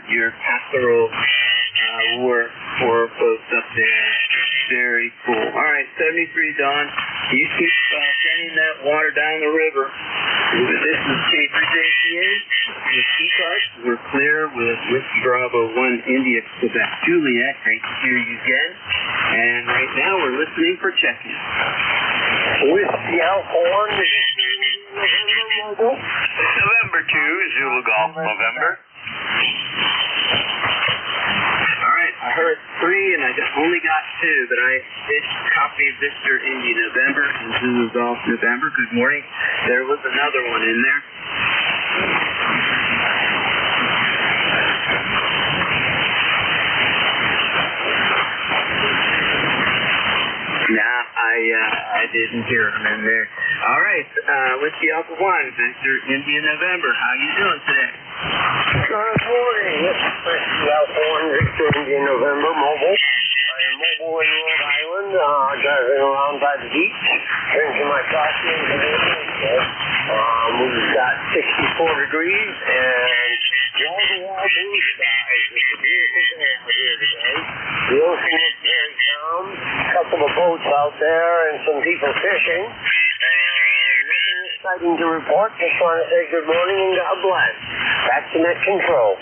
your pastoral work for folks up there. Very cool. All right, 73, Don. You keep sending that water down the river. This is K3JCA with ECARS. We're clear with Whiskey Bravo 1 India Quebec Juliet. Great to hear you again. And right now we're listening for check-in. Whiskey Alphorn, November 2, Zulu Golf, November. I heard 3 and I only got 2, but I did copy Victor India November and Zulu Golf November. Good morning. There was another one in there. Nah, I didn't hear him in there. All right, Whiskey Alpha 1, Victor India November. How you doing today? Good morning. This is Whiskey Alphorn, Victor India November, mobile. I am mobile in Rhode Island, driving around by the beach, drinking my coffee and today. We've got 64 degrees and wall-to-wall blue skies. It's a beautiful day out here today. The ocean is very calm. A couple of boats out there and some people fishing. Nothing exciting to report. Just want to say good morning and God bless. Back to net control.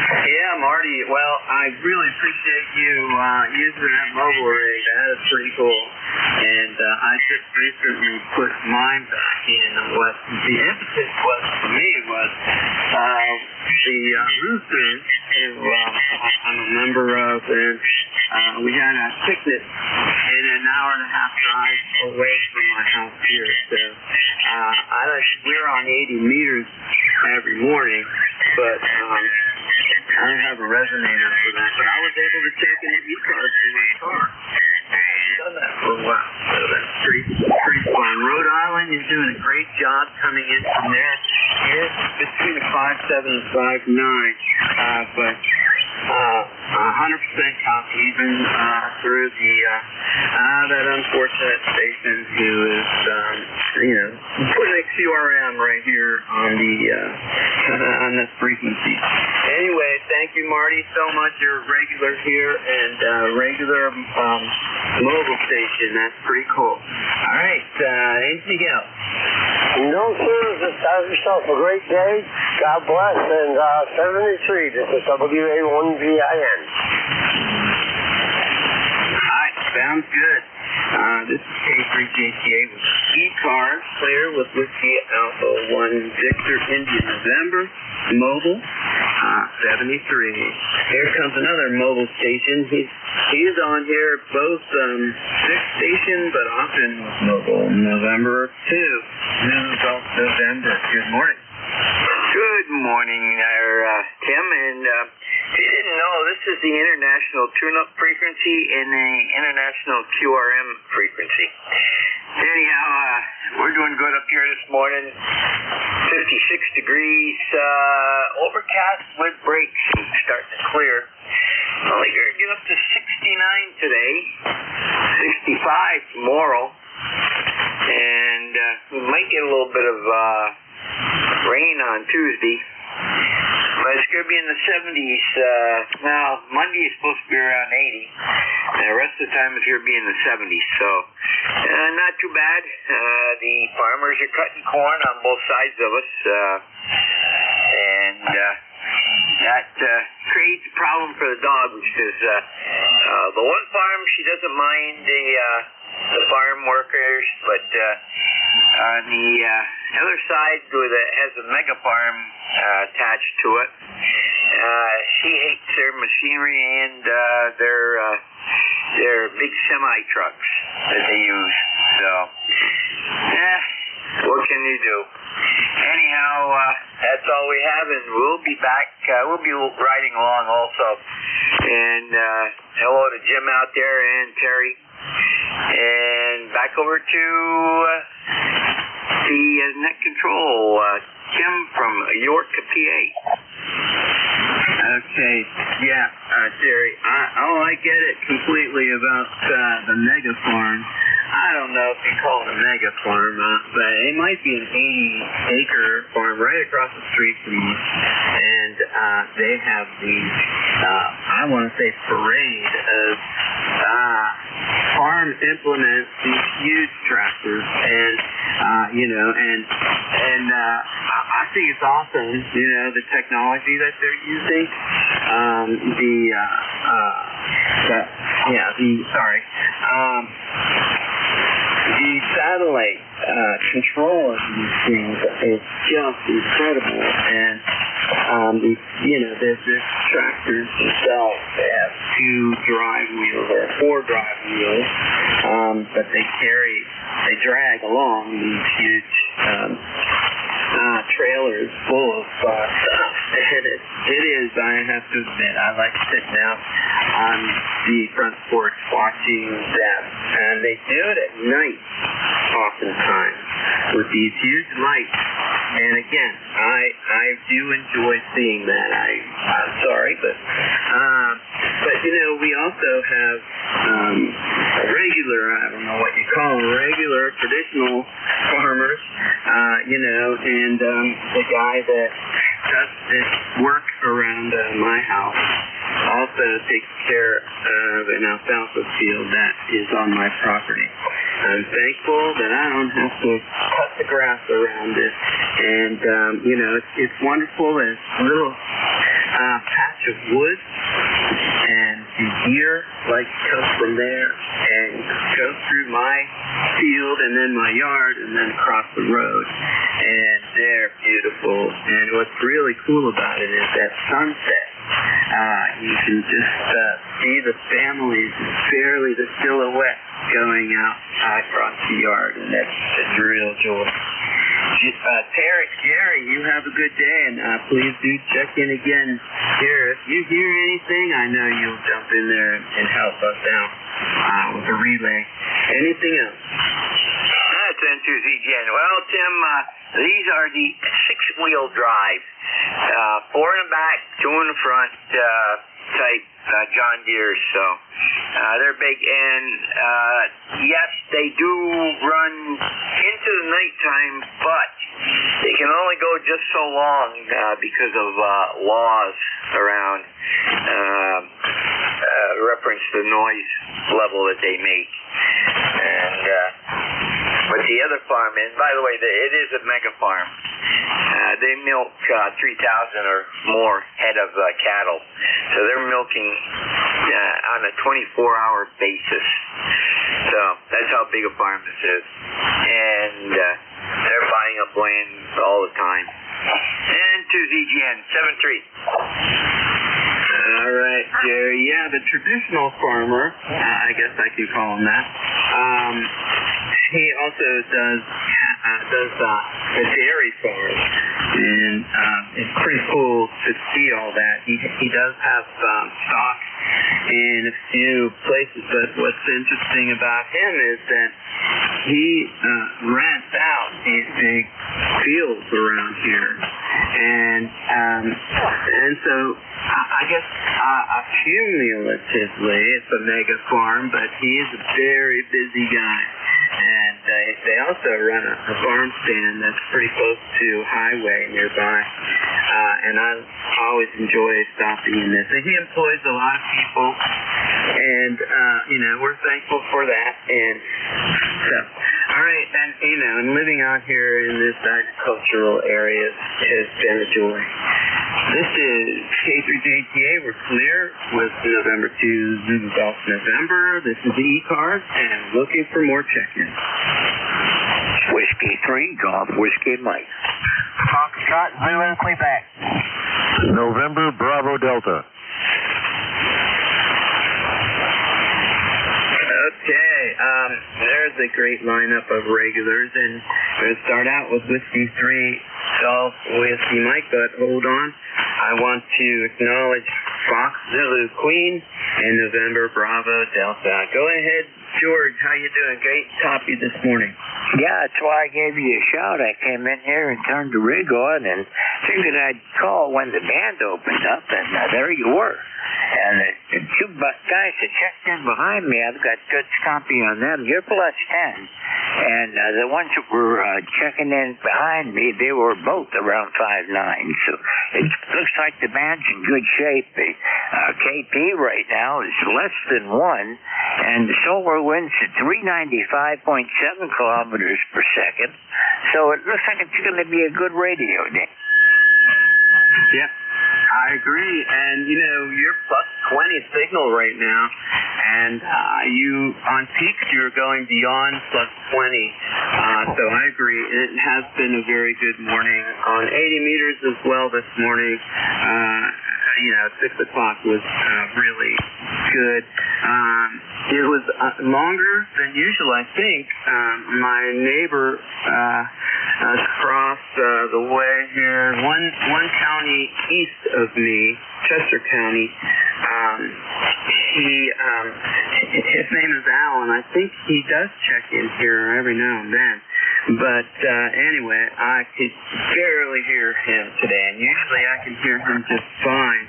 Yeah, Marty. Well, I really appreciate you using that mobile rig. That is pretty cool. And I just recently put mine back in. What the impetus was for me was the rooster who I'm a member of, and we had a picnic in an hour and a half drive away from my house here. So we're on 80 meters every morning, but I don't have a resonator for that. But I was able to take in the ECARS from my car. I haven't done that for a while, so that's pretty fun. Rhode Island is doing a great job coming in from there. It's between a 5.7 and 5.9, but 100% top even through the that unfortunate station who is putting a QRM right here on the on this frequency. Anyway, thank you, Marty, so much. You're a regular here and regular mobile station. That's pretty cool. All right, anything else? No, sir. Just have yourself a great day. God bless. And 73. This is WA1VIN. All right, sounds good. This is K3JCA with ECARS, clear with Whiskey Alpha 1 Victor India November, mobile, 73. Here comes another mobile station. He's on here both fixed station, but often mobile. November 2, Zulu Golf November. Good morning. Good morning, Tim, and if you didn't know, this is the international tune-up frequency and the international QRM frequency. Anyhow, we're doing good up here this morning. 56 degrees, overcast with breaks, starting to clear. Only going to get up to 69 today, 65 tomorrow, and we might get a little bit of rain on Tuesday. But it's going to be in the 70s. Now, Monday is supposed to be around 80. And the rest of the time it's going to be in the 70s. So, not too bad. The farmers are cutting corn on both sides of us. And that creates a problem for the dog, because the one farm, she doesn't mind the farm workers, but on the other side, that has a mega farm attached to it, she hates their machinery and their big semi trucks that they use. So, what can you do? Anyhow, that's all we have, and we'll be back. We'll be riding along also. And hello to Jim out there and Terry. And back over to the net control, Tim from York, PA. Okay, yeah, Terry, I get it completely about the mega farm. I don't know if you call it a mega farm, but it might be an 80-acre farm right across the street from you. they have these, I want to say parade of farm implements, these huge tractors, and I think it's awesome, the technology that they're using, the satellite control of these things is just incredible, and this tractors themselves, they have 2 drive wheels or 4 drive wheels, but they drag along these huge trailers full of stuff, and it is, I have to admit, I like sitting out on the front porch watching them, and they do it at night oftentimes with these huge lights, and again, I do enjoy seeing that. I'm sorry, but we also have regular, I don't know what you call them, regular traditional farmers, and the guy that does this work around my house also takes care of an alfalfa field that is on my property. I'm thankful that I don't have to cut the grass around it, and it's wonderful. This little patch of wood, and the deer like come from there and go through my field and then my yard and then across the road, and they're beautiful. And what's really cool about it is at sunset, you can just see the families, barely the silhouette going out across the yard, and that's a real joy. Gary, you have a good day, and please do check in again here. If you hear anything, I know you'll jump in there and help us out with a relay. Anything else? That's N2ZGN. Well, Tim, these are the 6-wheel drive. 4 in the back, 2 in the front type John Deere's. So they're big, and yes, they do run into the nighttime, but they can only go just so long because of laws around reference the noise level that they make. And but the other farm, and by the way, it is a mega farm. They milk 3,000 or more head of cattle. So they're milking on a 24-hour basis. So that's how big a farm this is. And they're buying up land all the time. And to ZGN, 7-3. All right, Jerry. Yeah, the traditional farmer, I guess I could call him that, he also does the dairy farm, and it's pretty cool to see all that. He does have stock in a few places, but what's interesting about him is that he rents out these big fields around here, and so I guess cumulatively it's a mega farm, but he is a very busy guy. And they also run a farm stand that's pretty close to highway nearby. And I always enjoy stopping in this. And he employs a lot of people, and we're thankful for that. And so, all right, and living out here in this agricultural area has been a joy. This is K3JTA. We're clear with November 2 Zulu Golf November. This is the ECARS, and looking for more check-in. Whiskey 3, Golf Whiskey Mike. Foxtrot, Zulu, Quebec. November Bravo Delta. Okay, there's a great lineup of regulars, and we're going to start out with Whiskey 3 Golf Whiskey Mike, but hold on. I want to acknowledge Fox Zulu Queen and November Bravo Delta. Go ahead, George, how you doing? Great to talk to you this morning. Yeah, that's why I gave you a shout. I came in here and turned the rig on and figured I'd call when the band opened up, and there you were. And the two guys that checked in behind me, I've got good copy on them. You're +10. And the ones that were checking in behind me, they were both around 5'9". So it looks like the band's in good shape. The KP right now is less than 1, and the solar wind's at 395.7 kilometers per second. So it looks like it's going to be a good radio day. Yeah, I agree. And, you're +20 signal right now. And you, on peaks, you're going beyond +20. So I agree. It has been a very good morning. On 80 meters as well this morning. 6 o'clock was really good. It was longer than usual, I think. My neighbor across the way here, one county east of me, Chester County, his name is Alan. I think he does check in here every now and then. But anyway, I could barely hear him today, and usually I can hear him just fine,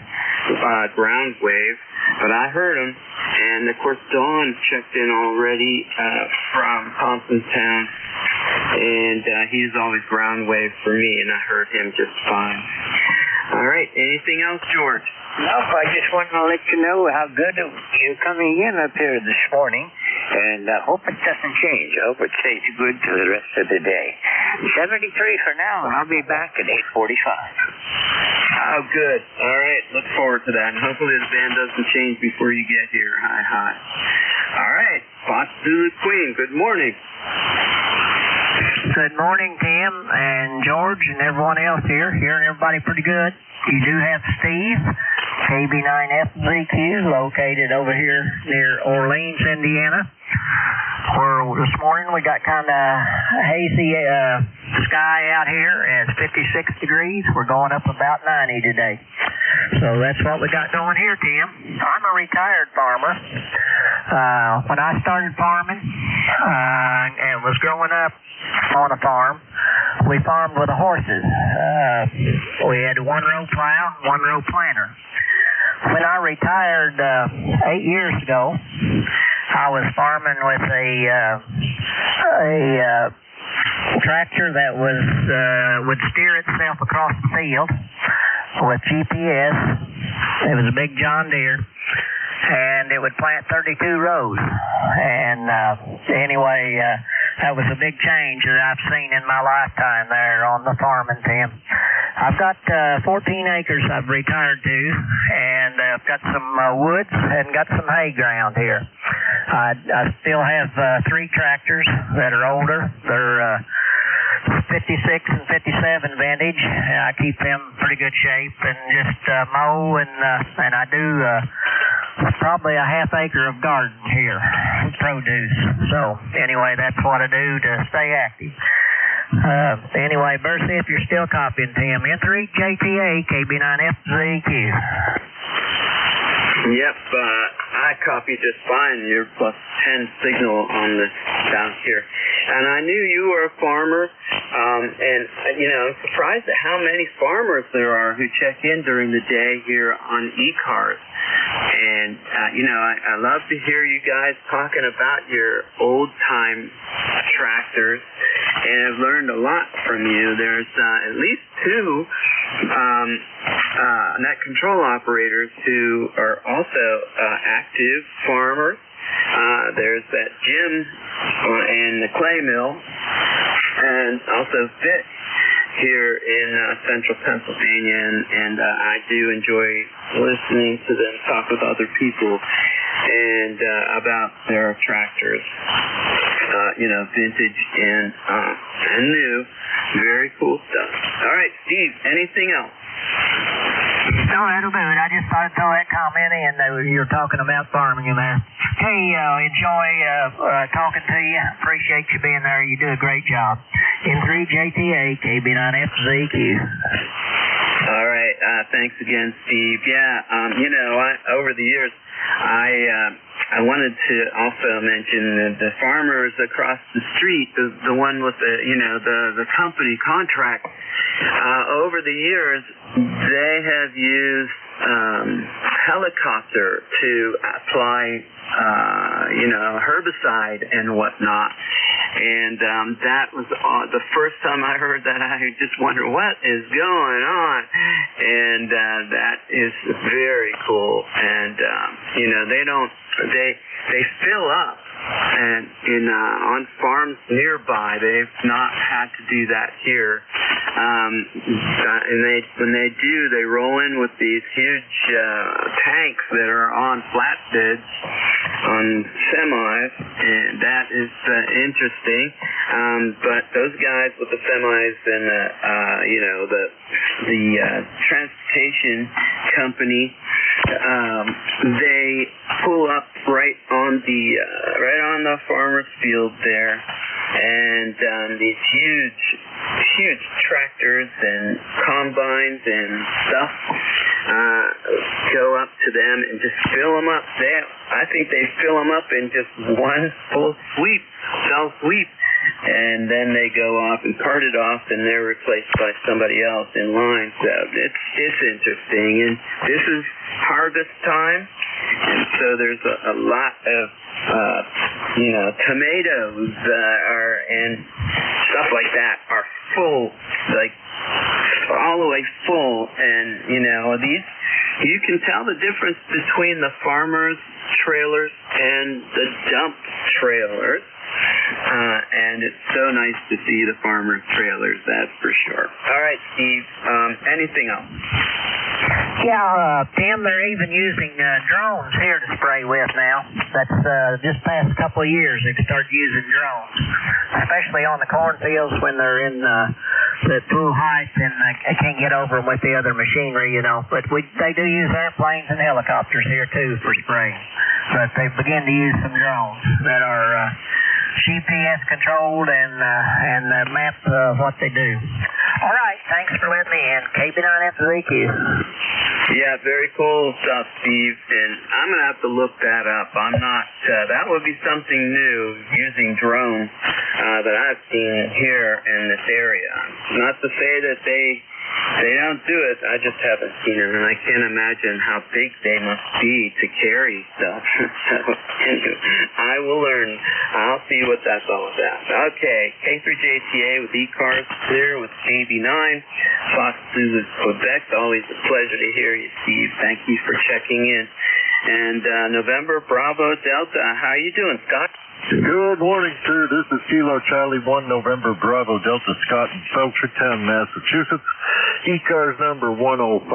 ground wave, but I heard him. And of course, Dawn checked in already from Thompsontown, and he's always ground wave for me, and I heard him just fine. All right, anything else, George? Nope, I just wanted to let you know how good you're coming in up here this morning, and I hope it doesn't change. I hope it stays good for the rest of the day. 73 for now, and I'll be back at 8:45. Oh, good. All right, look forward to that, and hopefully the band doesn't change before you get here. Hi. All right, Fox Zulu Queen, good morning. Good morning, Tim and George and everyone else here. Hearing everybody pretty good. You do have Steve, KB9FZQ, located over here near Orleans, Indiana. Where this morning we got kind of hazy sky out here, and it's 56 degrees. We're going up about 90 today. So that's what we got going here, Tim. I'm a retired farmer. When I started farming and was growing up on a farm, we farmed with the horses. We had a one-row plow, one-row planter. When I retired 8 years ago, I was farming with a tractor that would steer itself across the field with GPS. It was a big John Deere, and it would plant 32 rows. And anyway, that was a big change that I've seen in my lifetime there on the farming, Tim. I've got 14 acres I've retired to, and I've got some woods and got some hay ground here. I still have 3 tractors that are older. They're 56 and 57 vintage. I keep them in pretty good shape and just mow, and I do probably a half acre of garden here, produce. So anyway, that's what I do to stay active. Anyway, Bercy, if you're still copying, Tim, N3JTA, KB9FZQ. Yep, I copy just fine. You're +10 signal on this down here. And I knew you were a farmer, and, I'm surprised at how many farmers there are who check in during the day here on ECARS. And, I love to hear you guys talking about your old-time tractors, and I've learned a lot from you. There's at least 2 net control operators who are also active farmers. There's that Jim in the clay mill, and also Vic here in central Pennsylvania, and I do enjoy listening to them talk with other people and about their tractors, vintage and new. Very cool stuff. All right, Steve, anything else? No, that'll do it. I just thought I'd throw that comment in that you were talking about farming in there. Hey, enjoy talking to you. Appreciate you being there. You do a great job. N3JTA, KB9FZQ. All right. Thanks again, Steve. Yeah, over the years, I wanted to also mention that the farmers across the street, the one with the company contract, over the years, they have used helicopter to apply herbicide and whatnot. And that was the first time I heard that. I just wondered what is going on. And that is very cool. And they fill up. And on farms nearby, they've not had to do that here. And when they do, they roll in with these huge tanks that are on flatbeds, on semis, and that is interesting. But those guys with the semis and the transportation company, they pull up right on the farmer's field there, and these huge tractors and combines and stuff go up to them and just fill them up. I think they fill them up in just one full sweep, and then they go off and cart it off, and they're replaced by somebody else in line. So it's interesting, and this is harvest time, and so there's a lot of tomatoes and stuff like that are full, like all the way full, and these, you can tell the difference between the farmers' trailers and the dump trailers. And it's so nice to see the farmers' trailers, that's for sure. All right, Steve, anything else? Yeah, Tim, they're even using drones here to spray with now. That's just past couple of years they've started using drones, especially on the cornfields when they're in the full height and they can't get over them with the other machinery, But they do use airplanes and helicopters here, too, for spraying. But they begin to use some drones that are GPS controlled and map what they do. All right, thanks for letting me in. KB9FZQ. Yeah, very cool stuff, Steve. And I'm going to have to look that up. I'm not, that would be something new, using drones that I've seen here in this area. Not to say that they don't do it, I just haven't seen it, and I can't imagine how big they must be to carry stuff. So, anyway, I will learn. I'll see what that's all about. Okay, K3JTA with ECARS clear with KB9, Fox Zulu, Quebec. Always a pleasure to hear you, Steve. Thank you for checking in. And November Bravo Delta, how you doing, Scott? Good morning, sir. This is Kilo Charlie 1 November Bravo Delta Scott in Belchertown, Massachusetts. ECARS number 10509.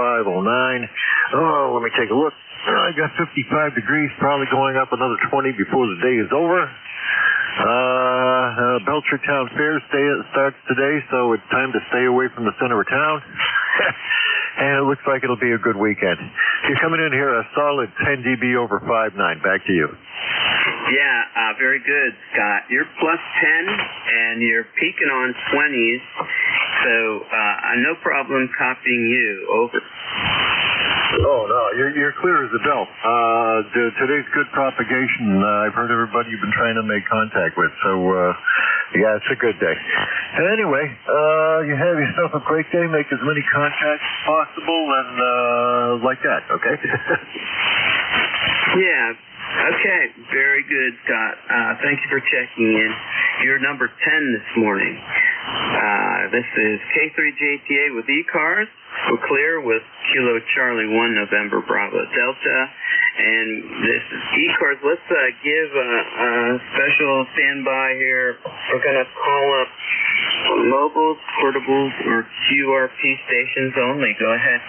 Oh, let me take a look. I got 55 degrees, probably going up another 20 before the day is over. Belchertown Fair starts today, so it's time to stay away from the center of town. And it looks like it'll be a good weekend. You're coming in here a solid 10 dB over 5.9. Back to you. Yeah, very good, Scott. You're plus 10, and you're peaking on 20s, so no problem copying you. Over. Oh, no, you're clear as a bell. Today's good propagation. I've heard everybody you've been trying to make contact with, so yeah, it's a good day. Anyway, you have yourself a great day. Make as many contacts as possible, and like that, okay? Yeah. Okay, very good, Scott. Thank you for checking in. You're number 10 this morning. This is K3JTA with ECARS. We're clear with Kilo Charlie 1 November Bravo Delta. And this is ECARS. Let's give a special standby here. We're going to call up mobiles, portables, or QRP stations only. Go ahead.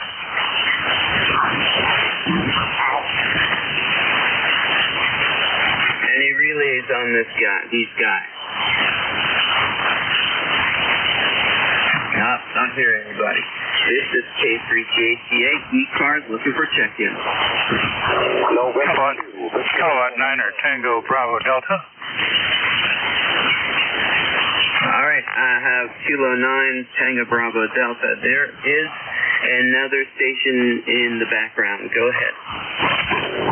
Any relays on these guys? Nope, not hearing anybody. This is K3JTA ECARS looking for check-in. No, Kilowatt 9 or Tango Bravo Delta. All right, I have Kilo 9 Tango Bravo Delta. There is another station in the background. Go ahead.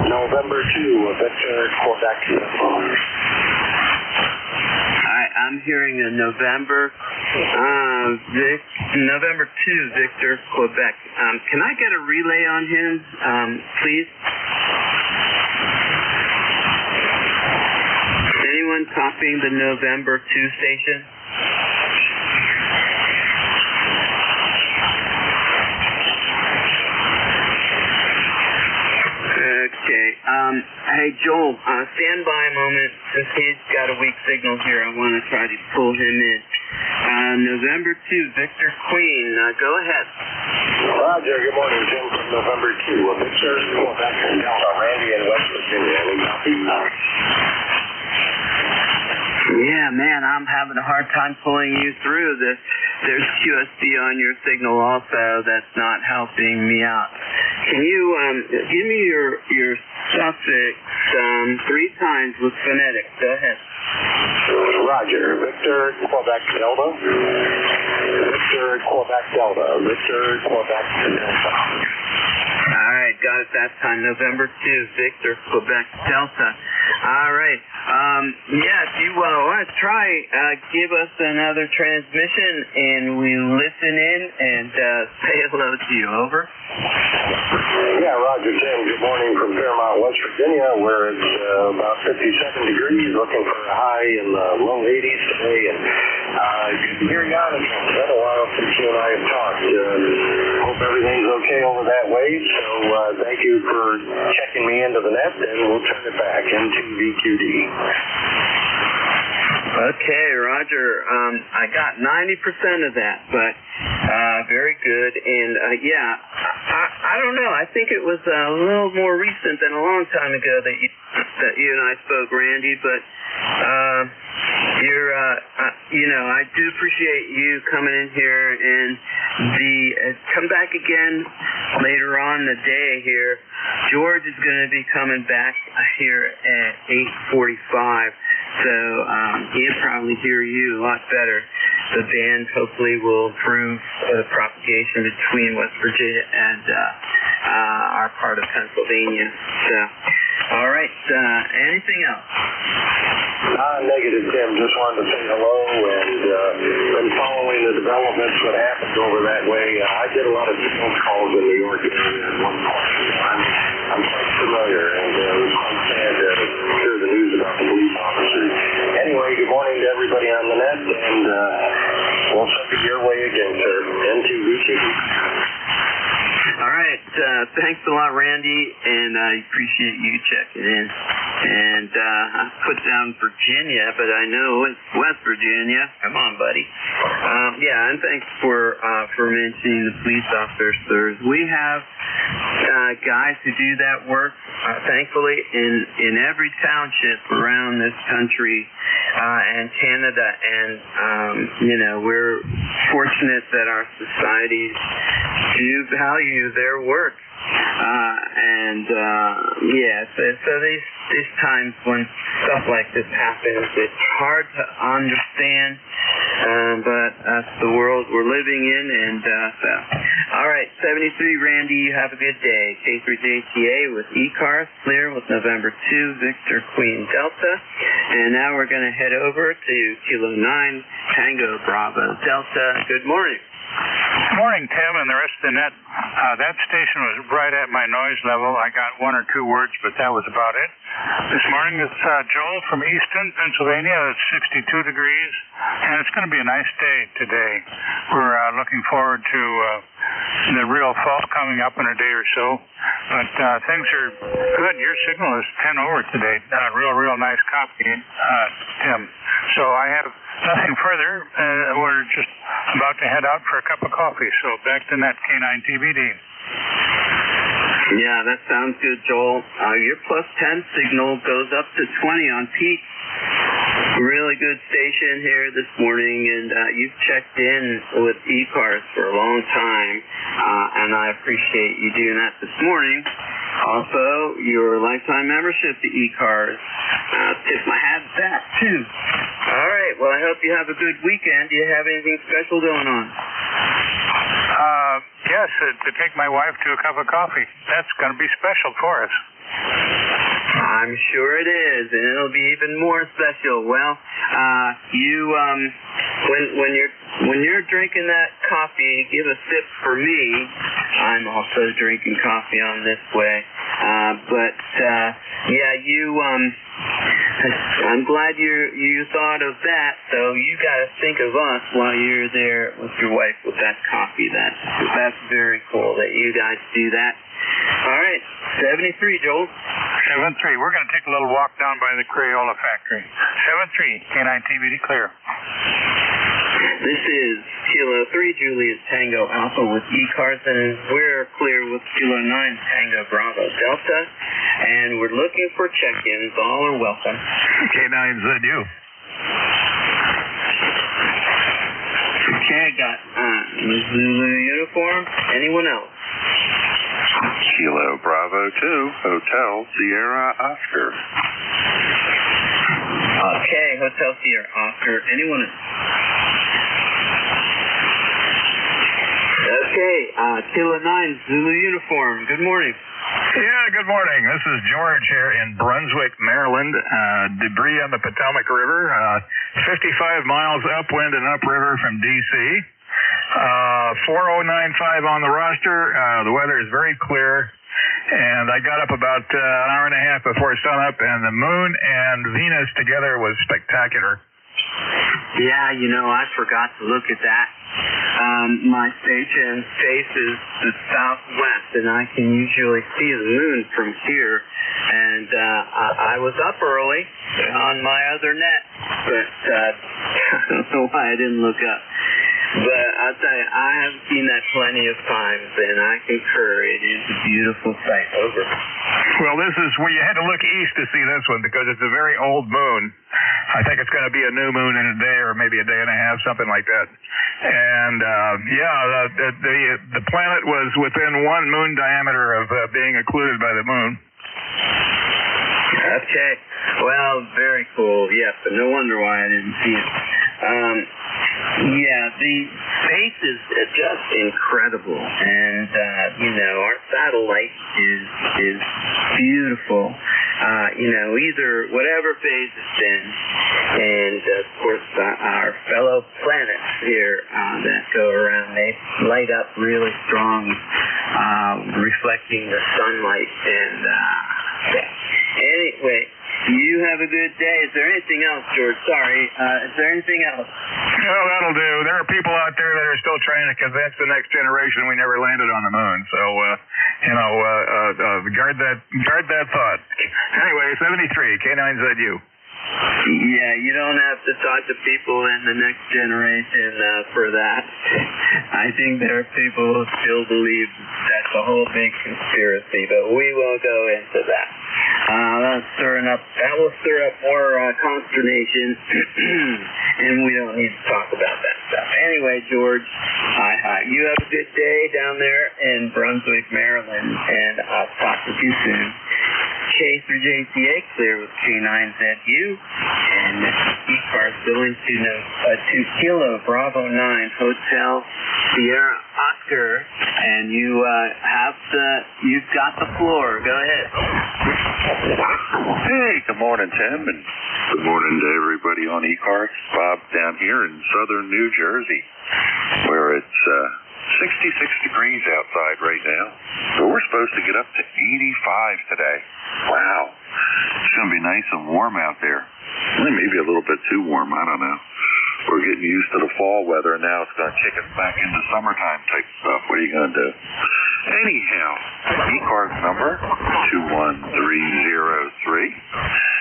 November 2, Victor, Quebec. All right, I'm hearing a November 2, Victor, Quebec. Can I get a relay on him, please? Anyone copying the November 2 station? Okay. Hey, Joel, stand by a moment. Since he's got a weak signal here, I want to try to pull him in. November 2, Victor Queen. Go ahead. Roger, good morning, Jim from November 2. Victor, Quebec, Randy in West Virginia. Yeah, man, I'm having a hard time pulling you through this. There's QSB on your signal also that's not helping me out. Can you give me your suffix 3 times with phonetics? Go ahead. Roger, Victor, Quebec, Delta. Victor, Quebec, Delta. Victor, Quebec, Delta. All right, got it that time. November 2, Victor, Quebec, Delta. All right. Yeah, if you want to try, give us another transmission, and we listen in and say hello to you. Over. Yeah, Roger, Tim. Good morning from Fairmont, West Virginia, where it's about 57 degrees, looking for a high in the low 80s today. And good to hear you on it. It's been a while since you and I have talked. Hope everything's okay over that way. So thank you for checking me into the net, and we'll turn it back into VQD. Okay, Roger. I got 90% of that, but very good. And yeah, I don't know. I think it was a little more recent than a long time ago that you and I spoke, Randy. But I do appreciate you coming in here and come back again later on in the day here. George is going to be coming back here at 8:45. So he'll probably hear you a lot better. The band hopefully will improve the propagation between West Virginia and our part of Pennsylvania. So, all right. Anything else? Negative, Tim. Just wanted to say hello and been following the developments that happened over that way. I did a lot of phone calls in New York area at one point. I'm quite familiar, and it was quite sad to hear the news about the police officers. Anyway, good morning to everybody on the net, and we'll send it your way again, sir. N2US. All right. Thanks a lot, Randy, and I appreciate you checking in. And I put down Virginia, but I know it's West Virginia. Come on, buddy. Yeah, and thanks for mentioning the police officers. We have guys who do that work, thankfully, in every township around this country and Canada. And, we're fortunate that our societies do value their work. So these times when stuff like this happens, it's hard to understand, but that's the world we're living in, and so. All right, 73, Randy, you have a good day. K3JTA with ECARS, clear with November 2, Victor Queen Delta. And now we're going to head over to Kilo 9, Tango Bravo Delta. Good morning. Good morning, Tim, and the rest of the net. That station was right at my noise level. I got 1 or 2 words, but that was about it. This morning, it's Joel from Easton, Pennsylvania. It's 62 degrees, and it's going to be a nice day today. We're looking forward to the real fall coming up in a day or so. But things are good. Your signal is 10 over today. Real nice copy, Tim. So I have nothing further. We're just about to head out for a cup of coffee. So back to net K9 TBD. Yeah, that sounds good, Joel. Your plus 10 signal goes up to 20 on peak. Really good station here this morning, and you've checked in with ECARS for a long time, and I appreciate you doing that this morning. Also, your lifetime membership to ECARS. Tip my hat back, too. All right, right. Well, I hope you have a good weekend. Do you have anything special going on? Yes, to take my wife to a cup of coffee. That's going to be special for us. I'm sure it is, and it'll be even more special. Well, when you're drinking that coffee, give a sip for me. I'm also drinking coffee on this way. I'm glad you thought of that. So you got to think of us while you're there with your wife with that coffee. That's very cool that you guys do that. All right, 73, Joel. 73. We're going to take a little walk down by the Crayola factory. 73, K9 TVD clear. This is Kilo 3 Julius Tango Alpha with ECARS, and we're clear with Kilo 9 Tango Bravo Delta, and we're looking for check-ins. All are welcome. K9ZU. Okay, got Zulu uniform. Anyone else? Kilo Bravo 2, Hotel Sierra Oscar. Okay, Hotel Sierra Oscar. Anyone else? Okay, Kilo 9 Zulu uniform. Good morning. Yeah, good morning. This is George here in Brunswick, Maryland. Debris on the Potomac River, 55 miles upwind and upriver from D.C. 4095 on the roster. The weather is very clear, and I got up about an hour and a half before sunup, and the moon and Venus together was spectacular. Yeah, I forgot to look at that. My station faces the southwest, and I can usually see the moon from here. And I was up early on my other net, but I don't know why I didn't look up. But I'll tell you, I have seen that plenty of times, and I concur. It is a beautiful sight. Over. Well, this is where you had to look east to see this one because it's a very old moon. I think it's going to be a new moon in a day or maybe a day and a half, something like that. And the planet was within one moon diameter of being occluded by the moon. Okay. Well, very cool. Yes, but no wonder why I didn't see it. The space is just incredible, and our satellite is beautiful. Either whatever phase it's in, and of course our fellow planets here that go around, they light up really strong, reflecting the sunlight. And anyway, you have a good day. Is there anything else, George? Sorry. Is there anything else? No, that'll do. There are people out there that are still trying to convince the next generation we never landed on the moon. So, guard that thought. Anyway, 73, K9ZU. Yeah, you don't have to talk to people in the next generation for that. I think there are people who still believe that's a whole big conspiracy, but we won't go into that. That will stir up more consternation, and we don't need to talk about that stuff. Anyway, George, hi. You have a good day down there in Brunswick, Maryland, and I'll talk with you soon. K through JTA clear with K9ZU, and ECARS going to Kilo Bravo 9 Hotel Sierra Oscar, and you've got the floor. Go ahead. Hey, good morning, Tim, and good morning to everybody on ECARS. Bob down here in southern New Jersey, where it's 66 degrees outside right now, but we're supposed to get up to 85 today. Wow. It's going to be nice and warm out there. Maybe a little bit too warm, I don't know. We're getting used to the fall weather, and now it's going to kick us back into summertime type stuff. What are you going to do? Anyhow, ECARS number 21303,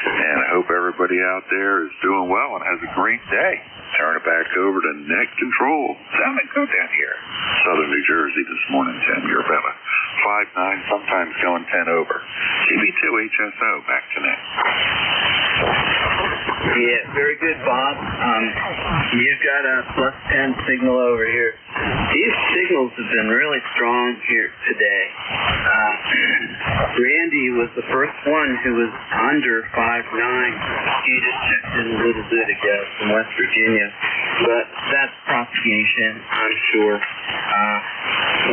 and I hope everybody out there is doing well and has a great day. Turn it back over to net control. Sound and go down here. Southern New Jersey this morning, Tim. You're about a 5-9, sometimes going 10 over. GB2 HSO, back to net. Yeah, very good, Bob. You've got a +10 signal over here. These signals have been really strong here today. Randy Tracy was the first one who was under 5'9". She just checked in a little bit ago from West Virginia. But that's propagation, I'm sure,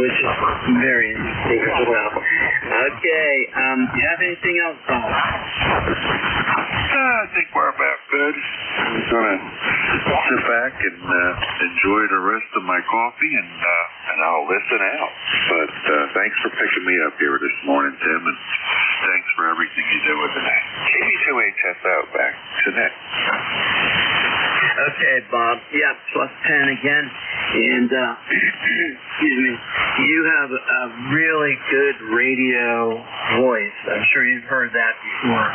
which is very interesting as well. Okay, do you have anything else, Bob? I think we're about good. I'm going to sit back and enjoy the rest of my coffee, and I'll listen out. But thanks for picking me up here this morning, Tim, and thanks for everything you do with the net. KB2HS out back to net. Okay, Bob. Yeah, +10 again. And, excuse me, you have a really good radio voice. I'm sure you've heard that before.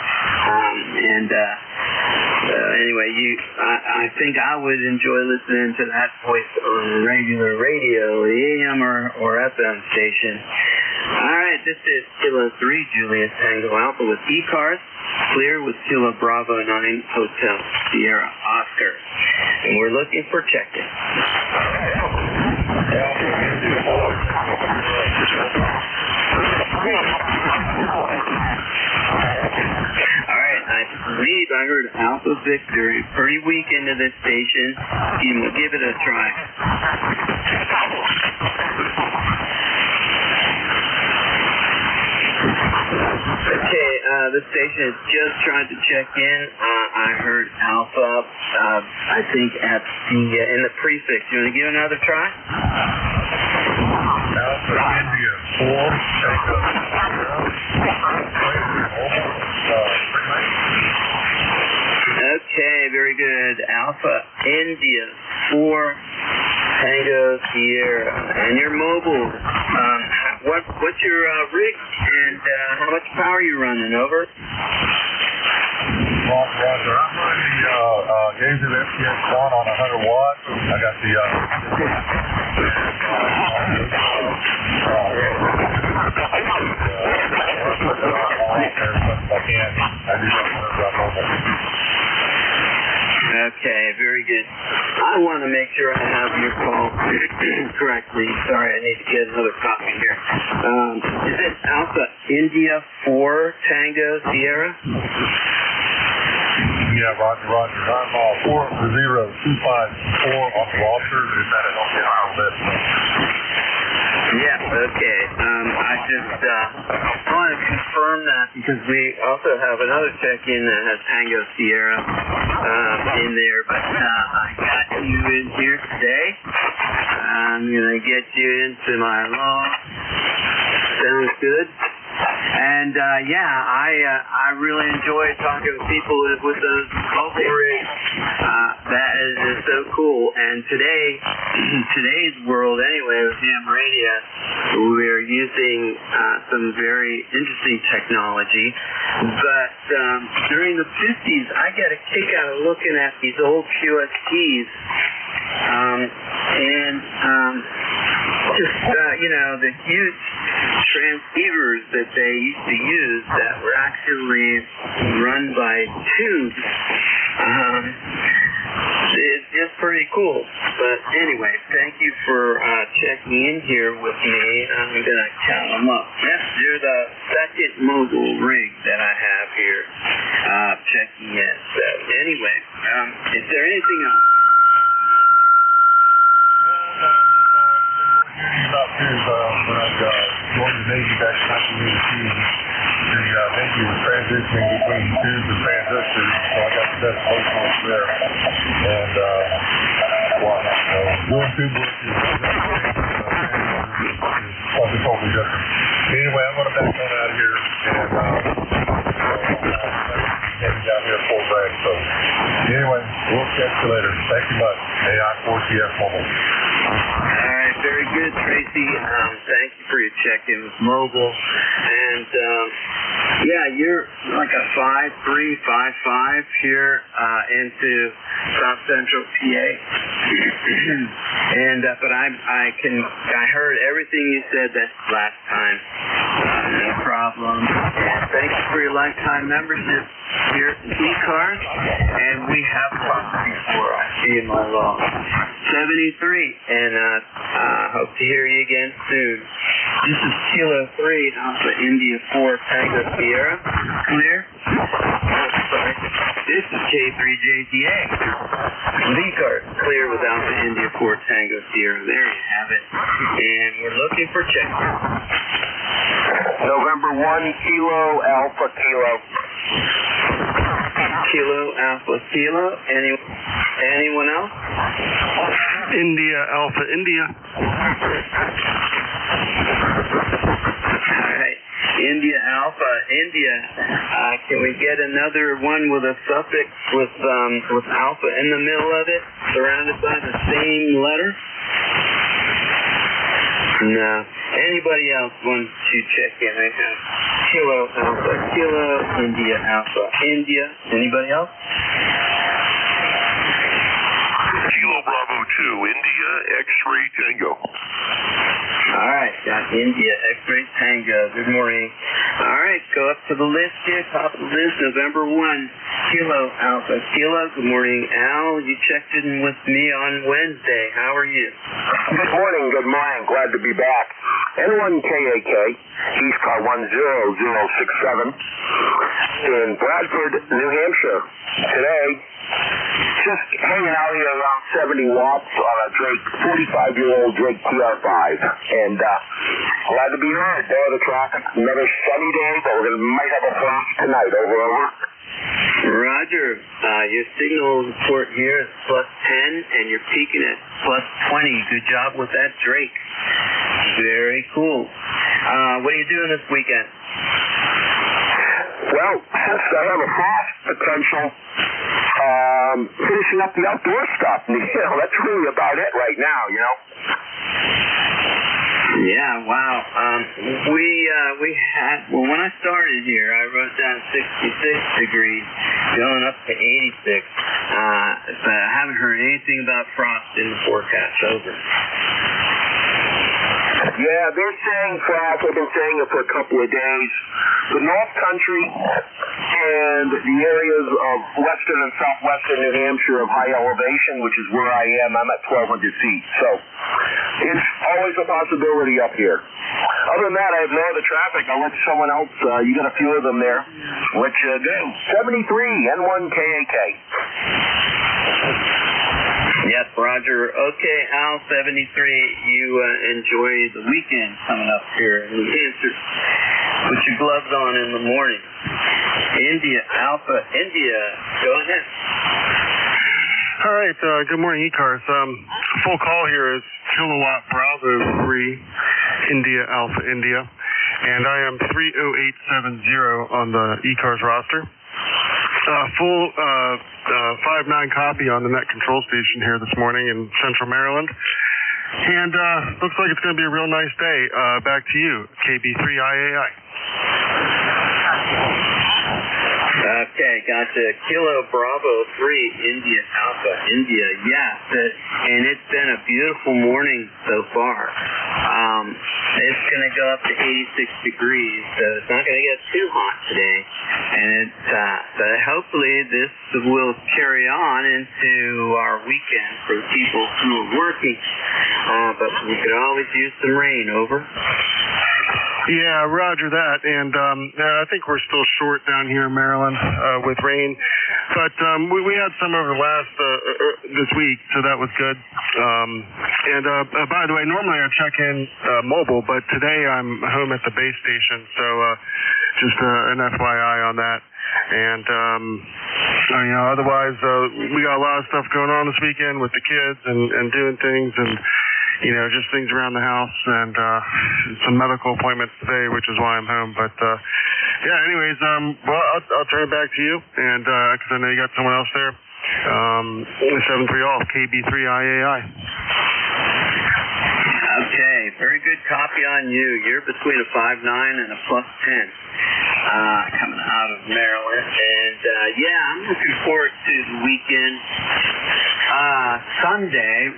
Anyway, I think I would enjoy listening to that voice on regular radio, AM or FM station. All right, this is Kilo 3, Julius Tango Alpha with ECARS, clear with Kilo Bravo 9, Hotel Sierra Oscar. And we're looking for check-in. All right, I believe I heard Alpha Victory pretty weak into this station. Give it a try. Okay, this station has just tried to check in. I heard Alpha, I think at the in the prefix. You want to give it another try? Alpha India 4. Okay, very good. Alpha India 4 Tango Sierra. And your mobile, what's your rig and how much power are you running? Over? Roger. I'm running the Gazer FTX1 on 100 watts. I got the Okay, very good. I want to make sure I have your call correctly. Sorry, I need to get another copy here. Is it Alpha India 4 Tango Sierra? Yeah, Roger. I'm 40254 on the roster. Is that it? Okay, I'll let you know. Yeah, okay. I just want to confirm that because we also have another check-in that has Tango Sierra in there, but I got you in here today. I'm going to get you into my log. Sounds good. And I really enjoy talking to people with those mobile rigs. That is just so cool. And today's world anyway with ham radio, we're using some very interesting technology. But during the 50s, I got a kick out of looking at these old QSTs. The huge transceivers that they used to use that were actually run by tubes. It's just pretty cool. But anyway, thank you for checking in here with me. I'm going to count them up. Yes, you're the second mobile rig that I have here checking in. So anyway, is there anything else? About this, when I joined the Navy back in 1982, the Navy was transitioning between tubes and transistors, so I got the best placement there. And doing tube work is something totally different. Anyway, I'm going to back on out of here and heading down here at Fort Bragg. So anyway, we'll catch you later. Thank you much. AI4CF Mobile. All right, very good, Tracy. Thank you for your check-in with mobile. And, you're like a 5.3, 5.5 here into South Central PA. But I heard everything you said that last time. No problem. problem. And thank you for your lifetime membership here at ECARS. And we have talked before, I see in my log. 73, and hope to hear you again soon. This is Kilo 3, Alpha India 4, Tango Sierra. Clear? Sorry. This is K3JTA with ECARS. Clear with Alpha India 4, Tango Sierra. There you have it. And we're looking for checkers. November 1, Kilo, Alpha, Kilo. Kilo, Alpha, Kilo. Anyone else? India, Alpha, India. All right. India, Alpha, India. Can we get another one with a suffix with alpha in the middle of it, surrounded by the same letter? No. Anybody else want to check in? I have Kilo, Alpha, Kilo, India, Alpha, India. Anybody else? Kilo Bravo 2, India, X-Ray Tango. All right, got India, X-Ray Tango. Good morning. All right, go up to the list here, top of the list, November 1, Kilo, Alpha, Kilo. Good morning, Al. You checked in with me on Wednesday. How are you? Good morning, good morning. Glad to be back. N1KAK, East Car 10067, in Bradford, New Hampshire. Today, just hanging out here around 70 watts on a Drake, 45-year-old Drake TR5. And glad to be here. Day of the traffic. Another sunny day, but might have a flash tonight. Over. Roger. Your signal report here is +10, and you're peaking at +20. Good job with that Drake. Very cool. What are you doing this weekend? Well, since I have a frost potential, finishing up the outdoor stuff. That's really about it right now, Yeah, wow. We had, when I started here, I wrote down 66 degrees, going up to 86. So I haven't heard anything about frost in the forecast. Over. Yeah, they're saying frost. They've been saying it for a couple of days. The North Country and the areas of western and southwestern New Hampshire of high elevation, which is where I am. I'm at 1,200 feet. So it's always a possibility up here. Other than that, I have no other traffic. I'll let someone else. You got a few of them there. What you do? 73 N1KAK. Yes, Roger. Okay, Al, 73, you enjoy the weekend coming up here in New Hampshire. Put your gloves on in the morning. India, Alpha, India, go ahead. All right, good morning, ECARS. Full call here is Kilowatt Bravo 3, India, Alpha, India. And I am 30870 on the ECARS roster. Full 5-9 copy on the net control station here this morning in Central Maryland. And looks like it's going to be a real nice day. Back to you, KB3IAI. Okay, gotcha. Kilo Bravo 3, India Alpha, India. Yes, and it's been a beautiful morning so far. It's going to go up to 86 degrees, so it's not going to get too hot today. And so hopefully this will carry on into our weekend for people who are working. But we could always use some rain. Over. Yeah, roger that. And I think we're still short down here in Maryland with rain. But we had some over the last this week, so that was good. And by the way, normally I check in mobile, but today I'm home at the base station, so just an FYI on that. And otherwise we got a lot of stuff going on this weekend with the kids and doing things and just things around the house and some medical appointments today, which is why I'm home. But anyways, well, I'll turn it back to you, and because I know you got someone else there. 73 all KB3IAI. Okay, very good copy on you. You're between a 5.9 and a +10 coming out of Maryland. And I'm looking forward to the weekend. Sunday,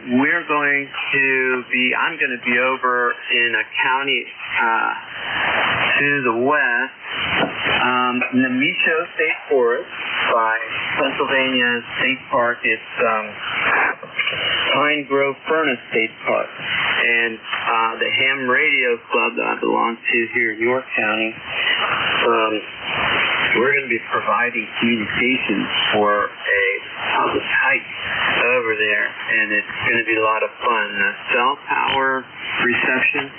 I'm going to be over in a county to the west, Nemisho State Forest by Pennsylvania State Park. It's Pine Grove Furnace State Park. And the Ham Radio Club that I belong to here in York County, we're going to be providing communications for a public hike over there, and it's going to be a lot of fun. The cell tower reception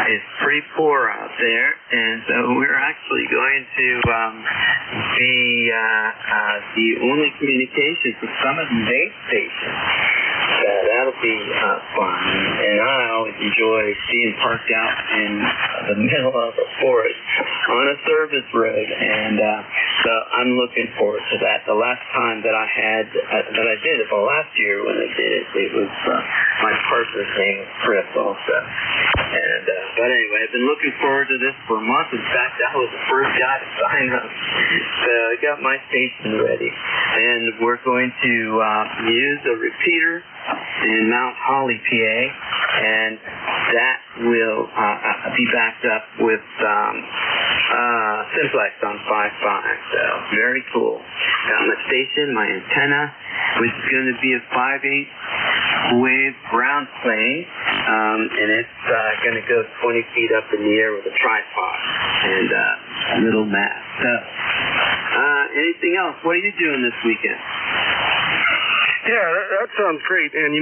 is pretty poor out there, and so we're actually going to be the only communication for some of the base stations. That'll be fun, and I always enjoy being parked out in the middle of a forest on a service road, and so I'm looking forward to that. The last time that I did it, well, last year when I did it, it was my partner's name was Chris also, and but anyway, I've been looking forward to this for a month. In fact, I was the first guy to sign up, so I got my station ready, and we're going to use a repeater in Mount Holly, PA, and that will be backed up with Simplex on 5.5, so very cool. Got my station, my antenna, which is going to be a 5/8 wave ground plane, and it's going to go 20 feet up in the air with a tripod and a little mast. So, anything else? What are you doing this weekend? Yeah, that sounds great. And we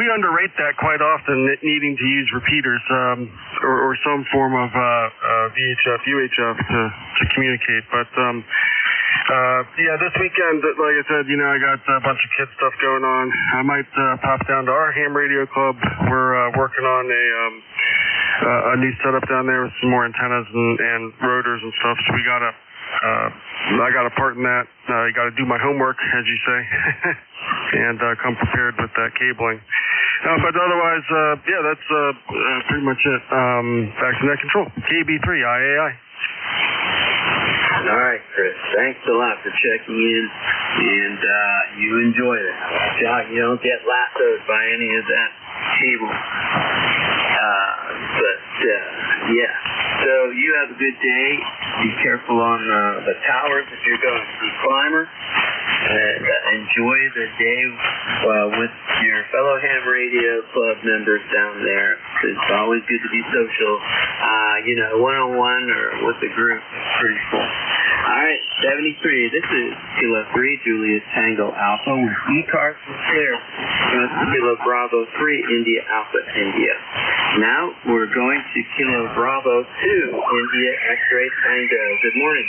underrate that quite often, needing to use repeaters or some form of VHF, UHF to communicate. But yeah, this weekend, like I said, I got a bunch of kid stuff going on. I might pop down to our ham radio club. We're working on a new setup down there with some more antennas and rotors and stuff. So I got a part in that. I got to do my homework, as you say, and come prepared with that cabling. But otherwise, yeah, that's pretty much it. Back to net control. KB3 IAI. All right, Chris. Thanks a lot for checking in, and you enjoy that. Watch out you don't get lassoed by any of that cable. Yeah. So you have a good day. Be careful on the towers if you're going to see climber. And enjoy the day with your fellow Ham Radio Club members down there. It's always good to be social. One-on-one or with the group. It's pretty cool. All right, 73. This is Kilo 3, Julius Tango Alpha with ECARS and Clear. Kilo Bravo 3, India Alpha, India. Now we're going to Kilo Bravo 2, India X-Ray Tango. Good morning.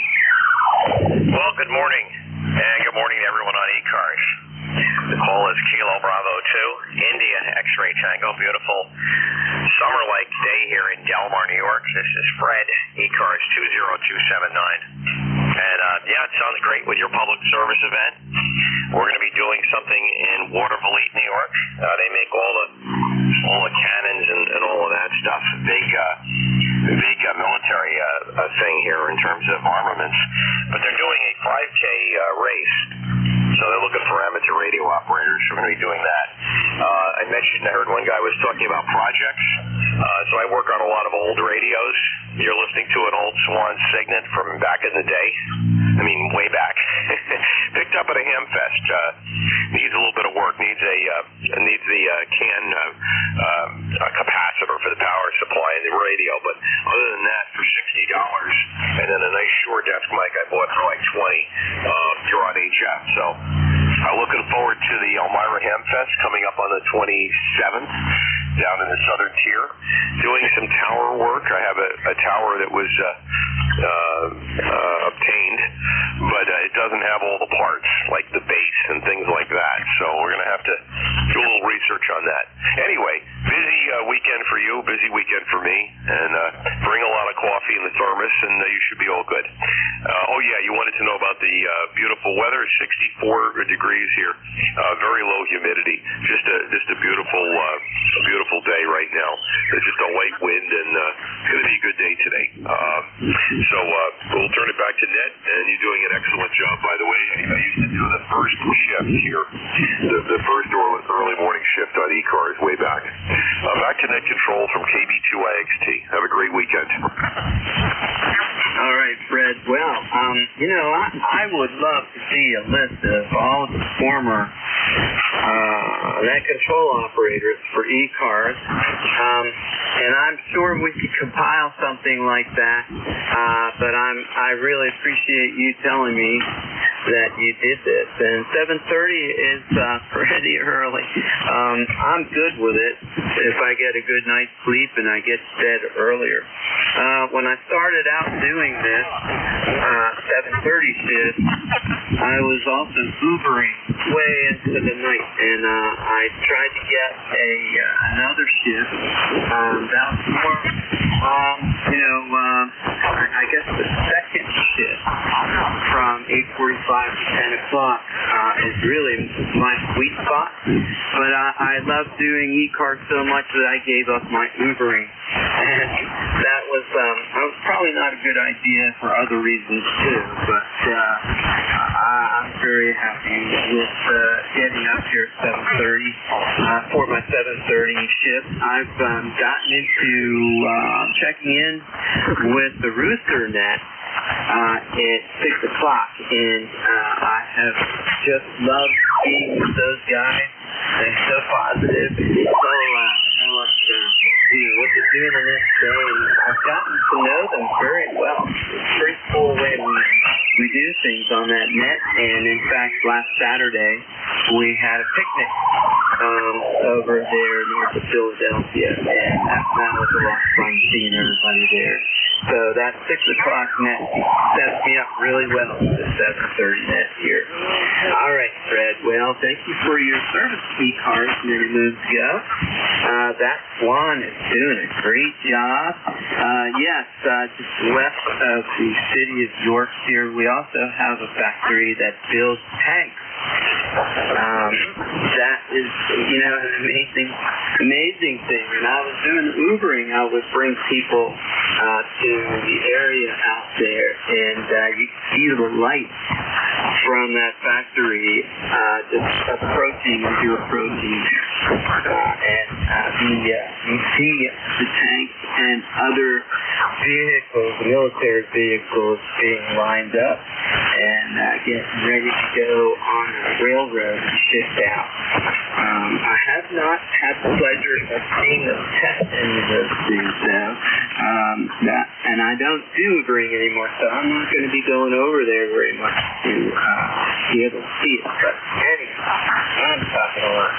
Well, good morning. And good morning to everyone on ECARS. The call is Kilo Bravo 2, India X-Ray Tango. Beautiful summer-like day here in Delmar, New York. This is Fred, ECARS 20279. And yeah, it sounds great with your public service event. We're going to be doing something in Watervliet, New York. They make all the cannons and all of that stuff. Big military thing here in terms of armaments. But they're doing a 5K race. So they're looking for amateur radio operators. We're going to be doing that. I heard one guy was talking about projects. So I work on a lot of old radios. You're listening to an old Swan Signet from back in the day. I mean, way back. Picked up at a ham fest. Needs a little bit of work. Needs the can capacitor for the power supply and the radio. But other than that, for $60, and then a nice Shure desk mic I bought for like $20. You're on HF. So I'm looking forward to the Elmira Ham Fest coming up on the 27th down in the southern tier. Doing some tower work. I have a tower that was obtained, but it doesn't have all the parts like the base and things like that. So we're going to have to do a little research on that. Anyway, busy weekend for you, busy weekend for me, and bring a lot of coffee in the thermos, and you should be all good. Oh yeah, you wanted to know about the beautiful weather. 64 degrees here, very low humidity. Just a beautiful day right now. There's just a light wind, and it's going to be a good day today. So we'll turn it back to Ned, and you're doing an excellent job, by the way. I used to do the first shift here, the first early morning shift on ECARS way back. Back to Net Control from KB2IXT. Have a great weekend. All right, Fred. Well, I would love to see a list of all the former net control operators for ECARS, and I'm sure we could compile something like that. But I really appreciate you telling me that you did this. And 7:30 is pretty early. I'm good with it if I get a good night's sleep and I get to bed earlier. When I started out doing this 7:30 shift, I was also Ubering way into the night, and I tried to get another shift that was more, I guess the second shift from 8:45 to 10 o'clock is really my sweet spot. But I love doing ECARS so much that I gave up my Ubering. And that was probably not a good idea for other reasons too, but I'm very happy with getting up here at 7:30 for my 7:30 shift. I've gotten into checking in with the Rooster Net at 6 o'clock, and I have just loved being with those guys. They're so positive, so what they're doing in this day, and I've gotten to know them very well. It's pretty cool when we do things on that net, and in fact, last Saturday, we had a picnic over there north of Philadelphia, and that was a lot of fun seeing everybody there. So that 6 o'clock net sets me up really well for the 7:30 net here. All right, Fred. Well, thank you for your service, ECARS, many moons ago. That Swan is doing a great job. Yes, just west of the city of York here, we also have a factory that builds tanks. That is, an amazing thing. When I was doing Ubering, I would bring people to the area out there, and you could see the light from that factory just approaching as you're approaching there. And you see the tanks and other vehicles, military vehicles, being lined up and getting ready to go on the railroad and shipped out. I have not had the pleasure of seeing them test any of those things, though. And I don't do Ubering anymore, so I'm not going to be going over there very much to be able to see it. But anyway, I'm talking a lot.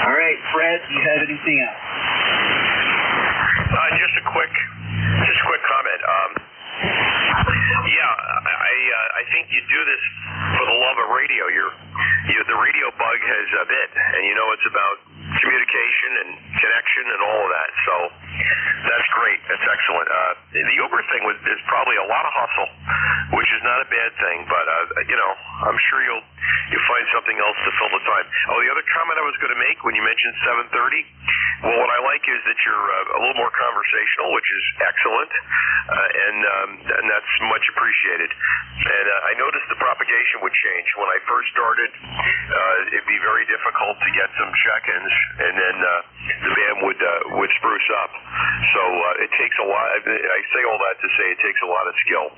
All right, Fred, do you have anything else? Just a quick comment. I think you do this for the love of radio. The radio bug has bit, and it's about communication and connection and all of that. So that's great. That's excellent. The Uber thing is probably a lot of hustle, which is not a bad thing. But I'm sure you'll find something else to fill the time. Oh, the other comment I was going to make when you mentioned 7:30. Well, what I like is that you're a little more conversational, which is excellent, and that's much appreciated. And I noticed the propagation would change. When I first started, it'd be very difficult to get some check-ins, and then the band would spruce up. So it takes a lot. I say all that to say it takes a lot of skill,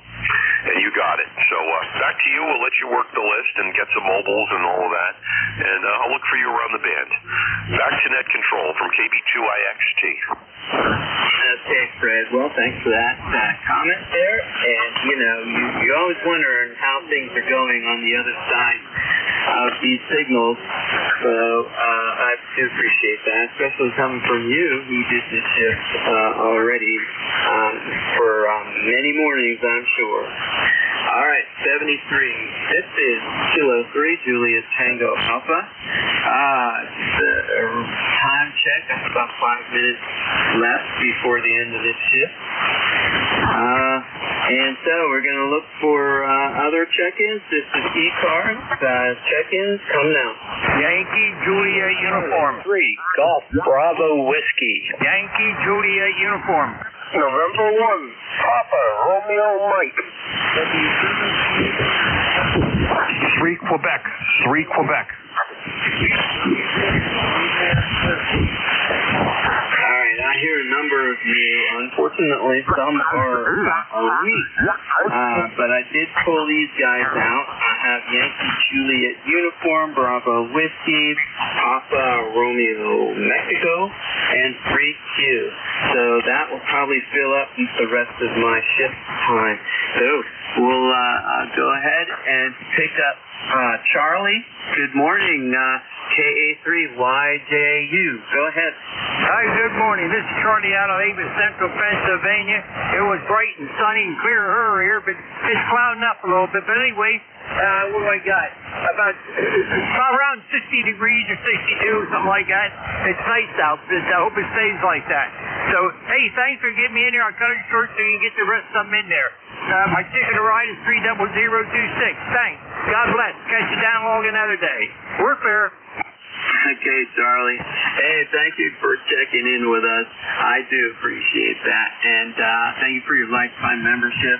and you got it. So back to you. We'll let you work the list and get some mobiles and all of that, and I'll look for you around the band. Back to Net Control from KB2IXT. Okay, Fred. Well, thanks for that comment there. And, you always wonder how things are going on the other side of these signals. So I do appreciate that, especially coming from you who did this shift already for many mornings, I'm sure. All right, 73. This is Kilo 3, Julius Tango Alpha. Time check, that's about 5 minutes left before the end of this shift. And so we're going to look for other check-ins. This is ECARS. Check-ins, come now. Yankee Juliet Uniform. 3, Golf Bravo Whiskey. Yankee Juliet Uniform. November 1, Papa Romeo Mike. 3 Quebec. 3 Quebec. All right, I hear a number of you. Unfortunately, some are weak, but I did pull these guys out. I have Yankee Juliet Uniform, Bravo Whiskey, Papa Romeo Mexico, and 3Q. So that will probably fill up the rest of my shift time. So we'll go ahead and pick up Charlie. Good morning, KA3YJU. Go ahead. Hi, good morning. This is Charlie out of Avis, Central Pennsylvania. It was bright and sunny and clear earlier, but it's clouding up a little bit. But anyway, what do I got? About around 60 degrees or 62, something like that. It's nice out. I hope it stays like that. So, hey, thanks for getting me in here. I'll cut it short so you can get the rest of them in there. My ticket to ride is 30026. Thanks. God bless. Catch you down along another day. We're fair. Okay, Charlie. Hey, thank you for checking in with us. I do appreciate that. And thank you for your lifetime membership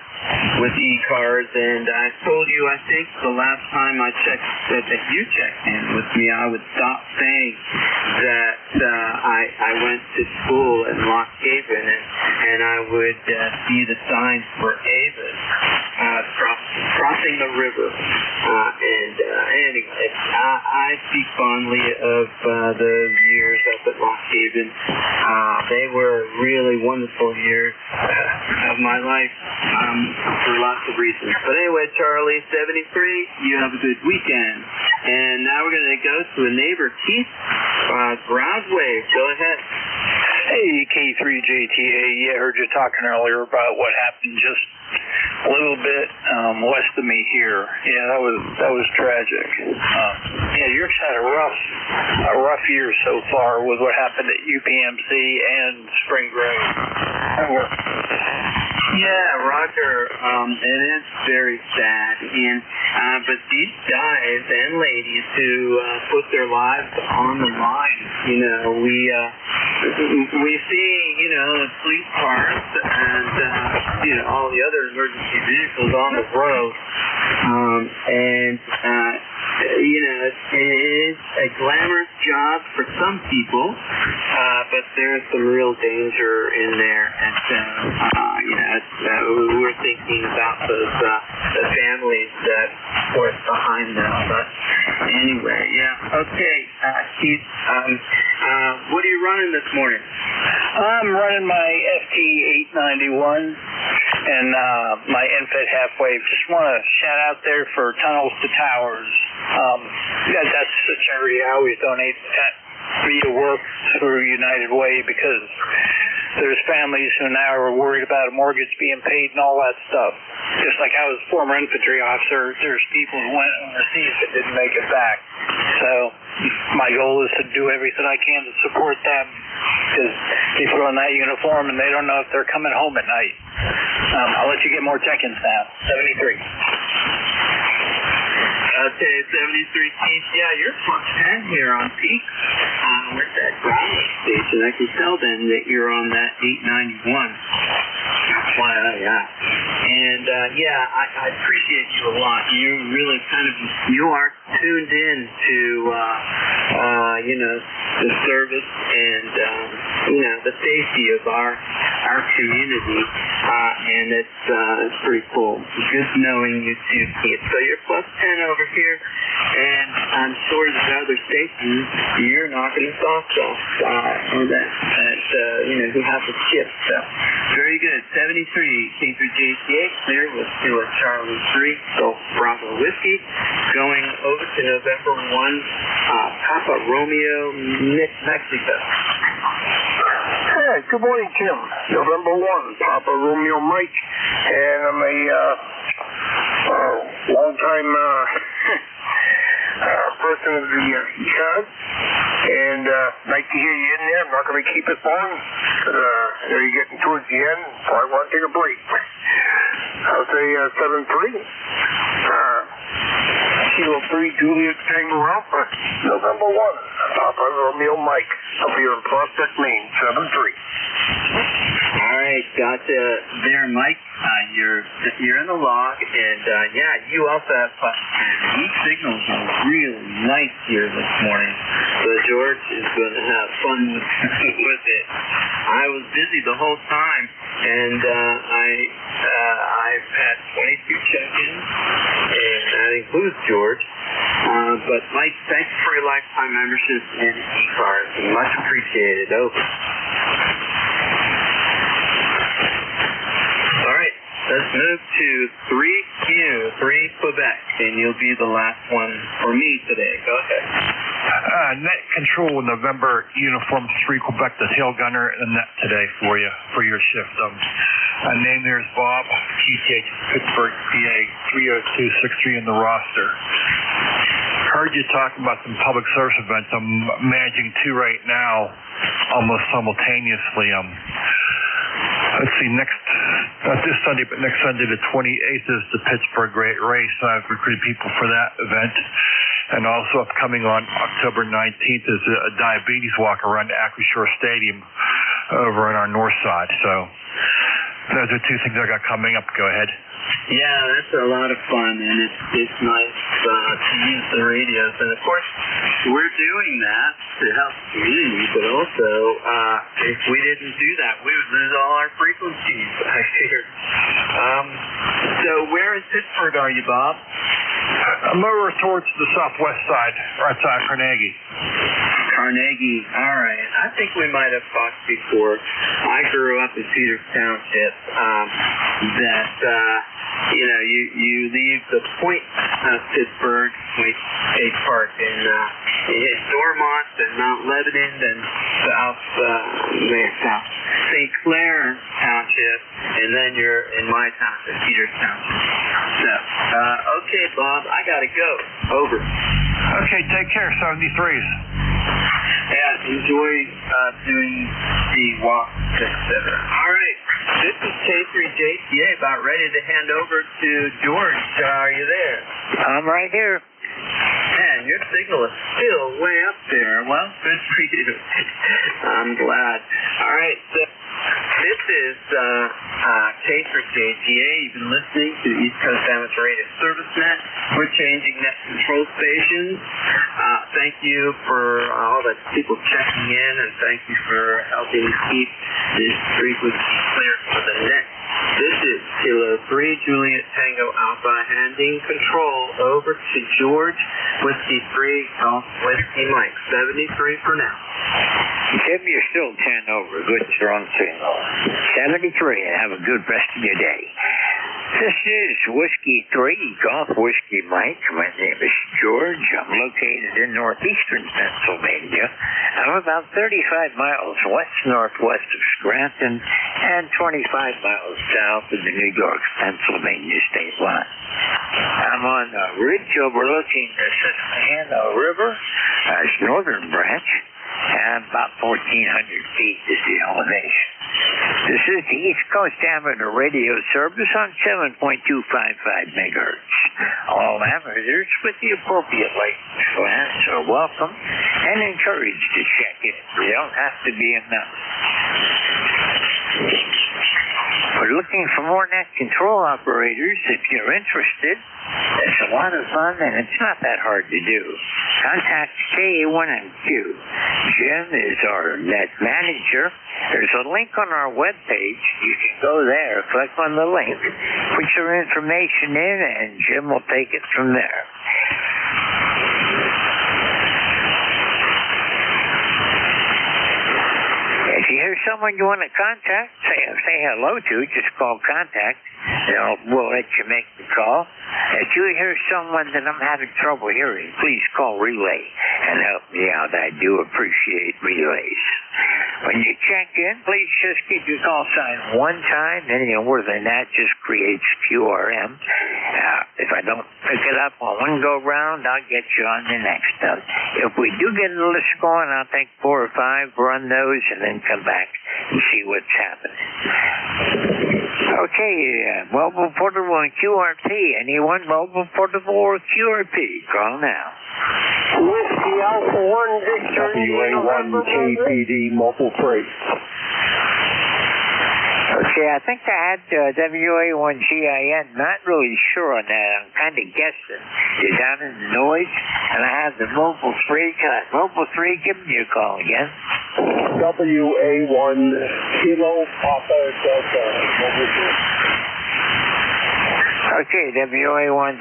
with ECARS. And I told you, I think the last time I checked, that you checked in with me, I would stop saying that I went to school in Lock Haven and I would see the signs for Avis crossing the river. Anyway, I speak fondly of the years up at Lock Haven. They were really wonderful years of my life for lots of reasons. But anyway, Charlie, 73, you have a good weekend. And now we're going to go to a neighbor, Keith, Groundwave. Go ahead. Hey, K3JTA. Yeah, I heard you talking earlier about what happened just a little bit west of me here. Yeah, that was tragic. Yeah, yours had a rough year so far with what happened at UPMC and Spring Grove. Yeah, Roger. It is very sad. And but these guys and ladies who put their lives on the line, you know, we see, you know, the police cars and you know, all the other emergency vehicles on the road, you know, it is a glamorous job for some people, but there's some real danger in there, and you know, we're thinking about those the families that were behind them. But anyway, yeah. Okay, Keith, what are you running this morning? I'm running my FT891 and my NFET half-wave. Just want to shout out there for Tunnels to Towers. That's a charity I always donate via work through United Way because there's families who now are worried about a mortgage being paid and all that stuff. Just like I was a former infantry officer, there's people who went overseas that didn't make it back. So my goal is to do everything I can to support them because they put on that uniform and they don't know if they're coming home at night. I'll let you get more check-ins now. 73. Okay, 73, Keith. Yeah, you're plus 10 here on peak. With that ground station, I can tell then that you're on that 891. Yeah. And yeah, I appreciate you a lot. You really you are tuned in to you know, the service and you know, the safety of our community, and it's pretty cool. Good knowing you too, Keith. So you're plus 10 over here, and I'm sure that other stations you're knocking the socks off, that you know, who have the chip. So very good. 73 K3JTA clear with Stuart Charlie 3 Golf Bravo Whiskey, going over to November 1 Papa Romeo Mexico. Hey, good morning, Tim. November 1 Papa Romeo Mike, and I'm a long-time person of the ECARS, and nice to hear you in there. I'm not going to keep it long, because I know you're getting towards the end, so I want to take a break. I'll say 7-3. Kilo 3 Juliet Tango Alpha, November 1 Papa Romeo Mike. I'll be in Prospect, Maine, 7-3. All right, But there, Mike, you're in the log, and yeah, you also have fun. These signals are really nice here this morning, so George is going to have fun with it. I was busy the whole time, and I've had 22 check-ins, and that includes George. But Mike, thanks for your lifetime membership in ECARS. Much appreciated. Over. All right, let's move to 3Q, 3 Quebec, and you'll be the last one for me today. Go ahead. Net Control November Uniform 3 Quebec, the tail gunner, and net today for you, for your shift. Name there is Bob, QTH Pittsburgh, PA, 30263 in the roster. Heard you talking about some public service events. I'm managing 2 right now, almost simultaneously. Let's see, not this Sunday, but next Sunday, the 28th, is the Pittsburgh Great Race. I've recruited people for that event. And also upcoming on October 19th is a diabetes walk around Acrisure Stadium over on our north side. So those are 2 things I got coming up. Go ahead. Yeah, that's a lot of fun, and it's nice to use the radios. And of course, we're doing that to help the community, but also if we didn't do that, we would lose all our frequencies, I fear. So where in Pittsburgh are you, Bob? I'm over towards the southwest side, right outside Carnegie. Carnegie, all right. I think we might have talked before. I grew up in Peters Township. You leave the point of Pittsburgh, Point State Park, and you hit Dormont and Mount Lebanon and South St. Clair Township, and then you're in my township, Peters Township. So, okay, Bob, I gotta go. Over. Okay, take care, 73s. Yeah, enjoy doing the walk, etc. All right, this is K3JTA, about ready to hand over to George. Are you there? I'm right here. Man, your signal is still way up there. Well, good for you. I'm glad. All right, so this is K3JTA. You've been listening to the East Coast Amateur Radio Service Net. We're changing net control stations. Thank you for all the people checking in, and thank you for helping keep this frequency clear for the net. This is Kilo 3 Juliet Tango Alpha, handing control over to George, Whiskey 3, Golf Whiskey Mike, 73 for now. Tim, you're still 10 over. Good strong signal. 73, and have a good rest of your day. This is Whiskey 3, Golf Whiskey Mike. My name is George. I'm located in northeastern Pennsylvania. I'm about 35 miles west-northwest of Scranton and 25 miles south of the New York-Pennsylvania state line. I'm on a ridge overlooking the Susquehanna River, its northern branch, and about 1,400 feet is the elevation. This is the East Coast Amateur Radio Service on 7.255 megahertz. All amateurs with the appropriate license class are welcome and encouraged to check in. You don't have to be a member. We're looking for more net control operators. If you're interested, it's a lot of fun and it's not that hard to do. Contact KA1MQ. Jim is our net manager. There's a link on our webpage. You can go there, click on the link, put your information in, and Jim will take it from there. If you hear someone you want to contact, say hello to, just call contact. We'll let you make the call. If you hear someone that I'm having trouble hearing, please call Relay and help me out. I do appreciate relays. When you check in, please just keep your call sign one time. Any more than that just creates QRM. If I don't pick it up on one go round, I'll get you on the next one. If we do get a list going, I'll take 4 or 5, run those, and then come back and see what's happening. Okay, mobile portable and QRP. Anyone mobile portable or QRP? Call now. Whiskey Alpha 1 Victor WA1 KPD mobile freight. Okay, I think I had WA1GIN. Not really sure on that. I'm kind of guessing. You're down in the noise, and I have the Mobile 3. Mobile 3, give me a call again. WA1 Kilo Papa Delta. Mobile 3. Okay, WA1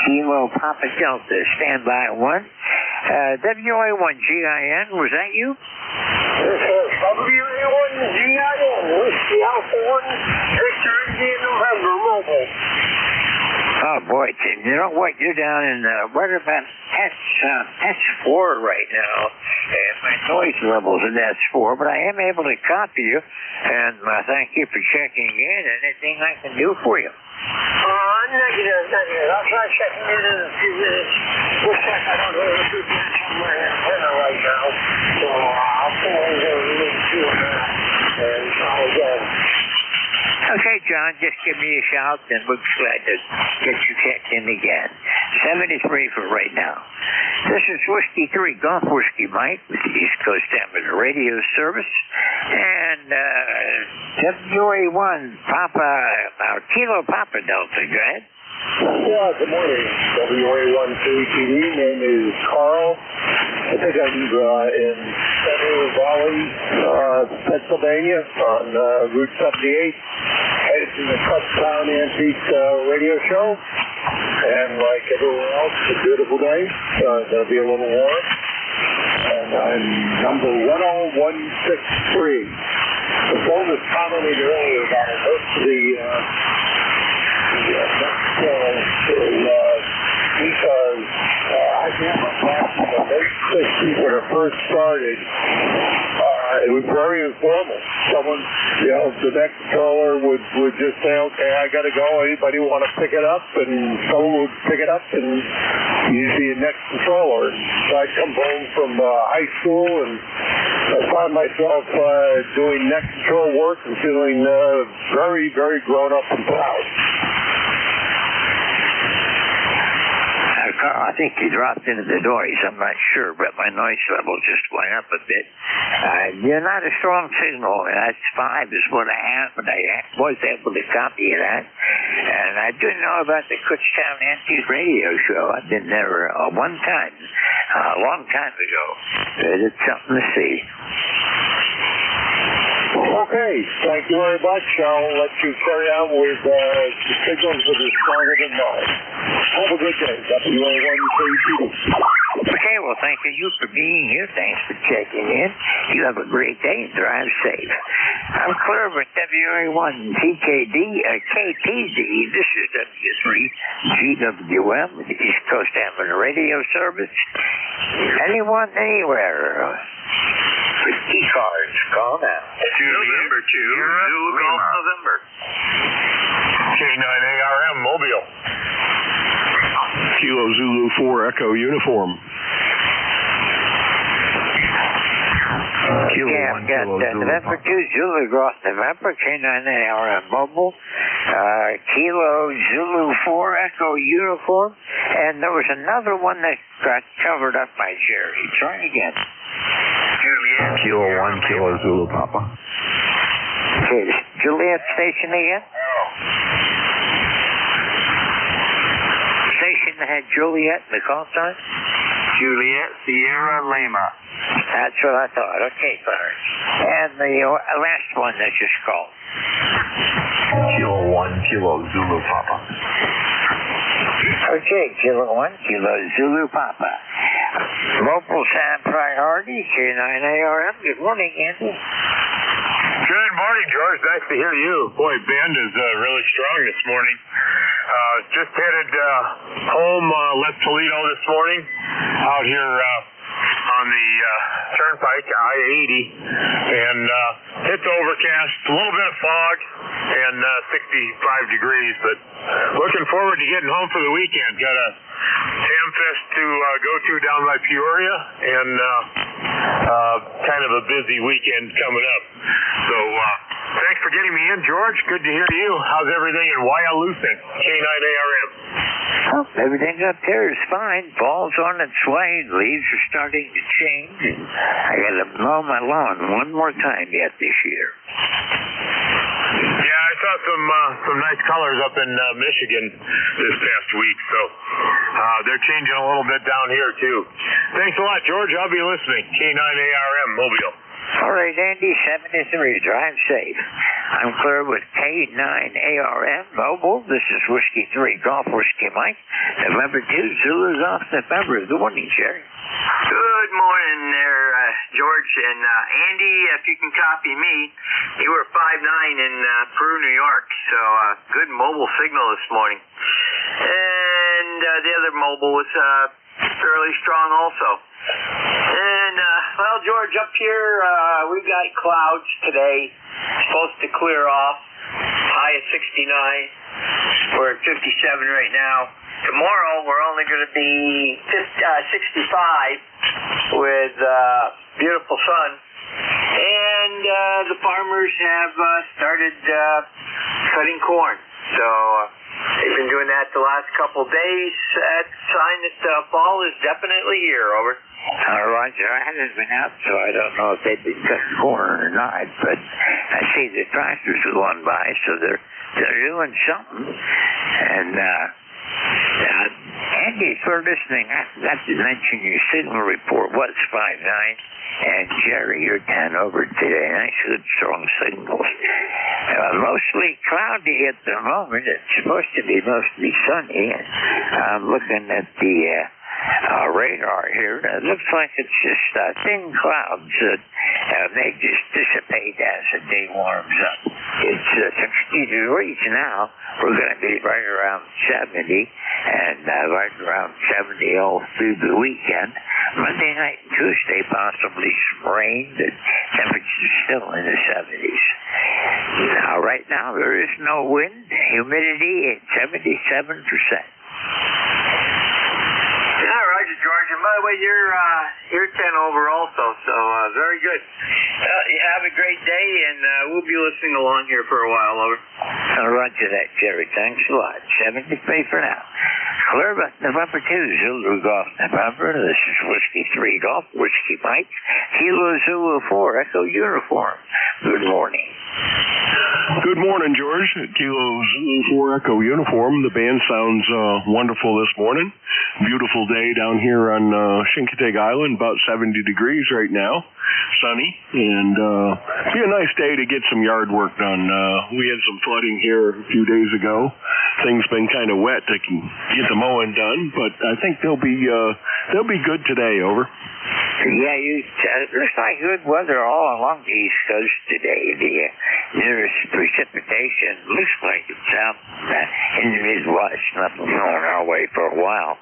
Kilo Papa Delta. Stand by 1. WA1GIN, was that you? This is WA1GIN, Whiskey Alpha 1, Victor India November, Mobile. Oh boy, Tim, you know what? You're down in, what about S4 right now, and my noise level's in S4, but I am able to copy you, and thank you for checking in. Anything I can do for you? Negative. I'll try checking in a few minutes. Looks like I don't have a good match on my antenna right now, so I'll pull over a little to and try again. Okay, John, just give me a shout, and we'll be glad to get you checked in again. 73 for right now. This is Whiskey 3, Golf Whiskey Mike, with the East Coast Amateur Radio Service, and WA1 Papa, Kilo Papa Delta, go ahead. Yeah, good morning. WA1 KTD, name is Carl. I think I'm in Center Valley, Pennsylvania, on Route 78. Headed to the Touchdown Antique radio show. And like everywhere else, it's a beautiful day. It's going to be a little warm. And I'm number 10163. The phone was commented earlier about it. Most of the because I remember back in the late 60s when it first started, it was very informal. Someone, the next controller would just say, okay, I got to go. Anybody want to pick it up? And someone would pick it up and you'd be a next controller. So I'd come home from high school and I found myself doing next control work and feeling very, very grown up and proud. I think he dropped into the noise. I'm not sure, but my noise level just went up a bit. You're not a strong signal. That's 5 is what I have, but I was able to copy that. And I do know about the Kutztown Antique Radio Show. I've been there one time, a long time ago. It's something to see. Okay, thank you very much. I'll let you carry on with the signals that are stronger than mine. Have a good day, WA1KTD. Okay, well, thank you for being here. Thanks for checking in. You have a great day and drive safe. I'm clear with WA1TKD, KPD. This is W3GWM with the East Coast Amateur Radio Service. Anyone, anywhere. ECARS, call now. November 2, Zulu Golf November. K9ARM Mobile. Kilo Zulu 4 Echo Uniform. I've got November 2 Zulu Golf November, K9ARM Mobile, Kilo Zulu 4 Echo Uniform, and there was another one that got covered up by Jerry. Try again. Kilo 1 Kilo Zulu Papa. Okay, Juliet station again? Station that had Juliet in the call sign? Juliet Sierra Lima. That's what I thought. Okay, fine. And the last one that just called. Kilo 1 Kilo Zulu Papa. Okay, Kilo 1 Kilo Zulu Papa. Mobile sound priority, K9ARM. Good morning, Andy. Good morning, George. Nice to hear you. Boy, band is really strong this morning. Just headed home, left Toledo this morning, out here on the turnpike, I-80, and hit the overcast, a little bit of fog, and 65 degrees, but looking forward to getting home for the weekend. Got a Ham Fest to go to down by Peoria, and kind of a busy weekend coming up. So thanks for getting me in, George. Good to hear you. How's everything in Wyalusing, K9ARM? Oh, everything up there is fine. Fall's on its way. Leaves are starting to change. And I got to mow my lawn one more time yet this year. some nice colors up in Michigan this past week, so they're changing a little bit down here too. Thanks a lot, George. I'll be listening. K9ARM Mobile. All right, Andy, 73, drive safe. I'm clear with K9ARM Mobile. This is Whiskey 3, Golf Whiskey Mike. November 2, Zulu's off November. Good morning, Jerry. Good morning there, George. And Andy, if you can copy me, you were 5'9" in Peru, New York. So good mobile signal this morning. And the other mobile was fairly strong also. And, well, George, up here, we got clouds today. Supposed to clear off. High of 69. We're at 57 right now. Tomorrow, we're only going to be 65 with beautiful sun. And the farmers have started cutting corn. So they've been doing that the last couple days. That's a sign that fall is definitely here. Over. Roger, I haven't been out, so I don't know if they've been cutting corn or not, but I see the tractors going by, so they're doing something. And Andy, for listening, I forgot to mention your signal report was 5'9", and Jerry, you're 10 over today. Nice, good, strong signals. Mostly cloudy at the moment. It's supposed to be mostly sunny. I'm looking at the radar here. It looks like it's just thin clouds that may just dissipate as the day warms up. It's 60 degrees now. We're going to be right around 70 and right around 70 all through the weekend. Monday night and Tuesday, possibly some rain, but temperatures still in the 70s. Now, right now, there is no wind. Humidity at 77%. George, and by the way, you're 10 over also, so very good. You have a great day, and we'll be listening along here for a while. Over. Roger that, Jerry. Thanks a lot. 73 for now. Clear November 2, Zulu Golf November. This is Whiskey 3 Golf Whiskey Mike. Kilo Zulu 4 Echo Uniform. Good morning. Good morning, George. Kilo Zulu 4 Echo Uniform. The band sounds wonderful this morning. Beautiful day down here on Chincoteague Island, about 70 degrees right now. Sunny, and be a nice day to get some yard work done. We had some flooding here a few days ago. Things been kind of wet to get the mowing done, but I think they'll be good today. Over. Yeah, it looks like good weather all along the East Coast today. There's precipitation. Looks like it's out in the Midwest. Nothing going our way for a while.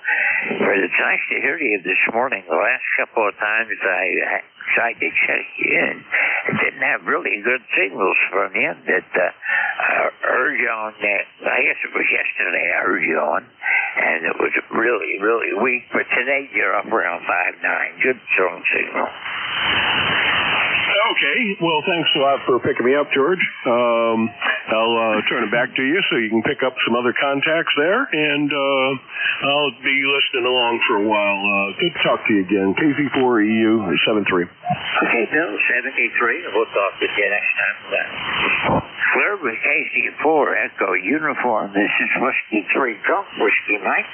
But it's nice to hear you this morning. The last couple of times I tried to check you in, I didn't have really good signals from you that urged you on that. I guess it was yesterday I urged you on, and it was really, really weak. But today you're up around 5'9". Good, strong signal. Okay. Well, thanks a lot for picking me up, George. I'll turn it back to you so you can pick up some other contacts there, and I'll be listening along for a while. Good to talk to you again. KZ4EU 73. Okay, Bill, 73. We'll talk with you next time. Clear with KZ4 Echo Uniform. This is Whiskey 3 Golf Whiskey Mike.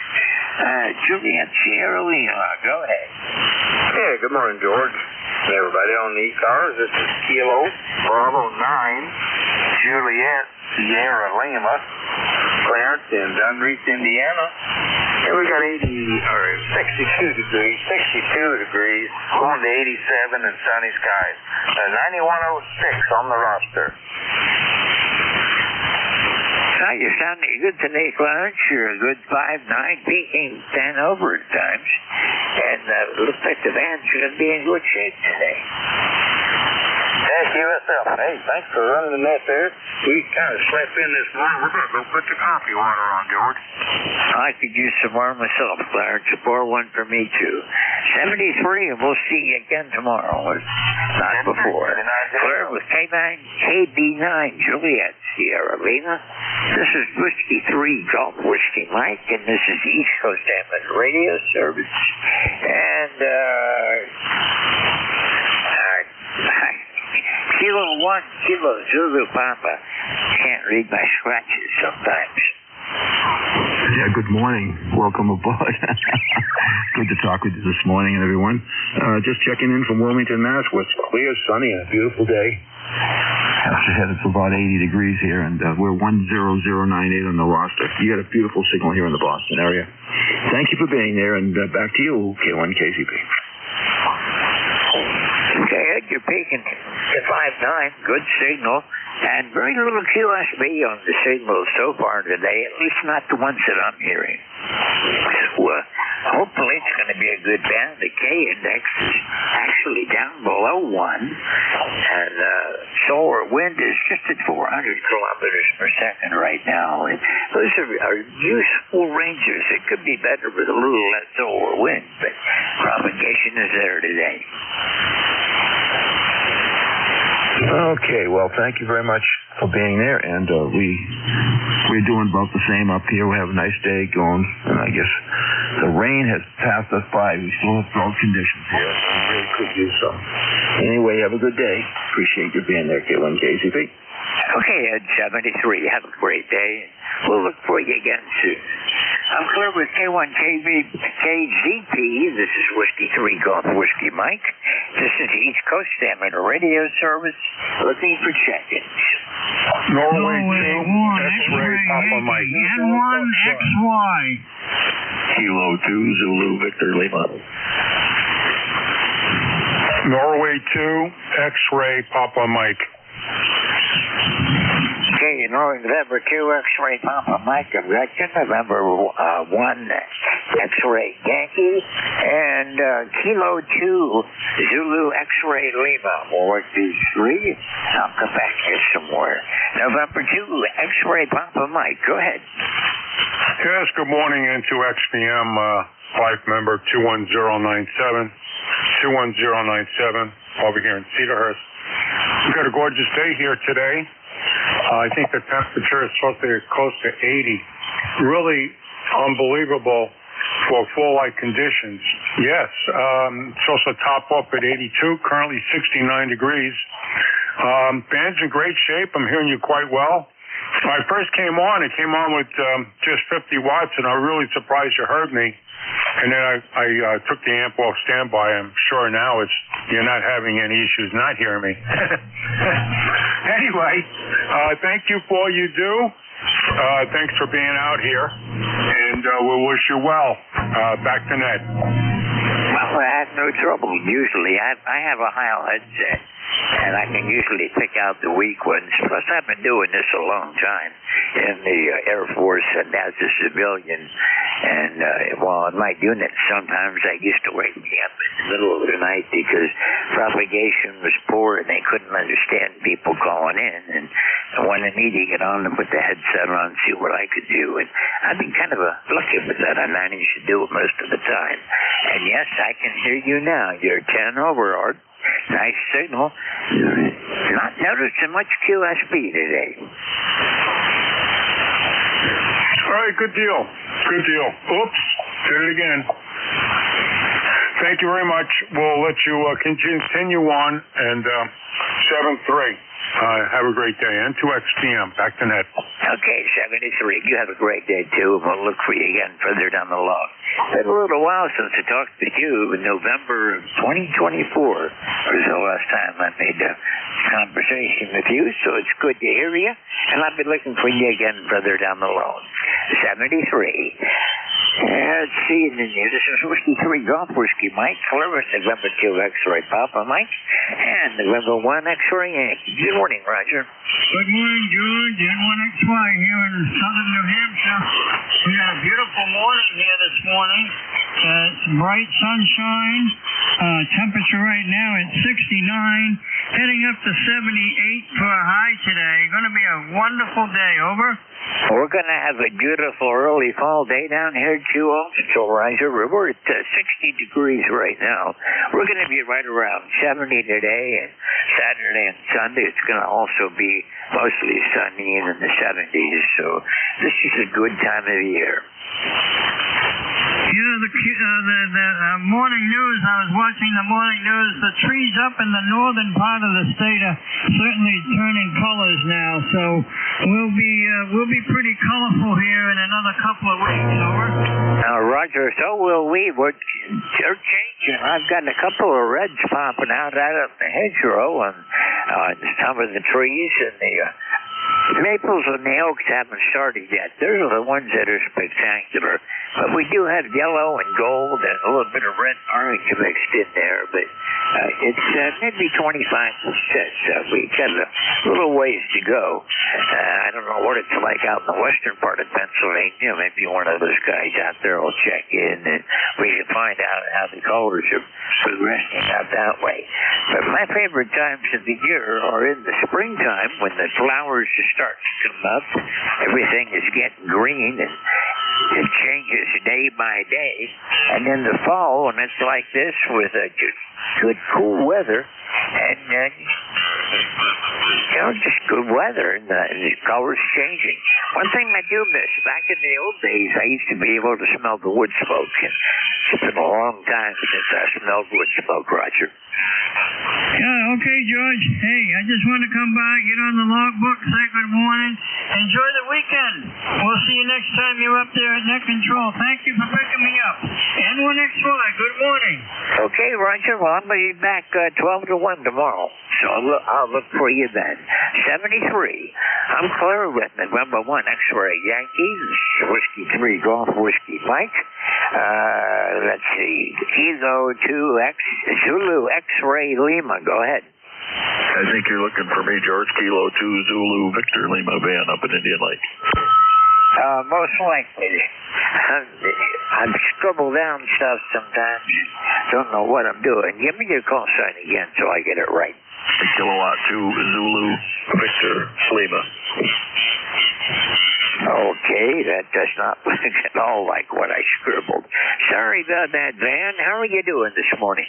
Juliet Sierra Lima, go ahead. Hey, good morning, George. Hey, everybody on the ECARS. This is Kilo Bravo 9, Juliet Sierra Lima, Clarence in Dunreach, Indiana. Here we got 62 degrees, going to 87 and sunny skies. 9106 on the roster. Now, you're sounding good today, Clarence. You're a good 5'9", peaking 10 over at times. And it looks like the band's going to be in good shape today. Thank you, yourself. Hey, thanks for running the net there. We kind of slept in this morning. We're going to go put the coffee water on, George. I could use some more myself, Clarence. Pour one for me, too. 73, and we'll see you again tomorrow. Not before. Clear with KB9, Juliet Sierra Lima. This is Whiskey 3 Golf Whiskey Mike, and this is East Coast Amateur Radio Service. And, Kilo 1, Kilo Zulu Papa. Can't read my scratches sometimes. Yeah, good morning. Welcome aboard. Good to talk with you this morning, everyone. Just checking in from Wilmington, Mass. Where it's clear, sunny, and a beautiful day. Actually headed to about 80 degrees here, and we're 10098 on the roster. You got a beautiful signal here in the Boston area. Thank you for being there, and back to you, K1KCP. Okay, Ed, you're peaking to 5.9. Good signal. And very little QSB on the signal so far today, at least not the ones that I'm hearing. So, hopefully it's going to be a good band. The K index is actually down below 1. And solar wind is just at 400 kilometers per second right now. And those are useful ranges. It could be better with a little less solar wind, but propagation is there today. Okay, well, thank you very much for being there, and we're doing about the same up here. We have a nice day going, and I guess the rain has passed us by. We still have drought conditions here. We really could use some. Anyway, have a good day. Appreciate you being there, K1KCP. Okay, Ed, 73. Have a great day. We'll look for you again soon. I'm clear with K1KZP. This is Whiskey 3 Golf Whiskey Mike. This is East Coast Amateur Radio Service. Looking for check-ins. Norway 2, X-ray, Papa Mike. N1XY. Kilo 2, Zulu, Victor Lima. Norway 2, X-ray, Papa Mike. Okay, November 2, X-ray Papa Mike, I've got you. November 1, X-ray Yankee, and Kilo 2, Zulu X-ray Lima. 423, I'll come back here somewhere. November 2, X-ray Papa Mike, go ahead. Yes, good morning, N2XPM, flight member 21097, 21097, over here in Cedarhurst. We've got a gorgeous day here today. I think the temperature is supposed to be close to 80. Really unbelievable for full light conditions. Yes, it's supposed to top up at 82, currently 69 degrees. Band's in great shape. I'm hearing you quite well. When I first came on, it came on with just 50 watts, and I was really surprised you heard me. And then I took the amp off standby. I'm sure now you're not having any issues not hearing me. Anyway, thank you for all you do. Thanks for being out here, and we'll wish you well. Back to Ned. Well, I have no trouble usually. I have a Heil headset, and I can usually pick out the weak ones. Plus, I've been doing this a long time in the Air Force and as a civilian. And while in my unit, sometimes they used to wake me up in the middle of the night because propagation was poor and they couldn't understand people calling in. And I wanted me to get on and put the headset on and see what I could do. And I've been kind of lucky with that. I managed to do it most of the time. And yes, I can hear you now. You're 10 over, Art. Nice signal. Not noticing much QSB today. All right, good deal. Good deal. Oops, did it again. Thank you very much. We'll let you continue on, and 7-3. Have a great day. N2XPM. Back to Ned. Okay, 73. You have a great day, too, and we'll look for you again further down the log. It's been a little while since I talked with you in November of 2024. Was the last time I made a conversation with you, so it's good to hear you, and I'll be looking for you again further down the log. 73. Let's see, this is Whiskey 3 Golf Whiskey Mike, Columbus, November 2 X-Ray Papa Mike, and November 1 X-Ray Yankee. Good morning, Roger. Good morning, George. N1XY here in southern New Hampshire. We got a beautiful morning here this morning. It's bright sunshine. Temperature right now at 69, heading up to 78 for a high today. Going to be a wonderful day. Over. We're going to have a beautiful early fall day down here, too, also, Roger. We're at 60 degrees right now. We're going to be right around 70 today, and Saturday and Sunday it's going to also be mostly sunny and in the 70s, so this is a good time of year. You know, the morning news, I was watching the morning news, the trees up in the northern part of the state are certainly turning colors now, so we'll be pretty colorful here in another couple of weeks, over. Roger, so will we. They're changing. I've got a couple of reds popping out of the hedgerow on some of the trees, and the maples and the oaks haven't started yet. Those are the ones that are spectacular. But we do have yellow and gold and a little bit of red and orange mixed in there. But it's maybe 25%. We got a little ways to go. I don't know what it's like out in the western part of Pennsylvania. Maybe one of those guys out there will check in and we can find out how the colors are progressing out that way. But my favorite times of the year are in the springtime when the flowers start to come up. Everything is getting green and it changes day by day. And in the fall, when it's like this with good cool weather and just good weather and the colors changing. One thing I do miss, back in the old days, I used to be able to smell the wood smoke. And it's been a long time since I smelled wood smoke, Roger. Yeah, okay, George. Hey, I just want to come by, get on the logbook, say good morning. Enjoy the weekend. We'll see you next time you're up there at Net Control. Thank you for picking me up. N1XY, good morning. Okay, Roger. Well, I'm going to be back 12 to 1 tomorrow. So I'll look for you then. 73. I'm clear with November 1 X-Ray Yankees, Whiskey 3 Golf Whiskey Mike. Let's see. Kilo 2X Zulu X-Ray Lima. Go ahead. I think you're looking for me, George. Kilo 2 Zulu Victor Lima van up in Indian Lake. Most likely. I scribble down stuff sometimes. Don't know what I'm doing. Give me your call sign again so I get it right. Kilowatt 2 Zulu Victor Lima. Okay, that does not look at all like what I scribbled. Sorry about that, Van. How are you doing this morning?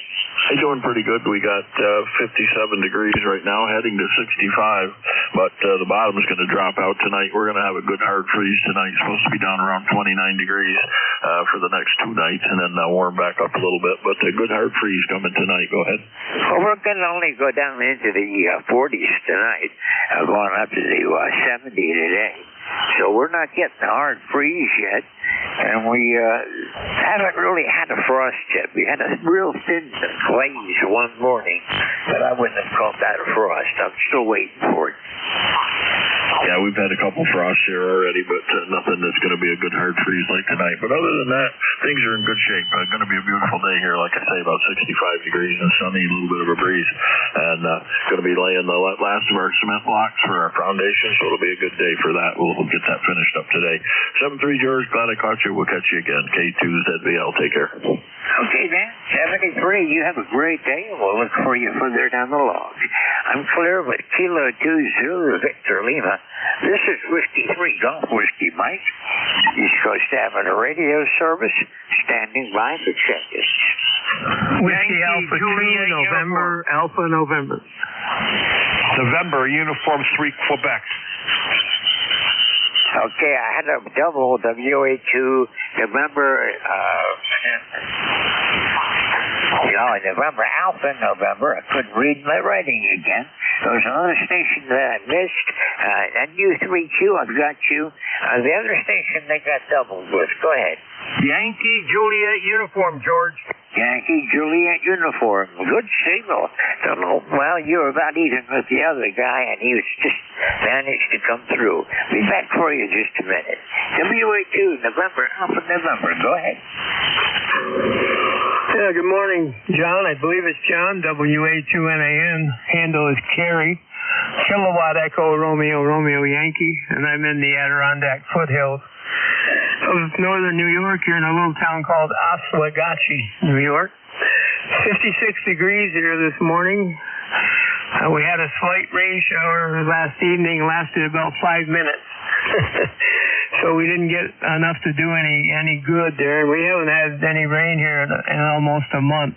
I'm doing pretty good. We got 57 degrees right now, heading to 65, but the bottom is going to drop out tonight. We're going to have a good hard freeze tonight. It's supposed to be down around 29 degrees for the next 2 nights, and then warm back up a little bit, but a good hard freeze coming tonight. Go ahead. Well, we're going to only go down into the 40s tonight, going up to the 70 today. So we're not getting a hard freeze yet, and we haven't really had a frost yet. We had a real thin glaze one morning, but I wouldn't have called that a frost. I'm still waiting for it. Yeah, we've had a couple frosts here already, but nothing that's going to be a good hard freeze like tonight. But other than that, things are in good shape. Going to be a beautiful day here, like I say, about 65 degrees and sunny, a little bit of a breeze. And going to be laying the last of our cement blocks for our foundation, so it'll be a good day for that. We'll get that finished up today. 7-3, George, glad I caught you. We'll catch you again. K2ZBL, take care. Okay, Dan. 73, you have a great day, and we'll look for you further down the log. I'm clear with Kilo 2 Zulu Victor Lima. This is Whiskey 3 Golf Whiskey Mike. East Coast Avenue Radio Service, standing by for check-in. Whiskey Alpha 2 November, Alpha November. November, Uniform 3 Quebec. Okay, I had a double WA2 November, November Alpha November. I couldn't read my writing again. There was another station that I missed. NU3Q, I've got you. The other station they got doubled with. Go ahead. Yankee Juliet uniform, George. Yankee Juliet uniform. Good signal. Don't know. Well, you were about even with the other guy, and he was just managed to come through. Be back for you just a minute. WA2 November Alpha November. Go ahead. Yeah, good morning, John. I believe it's John, WA2NAN. Handle is Carrie. Kilowatt Echo Romeo Romeo Yankee, and I'm in the Adirondack foothills of northern New York. Here in a little town called Oswegatchie, New York. 56 degrees here this morning. We had a slight rain shower last evening, lasted about 5 minutes. So we didn't get enough to do any good there. We haven't had any rain here in almost a month.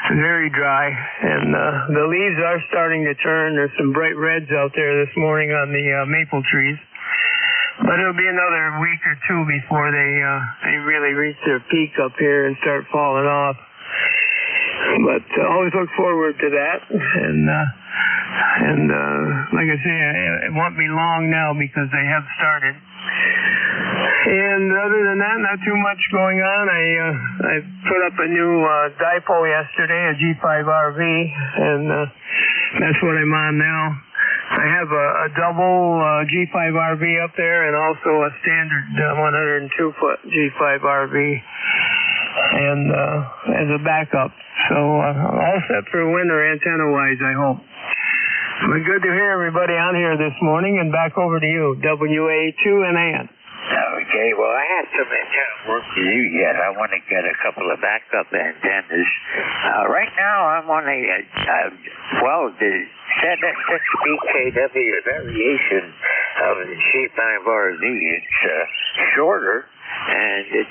It's very dry, and the leaves are starting to turn. There's some bright reds out there this morning on the maple trees. But it'll be another week or two before they really reach their peak up here and start falling off. But always look forward to that. And like I say, it won't be long now because they have started. And other than that, not too much going on. I put up a new dipole yesterday, a G5RV, and that's what I'm on now. I have a double G5RV up there and also a standard 102-foot G5RV and as a backup. So all set for winter antenna-wise, I hope. But good to hear everybody on here this morning, and back over to you, WA2NN. Okay, well, I have some antenna work to do yet. I want to get a couple of backup antennas. Right now, I'm on the 7-6BKW variation of the G5RV. It's shorter, and it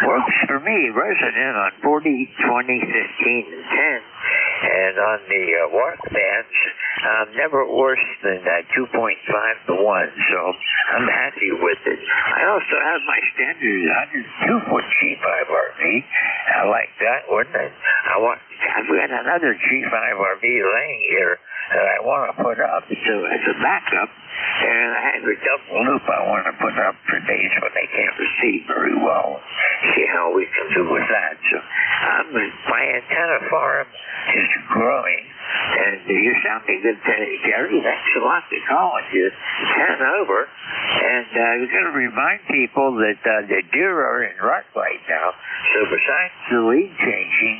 works for me, resident on 40, 20, 15, and 10. And on the walk bands, never worse than 2.5 to 1, so I'm happy with it. I also have my standard 102-foot G5RV. I like that one. And I've got another G5RV laying here that I want to put up as a backup. And I have a double loop I want to put up for days when they can't receive very well. See how we can do with that. So my antenna farm is growing. And you're sounding good today, Gary. Thanks a lot for calling. You 10 over. And we're going to remind people that the deer are in rut right now. So besides the lead changing,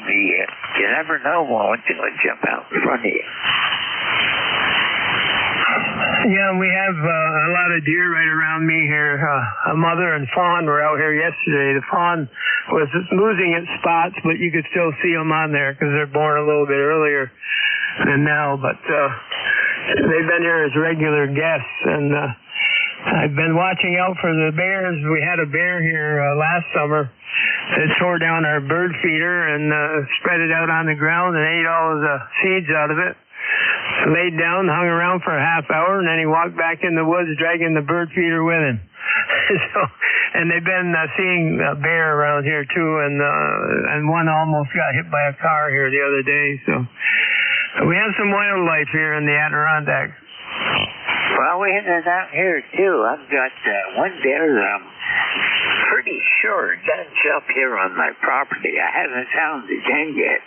you never know one's going to jump out in front of you. Yeah, we have a lot of deer right around me here. A mother and fawn were out here yesterday. The fawn was losing its spots, but you could still see them on there because they're born a little bit earlier than now. But they've been here as regular guests, and I've been watching out for the bears. We had a bear here last summer that tore down our bird feeder and spread it out on the ground and ate all of the seeds out of it. Laid down, hung around for a half hour, and then he walked back in the woods dragging the bird feeder with him. And they've been seeing a bear around here too, and one almost got hit by a car here the other day. So we have some wildlife here in the Adirondacks. Well, we have it out here too. I've got one bear that I'm pretty sure doesn't jump here on my property. I haven't found the den yet.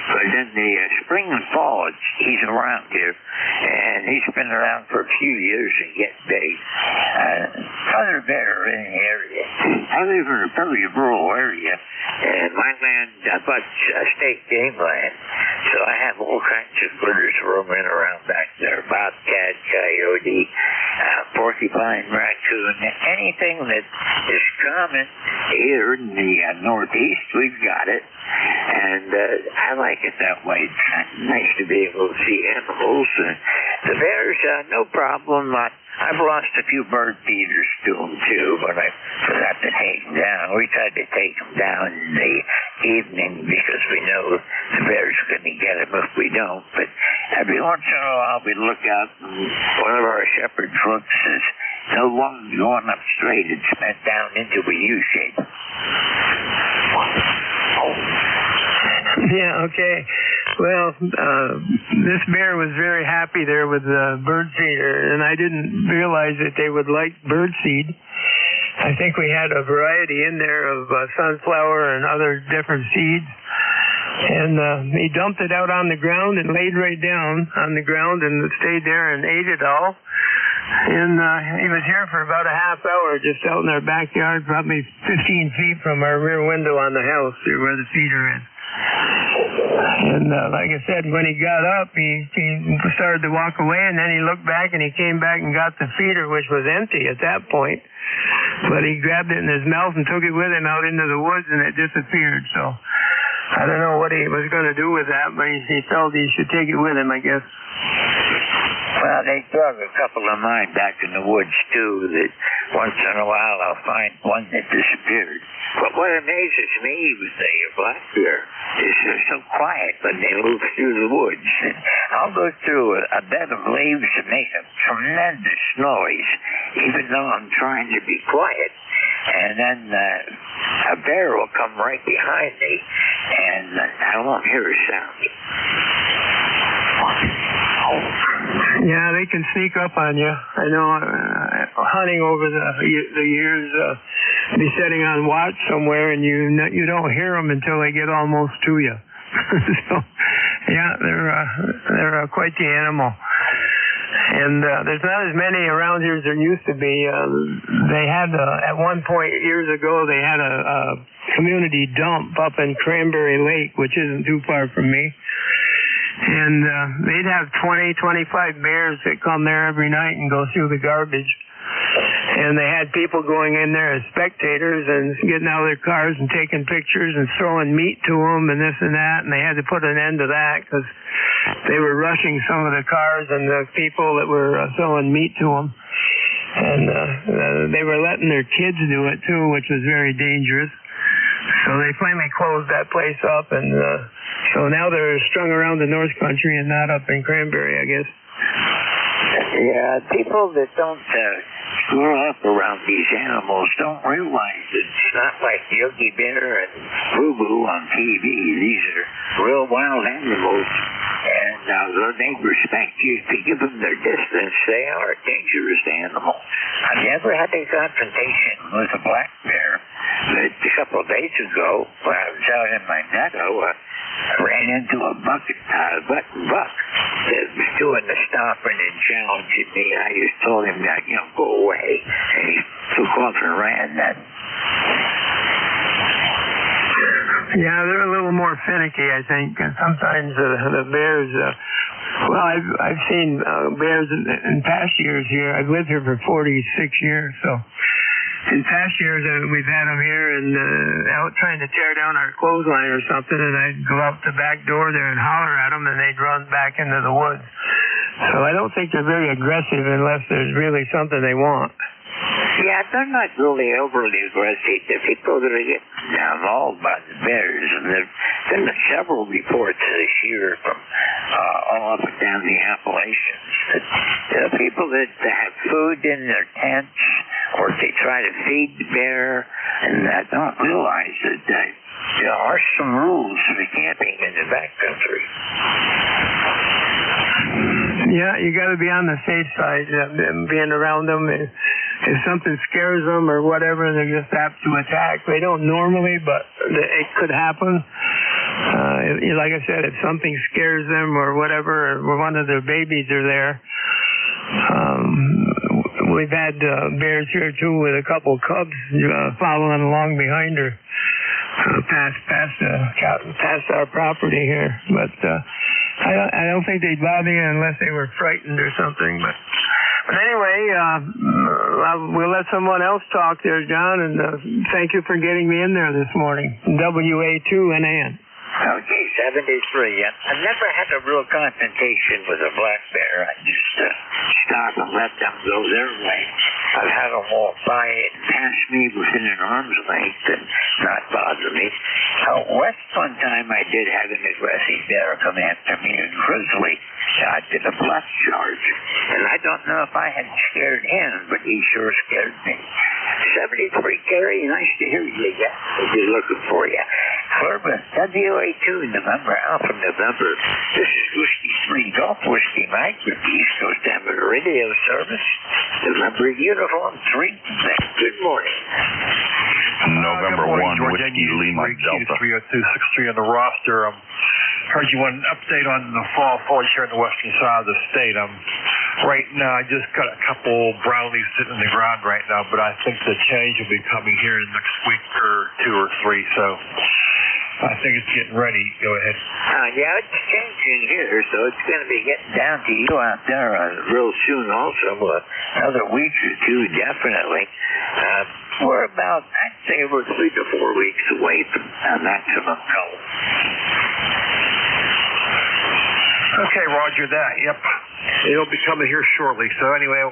But in the spring and fall, he's around here, and he's been around for a few years and gets big. Other bear in the area. I live in a very rural area, and my land, I've got state game land, so I have all kinds of critters roaming around back there: bobcat, coyote, porcupine, raccoon, anything that is common here in the Northeast, we've got it. And I like it that way. It's nice to be able to see animals. The bears, no problem. I've lost a few bird feeders to them, too, but I forgot to take them down. We tried to take them down in the evening because we know the bears are going to get them if we don't. But every once in a while, we look out, and one of our shepherds looks as no longer going up straight. It's bent down into a U shape. Yeah, okay. Well, this bear was very happy there with the bird feeder, and I didn't realize that they would like bird seed. I think we had a variety in there of sunflower and other different seeds. And he dumped it out on the ground and laid right down on the ground and stayed there and ate it all. And he was here for about a half hour just out in our backyard, probably 15 feet from our rear window on the house where the feeder is. And like I said, when he got up, he started to walk away, and then he looked back, and he came back and got the feeder, which was empty at that point. But he grabbed it in his mouth and took it with him out into the woods, and it disappeared. So I don't know what he was going to do with that, but he felt he should take it with him, I guess. Well, they dug a couple of mine back in the woods, too, that once in a while I'll find one that disappeared. But what amazes me with the black bear is they're so quiet when they move through the woods. And I'll go through a bed of leaves and make a tremendous noise, even though I'm trying to be quiet. And then a bear will come right behind me, and I won't hear a sound. Yeah, they can sneak up on you. I know, hunting over the years, be sitting on watch somewhere, and you don't hear them until they get almost to you. So, yeah, they're quite the animal. And there's not as many around here as there used to be. They had, at one point years ago, they had a community dump up in Cranberry Lake, which isn't too far from me. And they'd have 20, 25 bears that come there every night and go through the garbage. And they had people going in there as spectators and getting out of their cars and taking pictures and throwing meat to them and this and that. And they had to put an end to that because they were rushing some of the cars and the people that were throwing meat to them. And they were letting their kids do it too, which was very dangerous. So they finally closed that place up, and so now they're strung around the North Country and not up in Cranberry, I guess. Yeah, people that don't grow up around these animals don't realize it's not like Yogi Bear and Boo Boo on TV. These are real wild animals, and though they respect you to give them their distance, they are a dangerous animal. I never had a confrontation with a black bear, but a couple of days ago, when I was out in my meadow, I ran into a button buck that was doing the stomping and challenging me. I just told him that, go away. And he took off and ran then. Yeah, they're a little more finicky, I think. And sometimes the bears, well, I've seen bears in past years here. I've lived here for 46 years, so in past years we've had them here and out trying to tear down our clothesline or something, and I'd go out the back door there and holler at them, and they'd run back into the woods. So I don't think they're very aggressive unless there's really something they want. Yeah, they're not really overly aggressive. The people that are getting mauled by the bears, and there's been several reports this year from all up and down the Appalachians. The people that have food in their tents, or they try to feed the bear, and don't realize that there are some rules for camping in the backcountry. Yeah, you got to be on the safe side, being around them. If something scares them or whatever, they're just apt to attack. They don't normally, but it could happen. Like I said, if something scares them or whatever, or one of their babies are there. We've had bears here too with a couple cubs following along behind her, past our property here. But I don't think they'd bother you unless they were frightened or something. But anyway, we'll let someone else talk there, John, and thank you for getting me in there this morning. WA2NN. Okay, 73. I've never had a real confrontation with a black bear. I just stop and let them go their way. I've had them walk by and pass me within an arm's length and not bother me. West one time I did have an aggressive bear come after me, and grizzly did a bluff charge. And I don't know if I had scared him, but he sure scared me. 73, Gary, nice to hear you again. We'll be looking for you. Corbin, WA2, November, Alpha November. This is Whiskey 3 Golf Whiskey Mike with the East Coast Amateur Radio Service. November Uniform 3. Good morning. November 1, Whiskey Lima Delta. 30263 on the roster. Heard you want an update on the fall foliage here on the western side of the state. Right now, I just got a couple brown leaves sitting in the ground right now, but I think the change will be coming here in the next week or 2 or 3, so I think it's getting ready. Go ahead. Yeah, it's changing here, so it's going to be getting down to you out there real soon also. Another week or 2, definitely. We're about, I'd say we're 3 to 4 weeks away from maximum cold. Okay, roger that. Yep. It'll be coming here shortly. So anyway,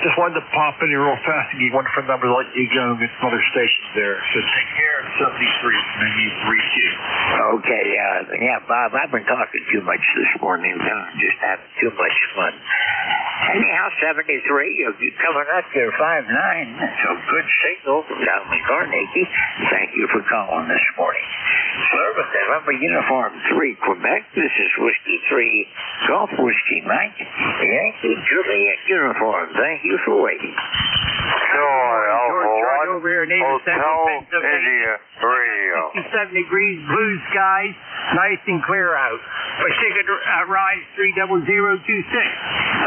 just wanted to pop in here real fast and get one for number to let you go and get some other stations there. So take care of 73 and you reach you. Okay, yeah, Bob, I've been talking too much this morning. I'm just having too much fun. Anyhow, 73, you'll be coming up to 5-9. That's a good signal from down in Carnegie. Thank you for calling this morning. Service November Uniform 3, Quebec. This is Whiskey 3, Golf Whiskey Mike. Yankee Juliet Uniform. Thank you for waiting. George, right over here in Hotel India 67 degrees, blue skies, nice and clear out. Pacific Rise 30026.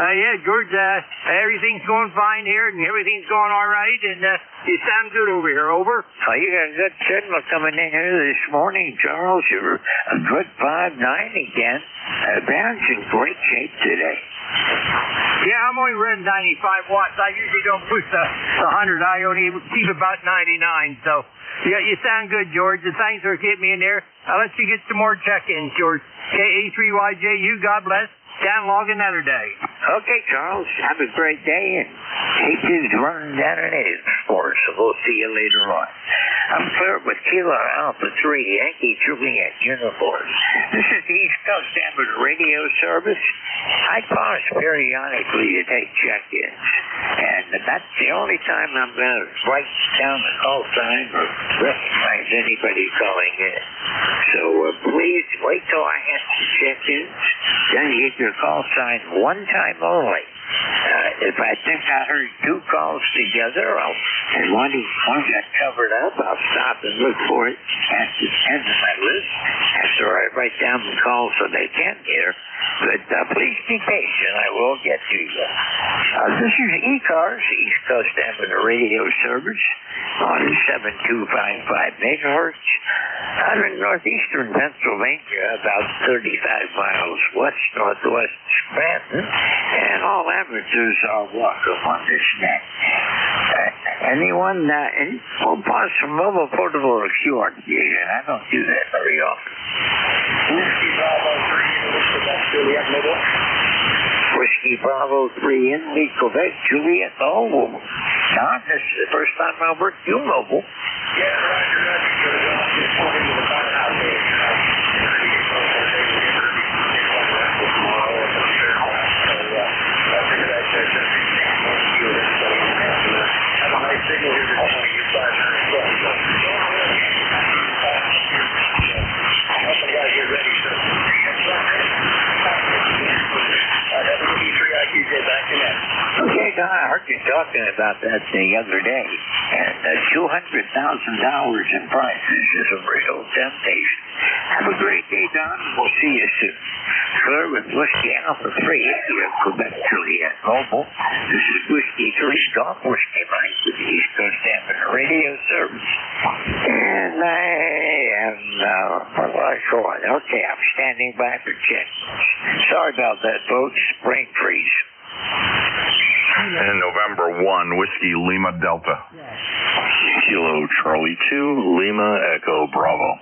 Yeah, George, everything's going fine here, and everything's going all right, and you sound good over here. Over. Oh, you got a good signal coming in here this morning, Charles. You're a good 5-9 again. Band's in great shape today. Yeah, I'm only running 95 watts. I usually don't push the 100. I only keep about 99. So, yeah, you sound good, George. And thanks for getting me in there. I'll let you get some more check-ins, George. A3YJU, God bless. Down log another day. Okay, Charles. Have a great day, and keep things running down in Asia for us. So we'll see you later on. I'm clear with Kilo Alpha 3, Yankee Juliet Uniform. This is the East Coast Amateur Radio Service. I pause periodically to take check-ins, and that's the only time I'm going to write down the call sign or recognize anybody calling in. So please wait till I answer check-ins. Then you get your call sign one time only. If I think I heard two calls together, and one got covered up, I'll stop and look for it at the end of my list after I write down the call so they can hear. But please be patient. I will get to you. This is ECARS, East Coast Amateur Radio Service, on 7255 megahertz. Out in northeastern Pennsylvania, about 35 miles west-northwest Scranton, and all amateurs are welcome on this net. Anyone, we'll pause for mobile, portable, or QR and I don't do that very often. Whiskey Bravo 3 in the Quebec, Juliet. Oh, Don, this is the first time I worked you mobile. Okay, Don, I heard you talking about that the other day, and $200,000 in prizes is a real temptation. Have a great day, Don. We'll see you soon. Clear with Whiskey Alpha 3, India, Quebec, Juliet, Mobile. This is Whiskey 3, Golf Whiskey Mike with the East Coast Amateur Radio Service. And I am, okay, I'm standing by for check. Sorry about that, folks. Brain freeze. And November 1, Whiskey Lima Delta. Kilo Charlie 2, Lima Echo Bravo.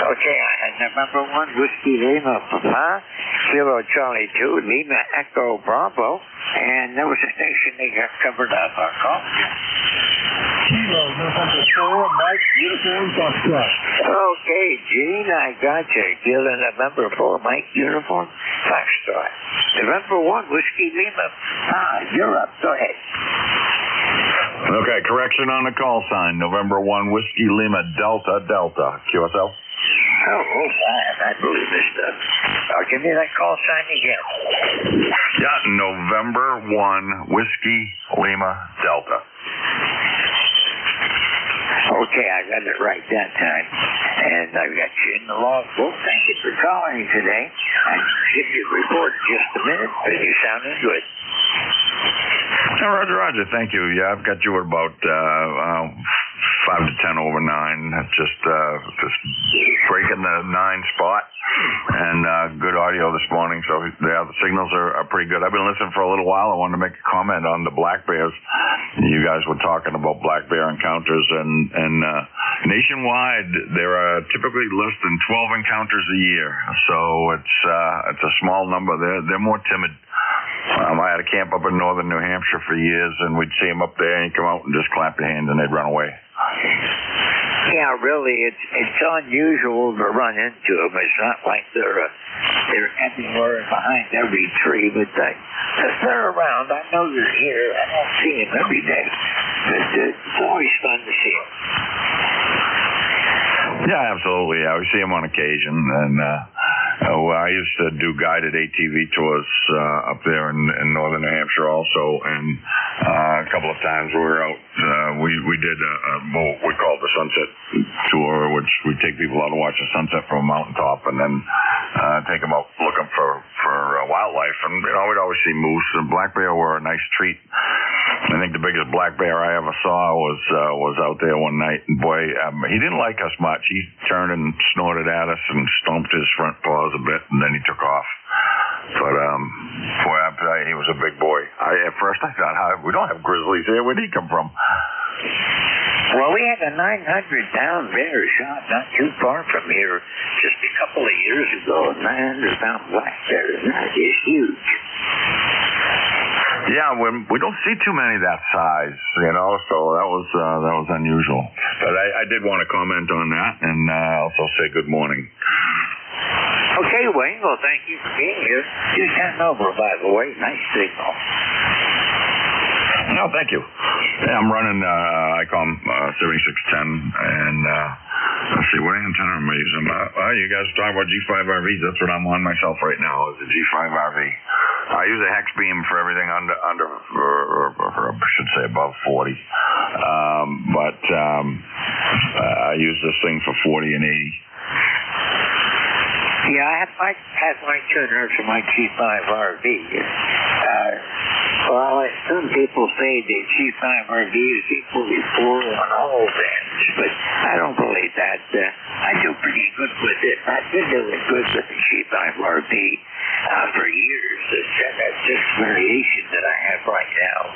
Okay, I had November 1, Whiskey Lima Papa, Kilo Charlie 2, Lima Echo Bravo, and there was a station that got covered up. I'll call you. Kilo November 4, Mike Uniform Foxtrot. Okay, Gene, I got you. Kilo November 4, Mike Uniform Foxtrot. November 1, Whiskey Lima. You're up. Go ahead. Okay, correction on the call sign. November 1, Whiskey Lima Delta Delta. QSL? I believe this stuff. Give me that call sign again. Yeah, November 1, Whiskey Lima Delta. Okay, I got it right that time. And I got you in the logbook. Thank you for calling today. I'll give you a report in just a minute, but you're sounding good. Roger. Thank you. Yeah, I've got you at about 5 to 10 over 9. Just breaking the 9 spot. And good audio this morning. So, yeah, the signals are pretty good. I've been listening for a little while. I wanted to make a comment on the black bears. You guys were talking about black bear encounters. And nationwide, there are typically less than 12 encounters a year. So it's a small number. They're more timid. I had a camp up in northern New Hampshire for years, and we'd see them up there, and you'd come out and just clap your hands, and they'd run away. Yeah, really, it's unusual to run into them. It's not like they're everywhere behind every tree, but they're around. I know they're here. I don't see them every day, but it's always fun to see them. Yeah, absolutely. Yeah, we see them on occasion, and I used to do guided ATV tours up there in northern New Hampshire also, and a couple of times we were out. We did what we called the sunset tour, which we take people out to watch the sunset from a mountaintop, and then take them out looking for wildlife. And we'd always see moose, and black bear were a nice treat. I think the biggest black bear I ever saw was out there one night, and boy, he didn't like us much. He turned and snorted at us and stomped his front paws a bit, and then he took off. But boy, I tell you, he was a big boy. At first I thought, we don't have grizzlies here. Where'd he come from? Well, we had a 900-pound bear shot not too far from here just a couple of years ago. A 900-pound black bear. That is huge. Yeah, we don't see too many that size, so that was unusual. But I did want to comment on that and also say good morning. Okay, Wayne. Well, thank you for being here. Just heading over, by the way. Nice signal. No, thank you. Yeah, I'm running, I call them 7610, and let's see, what antenna am I using? You guys talk about G5RVs. That's what I'm on myself right now, is a G5RV. I use a hex beam for everything under or I should say above 40. But I use this thing for 40 and 80. Yeah, I have my tuners for my G5RV. Well, some people say the G5RV is equally poor on all ends, but I don't believe that. I do pretty good with it. I've been doing good with the G5RV for years. That's just variation that I have right now.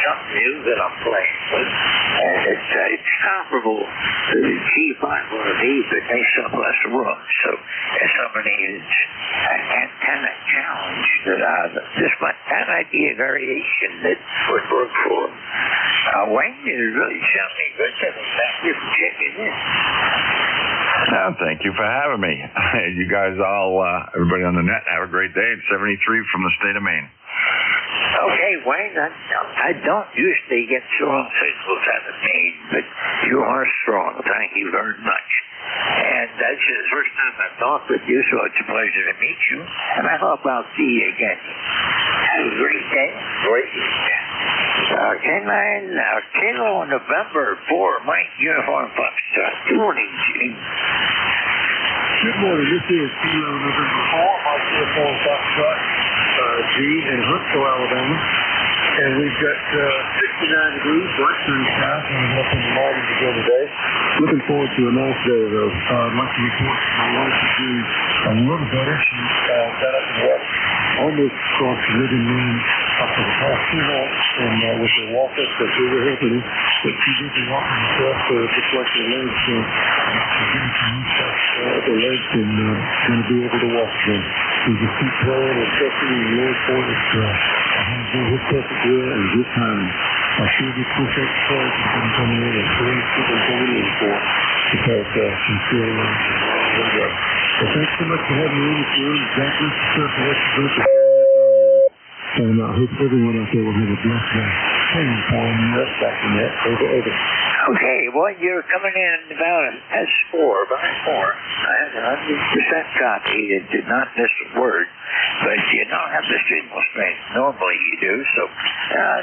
Something new that I'm playing with. And it's comparable to the G5RV, but makes up less room. So if somebody is an antenna challenge, that might be a variation that would work for them. Wayne, it really sounded good to me. Thank you for checking in. Thank you for having me. You guys all, everybody on the net, have a great day. It's 73 from the state of Maine. Okay, Wayne, I don't usually get strong signals out of Maine, but you are strong. Thank you very much. And that's the first time I've talked with you, so it's a pleasure to meet you. And I hope I'll see you again. Have a great day. Great. K9, Kilo November 4, Mike Uniform Foxtrot. Good morning, Gene. Good morning. This is Kilo November 4, Mike Uniform Foxtrot, Gene in Huntsville, Alabama. And we've got 69 degrees, bright sunny skies, and up in the morning again today. Looking forward to a nice day, though. I'd like to report my wife is doing a little better. She got up and walked almost across the living room up for the past 2 months, and with her walker, because we were helping her. But she did the walking herself, so it looks like her legs are getting some new stuff. Her legs and going to be able to walk again. We just keep praying and trusting in the Lord for us. His perfect will and His timing. I sure be perfect prayers is going to come in and praise people going in for because she's still really good. So thanks so much for having me in this room. Exactly the stuff for what you're doing. And I hope everyone out there will have a blessed day. Praying for us back in that. Over. Okay, well, you're coming in about S4, by 4. I have 100% copy. It did not miss a word. But you don't have the signal strength. Normally you do, so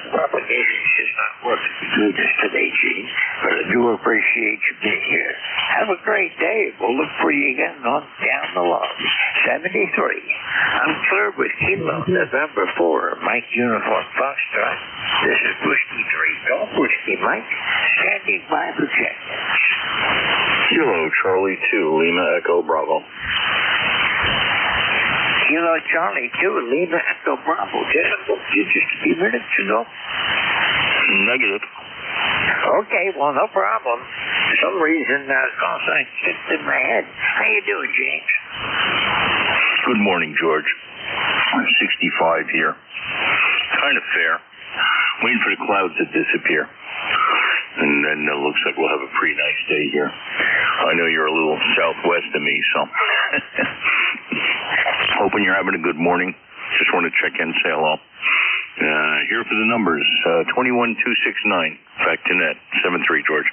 the propagation is just not working good just today, Gene. But I do appreciate you being here. Have a great day. We'll look for you again on down the line. 73. I'm clear with Kilo November 4, Mike Uniform Foxtrot. This is Whiskey 3 Golf Whiskey Mike, standing by for check-ins. Kilo Charlie 2, Lima Echo Bravo. Kilo Charlie 2, Lima Echo Bravo. Just a few minutes ago. Negative. Okay, well, no problem. For some reason, call sign slipped in my head. How you doing, James? Good morning, George. I'm 65 here. Kind of fair. Waiting for the clouds to disappear. and then it looks like we'll have a pretty nice day here. I know you're a little southwest of me, so hoping you're having a good morning. Just want to check in, say hello. Here for the numbers, 21269. Back to net, 73, George.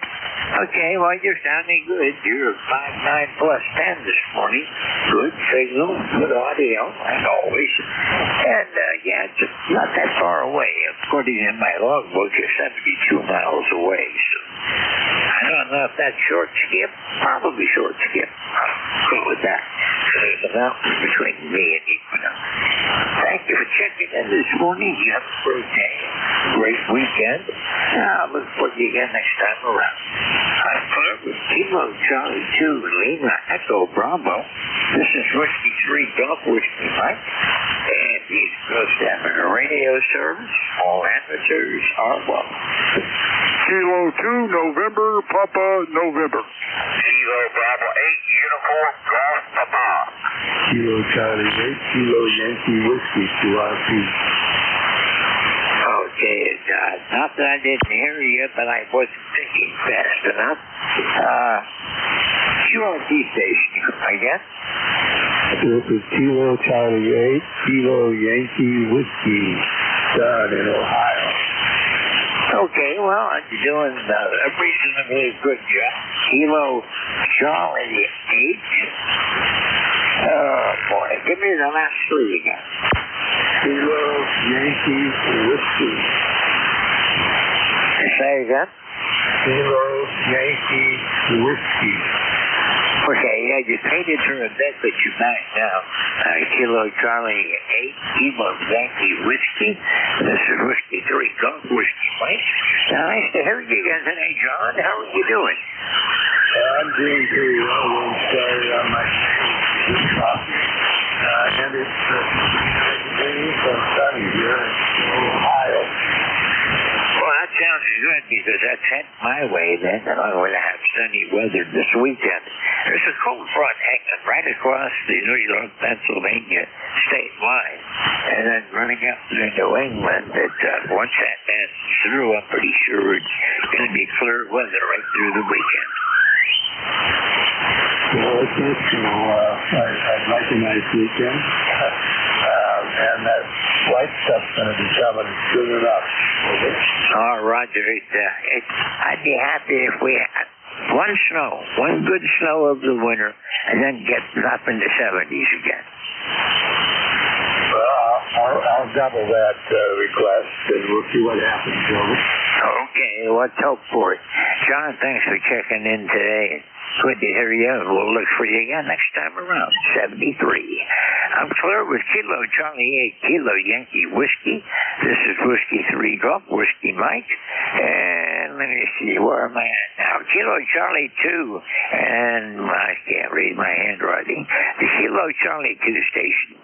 Okay, well, you're sounding good. You're 5.9 plus 10 this morning. Good signal, good audio, as always. And, yeah, just not that far away. According to my logbook, you're 72 miles away. So I don't know if that's short skip. Probably short skip. I'll go with that. There's a mountain between me and Equinox. Thank you for checking in this morning. You have a great day, great weekend. I'll look for you again next time around. I'm Clark with Kilo Charlie 2 Lima Echo Bravo. This is Whiskey 3 Golf Whiskey Mike. And he's supposed to have a radio service. All amateurs are welcome. Kilo 2 November, Papa November. Kilo Bravo 8 Uniform Golf Papa. Kilo Charlie 8 Kilo Yankee Whiskey QRP. Okay, not that I didn't hear you, but I wasn't thinking fast enough. QRP station, I guess. This is Kilo Charlie 8 Kilo Yankee Whiskey down in Ohio. Okay, well, you're doing a reasonably good job. Kilo Charlie 8. Oh, boy. Give me the last three again. Kilo Yankee Whiskey. Say again? Kilo Yankee Whiskey. Okay, yeah, you painted her a bet, but you're back now. Kilo Charlie 8 Kilo Yankee Whiskey. This is Whiskey 3 Golf Whiskey Mike. Nice to hear you again today, John. How are you doing? I'm doing pretty well. We started on my coffee. And it's raining some sunny here in Ohio. Well, that sounds good because that's heading my way then, and I'm going to have sunny weather this weekend. There's a cold front hanging right across the New York, Pennsylvania state line, and then running up through New England. Once that passes through, I'm pretty sure it's going to be clear weather right through the weekend. Well, it's nice to know. I'd like a nice weekend. And that white stuff's going to be coming soon enough. Oh, Roger, I'd be happy if we had one good snow of the winter, and then get up in the 70s again. Well, I'll double that request, and we'll see what happens, Joe. Okay, let's hope for it. John, thanks for checking in today. Good to hear you, and we'll look for you again next time around, 73. I'm clear with Kilo Charlie 8 Kilo Yankee Whiskey. This is Whiskey 3 Golf Whiskey Mike. And let me see, where am I at now? Kilo Charlie 2, and I can't read my handwriting. The Kilo Charlie 2 station.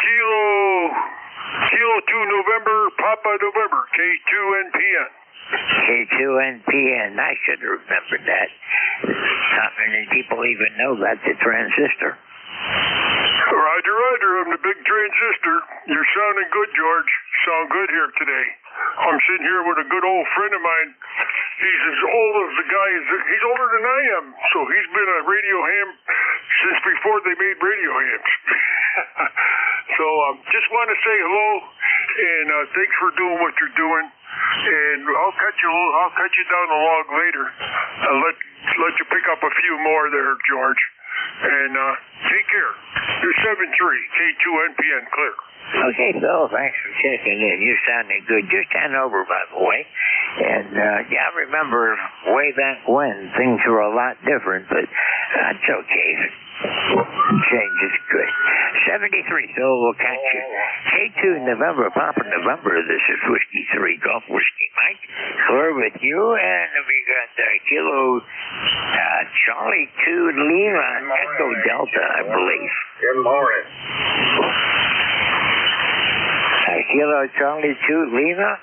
Kilo 2 November, Papa November, K2NPN. K2NPN. I should have remembered that. Not many people even know that's a transistor. Roger, I'm the big transistor. You're sounding good, George. Sound good here today. I'm sitting here with a good old friend of mine. He's as old as the guy, he's older than I am, so he's been a radio ham since before they made radio hams. So just want to say hello, and thanks for doing what you're doing. And I'll cut you down the log later. I'll let you pick up a few more there, George. And take care. You're 7-3, K2NPN, clear. Okay, Phil, thanks for checking in. You're sounding good. Just 10 over, by the way. And, yeah, I remember way back when things were a lot different, but that's okay. Change is good. 73, Phil, we'll catch you. K2 November, Papa November. This is Whiskey 3 Golf Whiskey Mike. Clear with you, and we got Kilo Charlie 2 Lima Echo Delta, I believe. Good morning. Kilo Charlie 2 Lima.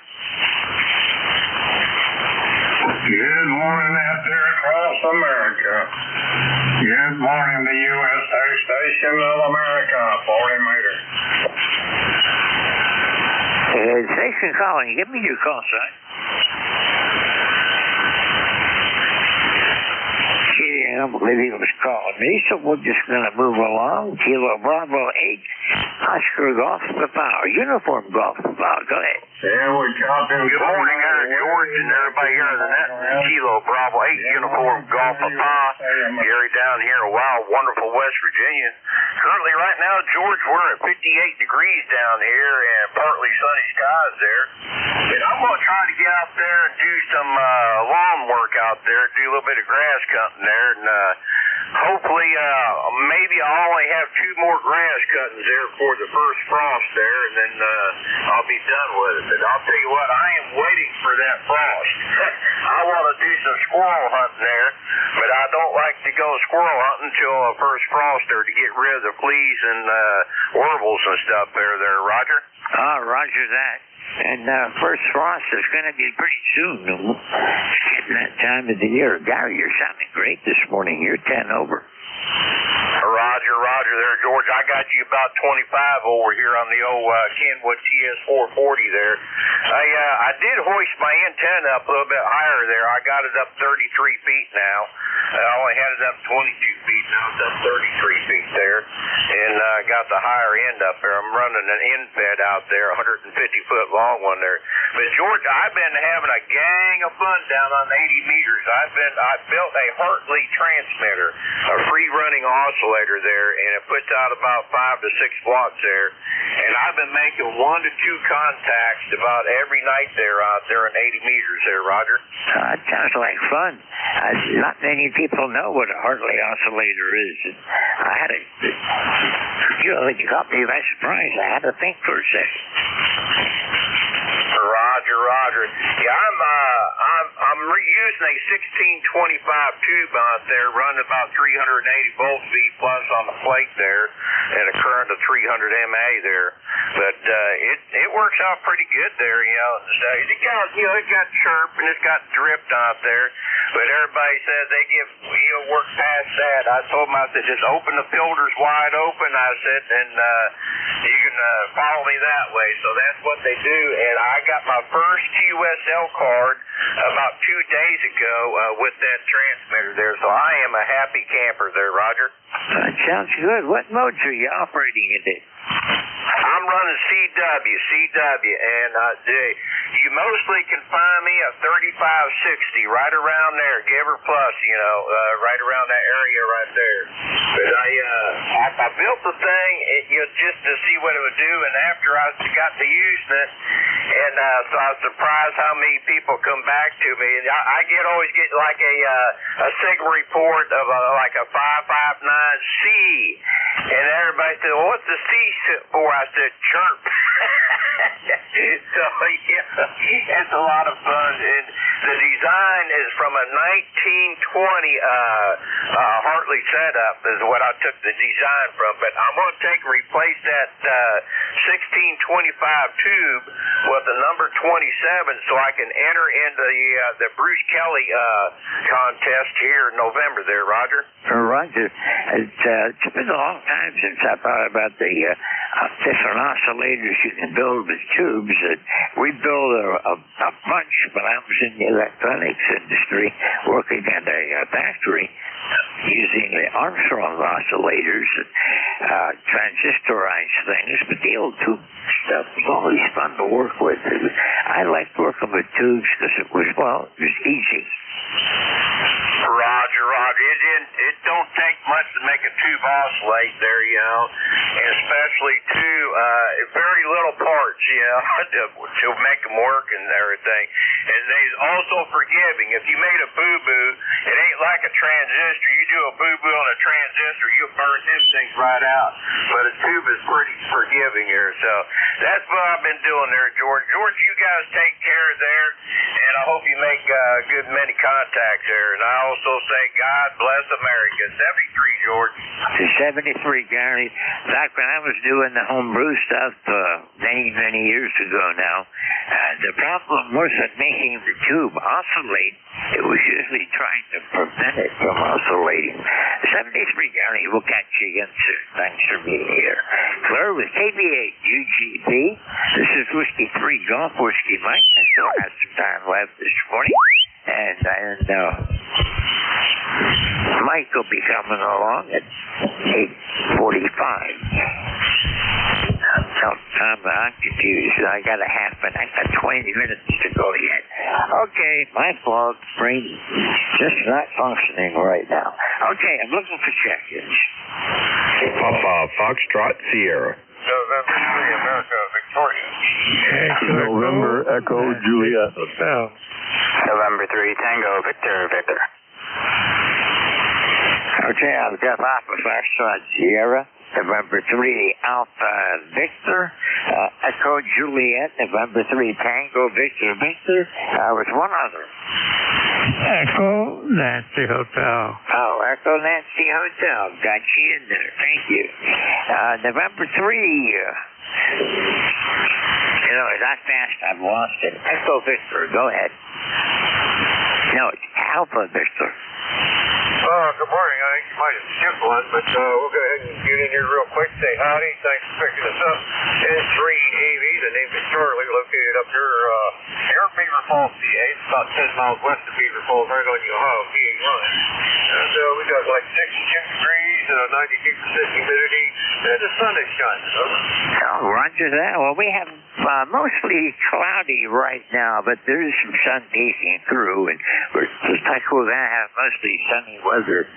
Good morning out there across America. Good morning, the USA Station of America, 40 meter. Station calling. Give me your call sign. I don't believe he was calling me, so we're just going to move along. Kilo Bravo 8, Oscar Golf Papa, Uniform Golf Papa. Go ahead. Yeah, we're chopping. Good morning, George, and everybody here in the net. Kilo Bravo 8, Uniform Golf Papa. Gary down here in wild, wonderful West Virginia. Currently, right now, George, we're at 58 degrees down here and partly sunny skies there. And I'm going to try to get out there and do some lawn work out there, do a little bit of grass cutting there, and hopefully, maybe I'll only have 2 more grass cuttings there for the first frost there, and then I'll be done with it. But I'll tell you what, I am waiting for that frost. I want to do some squirrel hunting there, but I don't like to go squirrel hunting until the first frost there to get rid of the fleas and warbles and stuff there, Roger. Roger that. And first frost is going to be pretty soon. It's getting that time of the year. Gary, you're sounding great this morning. You're 10 over. Roger there, George. I got you about 25 over here on the old Kenwood TS440 there. I did hoist my antenna up a little bit higher there. I got it up 33 feet now. I only had it up 22 feet. Now it's up 33 feet there. And I got the higher end up there. I'm running an end fed out there, 150-foot long one there. But, George, I've been having a gang of fun down on 80 meters. I built a Hartley transmitter, a free-running oscillator there, and it puts out about 5 to 6 watts there. And I've been making 1 to 2 contacts about every night there out there in 80 meters there, Roger. That sounds like fun. Not many people know what a Hartley oscillator is. I had you caught me by surprise. I had to think for a second. Roger. Yeah, I'm using a 1625 tube out there, running about 380 volts V plus on the plate there, and a current of 300 MA there. But it works out pretty good there, you know. It got chirp and it's got drift out there. But everybody says they work past that. I told them, I said, just open the filters wide open, I said, and you can follow me that way. So that's what they do. And I got my first QSL card about 2 days ago with that transmitter there. So I am a happy camper there, Roger. That sounds good. What modes are you operating in it? I'm running CW, and you mostly can find me at 3560, right around there, give or plus, right around that area right there. But I built the thing just to see what it would do, and after I got to using it, and so I was surprised how many people come back to me. And I always get like a signal report of like a 559C, and everybody said, well, what's the C for? I said, chirp. So, yeah, it's a lot of fun. And the design is from a 1920 Hartley setup is what I took the design from. But I'm going to replace that 1625 tube with the number 27 so I can enter into the Bruce Kelly contest here in November there, Roger. Roger. It's been a long time since I thought about the different oscillators you can build with tubes. We built a bunch when I was in the electronics industry working at a factory using the Armstrong oscillators and transistorized things, but the old tube stuff was always fun to work with. I liked working with tubes because it was easy. Roger. It don't take much to make a tube oscillate there, and especially too, very little parts, to make them work and everything. And they're also forgiving. If you made a boo-boo, it ain't like a transistor. You do a boo-boo on a transistor, you'll burn them things right out. But a tube is pretty forgiving here. So that's what I've been doing there, George. George, you guys take care there, and I hope you make good many contacts there. And I also say, God bless America. 73, George. 73, Gary. Back when I was doing the homebrew stuff many years ago now, the problem wasn't making the tube oscillate. It was usually trying to prevent it from oscillating. 73, Gary. We'll catch you again soon. Thanks for being here. Claire with KB8 UGP. This is Whiskey 3 Golf Whiskey Mike. I still have some time left this morning. And Mike will be coming along at 8:45. I'm confused. I got a half an I got 20 minutes to go yet. Okay, my fault. Brain just not functioning right now. Okay, I'm looking for check-ins. Papa Foxtrot Sierra. November 3, America, Victoria. November Echo Juliet. November 3, Tango, Victor. Okay, I've got Papa Foxtrot Sierra. November 3, Alpha Victor, Echo Juliet, November 3, Tango Victor. With one other. Echo Nancy Hotel. Oh, Echo Nancy Hotel. Got you in there. Thank you. November 3. You know, that fast I've lost it. Echo Victor. Go ahead. No, it's Alpha Victor. Good morning. I think you might have skipped one, but we'll go ahead and get in here real quick. Say howdy. Thanks for picking us up. N3AV, the name is Charlie, located up here near Beaver Falls, PA. It's about 10 miles west of Beaver Falls, right on the Ohio PA line. And we got like 62 degrees and a 92% humidity, and the sun is shining. Oh, roger that. Well, we have mostly cloudy right now, but there is some sun peeking through, and we're going to have mostly sunny weather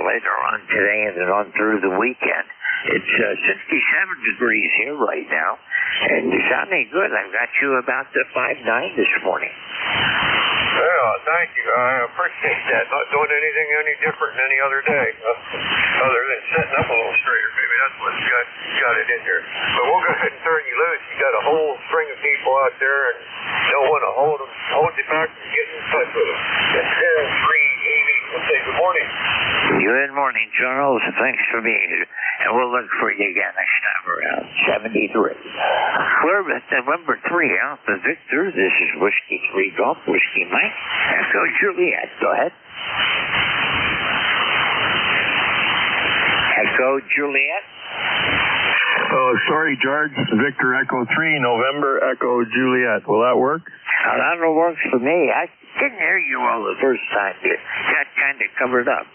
later on today and then on through the weekend. It's 67 degrees here right now, and it's sounding good. I've got you about 5'9" this morning. Yeah, thank you. I appreciate that. Not doing anything any different than any other day, other than sitting up a little straighter. Maybe that's what's got it in there. But we'll go ahead and turn you loose. You got a whole string of people out there, and don't want to hold you back from getting in touch with them. It's N3AV. We'll say good morning. Good morning, Charles. Thanks for being here. And we'll look for you again next time around 73. We're at November 3, Alpha Victor. This is Whiskey 3 Golf, Whiskey Mike. Echo Juliet. Go ahead. Echo Juliet. Oh, sorry, George. Victor Echo 3, November Echo Juliet. Will that work? That works for me. I didn't hear you all the first time. You got kind of covered up.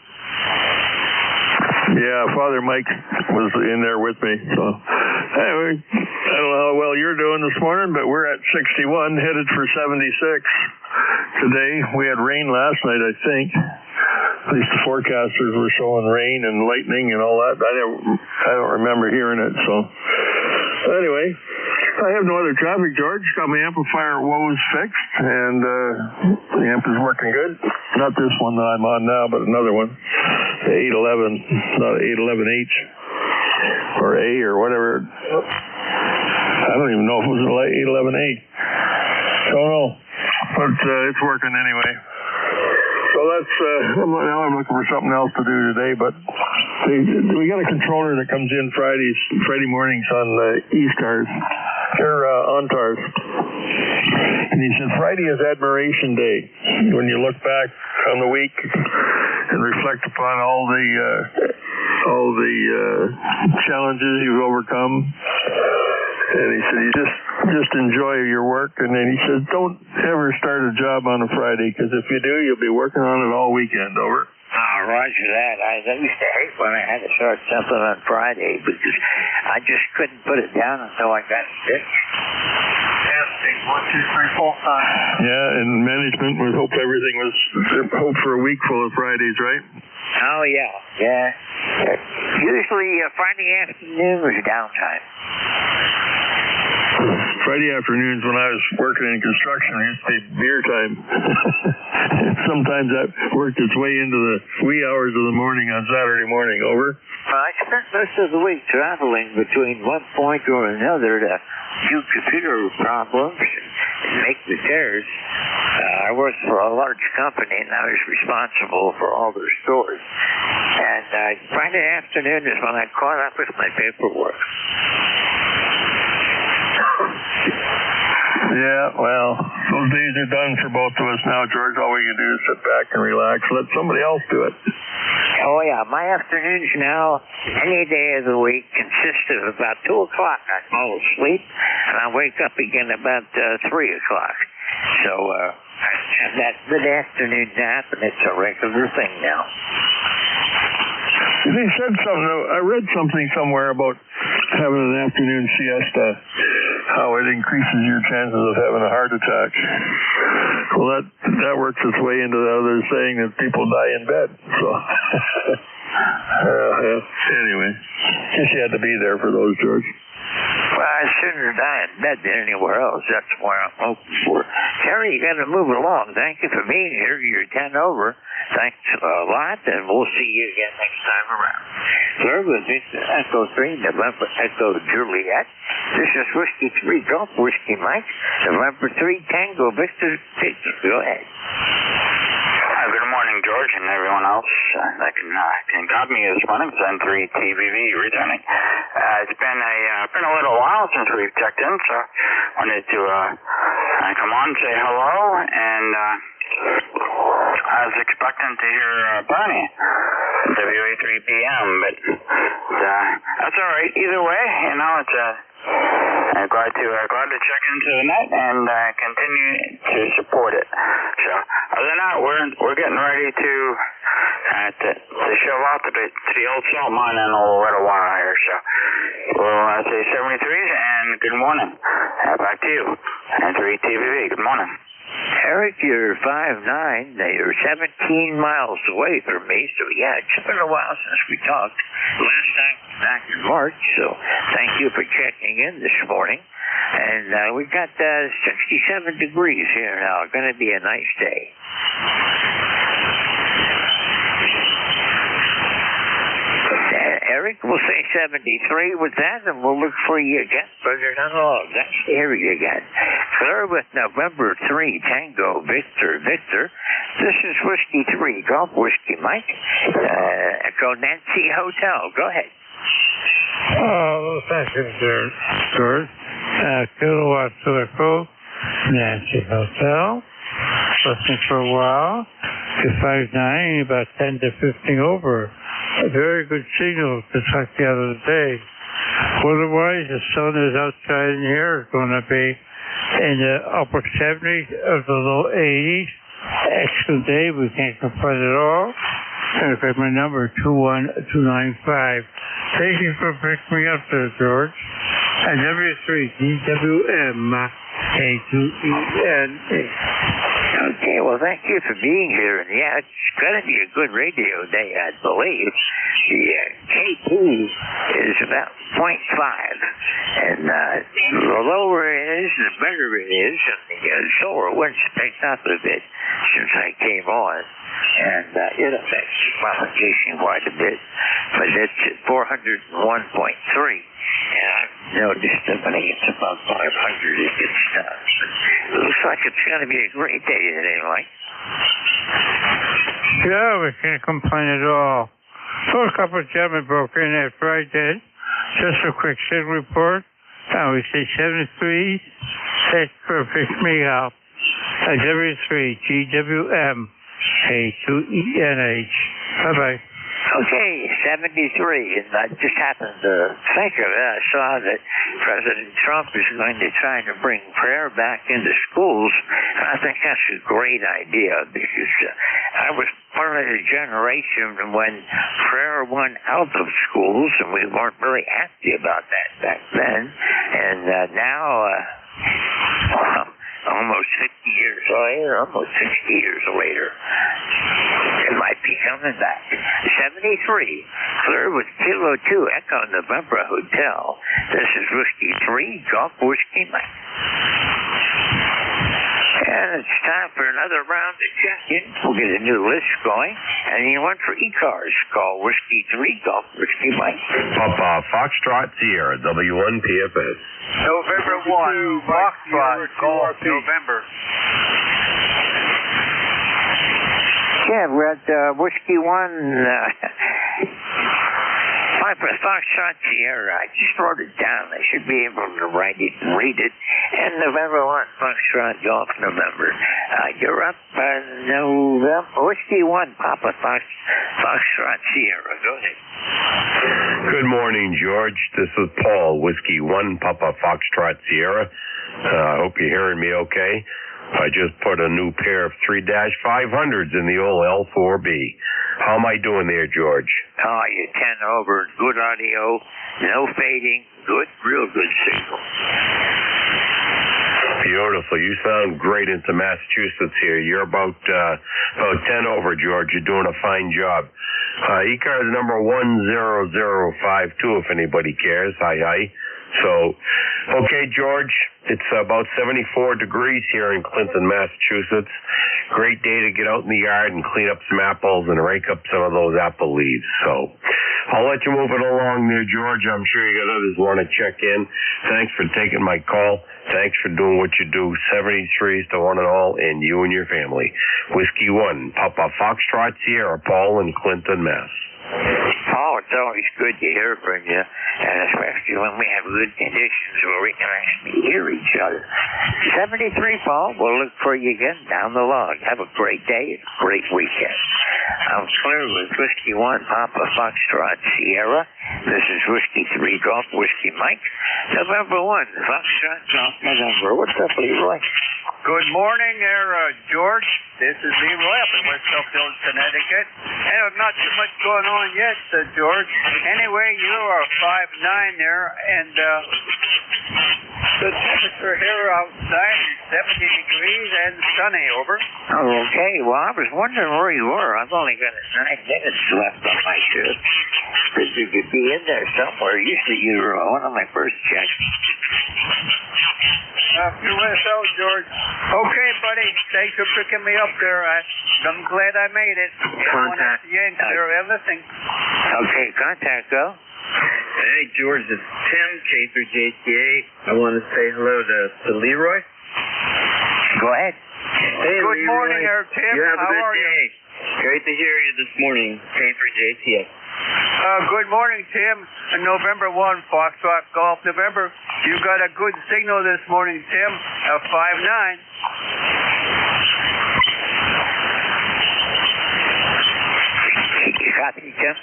Yeah, Father Mike was in there with me. So, anyway, I don't know how well you're doing this morning, but we're at 61, headed for 76 today. We had rain last night, I think. At least the forecasters were showing rain and lightning and all that. I don't remember hearing it. So, anyway, I have no other traffic, George. Got my amplifier woes fixed, and the amp is working good. Not this one that I'm on now, but another one. The 811, not 811H or A or whatever. I don't even know if it was an 811A. Don't know, but it's working anyway. So that's now I'm looking for something else to do today. But we got a controller that comes in Friday mornings on ECARS. They're OnTARS. And he said Friday is Admiration Day. When you look back on the week and reflect upon all the challenges you've overcome. And he said, you just enjoy your work. And then he said, don't ever start a job on a Friday, because if you do, you'll be working on it all weekend. Over. Roger that. I used to hate when I had to start something on Friday because I just couldn't put it down until I got sick. Testing. 1, 2, 3, 4, 5. Yeah, and management would hope everything was hope for a week full of Fridays, right? Oh, yeah. Usually Friday afternoon was downtime. Friday afternoons when I was working in construction, it used to be beer time. Sometimes that worked its way into the wee hours of the morning on Saturday morning. Over. I spent most of the week traveling between one point or another to do computer problems and make repairs. I worked for a large company, and I was responsible for all their stores. And Friday afternoon is when I caught up with my paperwork. Yeah, well, those days are done for both of us now, George. All we can do is sit back and relax. Let somebody else do it. Oh, yeah. My afternoons now, any day of the week, consist of about 2 o'clock. I fall asleep, and I wake up again about 3 o'clock. So I have that mid-afternoon nap, and it's a regular thing now. They said something. I read something somewhere about having an afternoon siesta, how it increases your chances of having a heart attack. Well, that works its way into the other saying that people die in bed. So, anyway, guess you had to be there for those, George. Well, I'd sooner die in bed than anywhere else. That's what I'm hoping for. Terry, you got to move along. Thank you for being here. You're 10 over. Thanks a lot, and we'll see you again next time around. Sir, with Echo 3, November Echo Juliet. This is Whiskey 3 Golf Whiskey Mike. November 3 Tango Victor. Go ahead. Good morning, George, and everyone else that can got me this morning. It's N3 TBV returning. It's been a little while since we've checked in, so I wanted to come on, say hello, and I was expecting to hear Bernie at WA3PM, but that's all right. Either way, you know, it's I'm glad to check into the net and continue to support it. So other than that, we're getting ready to shove out to the old salt mine in a little while here. So we'll say 73s and good morning. Back to you. And 3 TVV. Good morning. Eric, you're 5'9". You're 17 miles away from me, so yeah, it's been a while since we talked. Last time back in March, so thank you for checking in this morning. And we got 67 degrees here now. Going to be a nice day. Eric, we'll say 73 with that, and we'll look for you again further down the log. That's the area again. Clear with November 3, Tango Victor. This is Whiskey 3, Golf Whiskey Mike. Echo Nancy Hotel. Go ahead. Oh, thank you, George. Kilowatt to Echo Nancy Hotel. Listening for a while. To 5'9", about 10 to 15 over. A very good signal to talk the other day. Otherwise, the sun is outside in here. It's going to be in the upper 70s of the low 80s. Excellent day. We can't complain at all. And I've got my number, 21295. Thank you for picking me up there, George. And W3GWM K2ENA. Okay, well, thank you for being here. And yeah, it's going to be a good radio day, I believe. The K2 is about 0.5. And the lower it is, the better it is. And the solar wind's picked up a bit since I came on. And it affects propagation quite a bit. But it's at 401.3. And I've noticed that when it gets above 500, it gets tough. It looks like it's going to be a great day today, Mike. Yeah, we can't complain at all. So a couple of gentlemen broke in after I did. Just a quick signal report. We say 73. Thanks for picking me up. W3 GWM K2ENH. Bye-bye. Okay, 73, and I just happened to think of it. I saw that President Trump is going to try to bring prayer back into schools, and I think that's a great idea because I was part of the generation when prayer went out of schools, and we weren't very happy about that back then. And now, almost 50 years later, almost 60 years later, it might be coming back. 73, clear with Kilo 2, Echo November Hotel. This is Whiskey 3, Golf Whiskey Mike. And it's time for another round of check-in. We'll get a new list going. And you want for ECARS, call Whiskey 3, Golf Whiskey Mike. Papa Foxtrot Sierra, W1PFS. November 1, Foxtrot, Golf November. Yeah, we're at Whiskey 1, Foxtrot Sierra. I just wrote it down. I should be able to write it and read it. And November 1, Foxtrot Golf November. You're up November. Whiskey 1, Papa Foxtrot Sierra. Go ahead. Good morning, George. This is Paul, Whiskey 1, Papa Foxtrot Sierra. I hope you're hearing me okay. I just put a new pair of 3-500s in the old L4B. How am I doing there, George? Oh, you're 10 over. Good audio, no fading, good, real good signal. Beautiful. You sound great into Massachusetts here. You're about 10 over, George. You're doing a fine job. ECARS number 10052, if anybody cares. Hi. So, okay, George, it's about 74 degrees here in Clinton, Massachusetts. Great day to get out in the yard and clean up some apples and rake up some of those apple leaves. So, I'll let you move it along there, George. I'm sure you got others want to check in. Thanks for taking my call. Thanks for doing what you do. 73s to one and all, and you and your family. Whiskey 1, Papa Foxtrot Sierra, Paul in Clinton, Mass. Paul, it's always good to hear from you, and especially when we have good conditions where we can actually hear each other. 73, Paul, we'll look for you again down the log. Have a great day and a great weekend. I'm clear with Whiskey 1, Papa Foxtrot Sierra. This is Whiskey 3, Golf Whiskey Mike. November 1, Foxtrot Golf November. What's up, Leroy? Good morning there, George. This is Leroy up in West Oakville, Connecticut. And not too much going on yet, George. Anyway, you are 5'9" there, and the temperature here outside is 70 degrees and sunny, over. Oh, okay. Well, I was wondering where you were. I've only got 9 minutes left on my shift. You could be in there somewhere. Usually you're one of my first checks. USO, George. Okay, buddy. Thanks for picking me up there. I'm glad I made it. Contact. Everything. Okay, contact, go. Hey, George, it's Tim, K3JTA. I want to say hello to Leroy. Go ahead. Hey, Good Leroy. morning there, Tim. You have a How good are you? day. Great to hear you this morning, K3JTA. Good morning, Tim. November 1, Foxtrot Golf November. You got a good signal this morning, Tim. 5'9". You copy, Tim?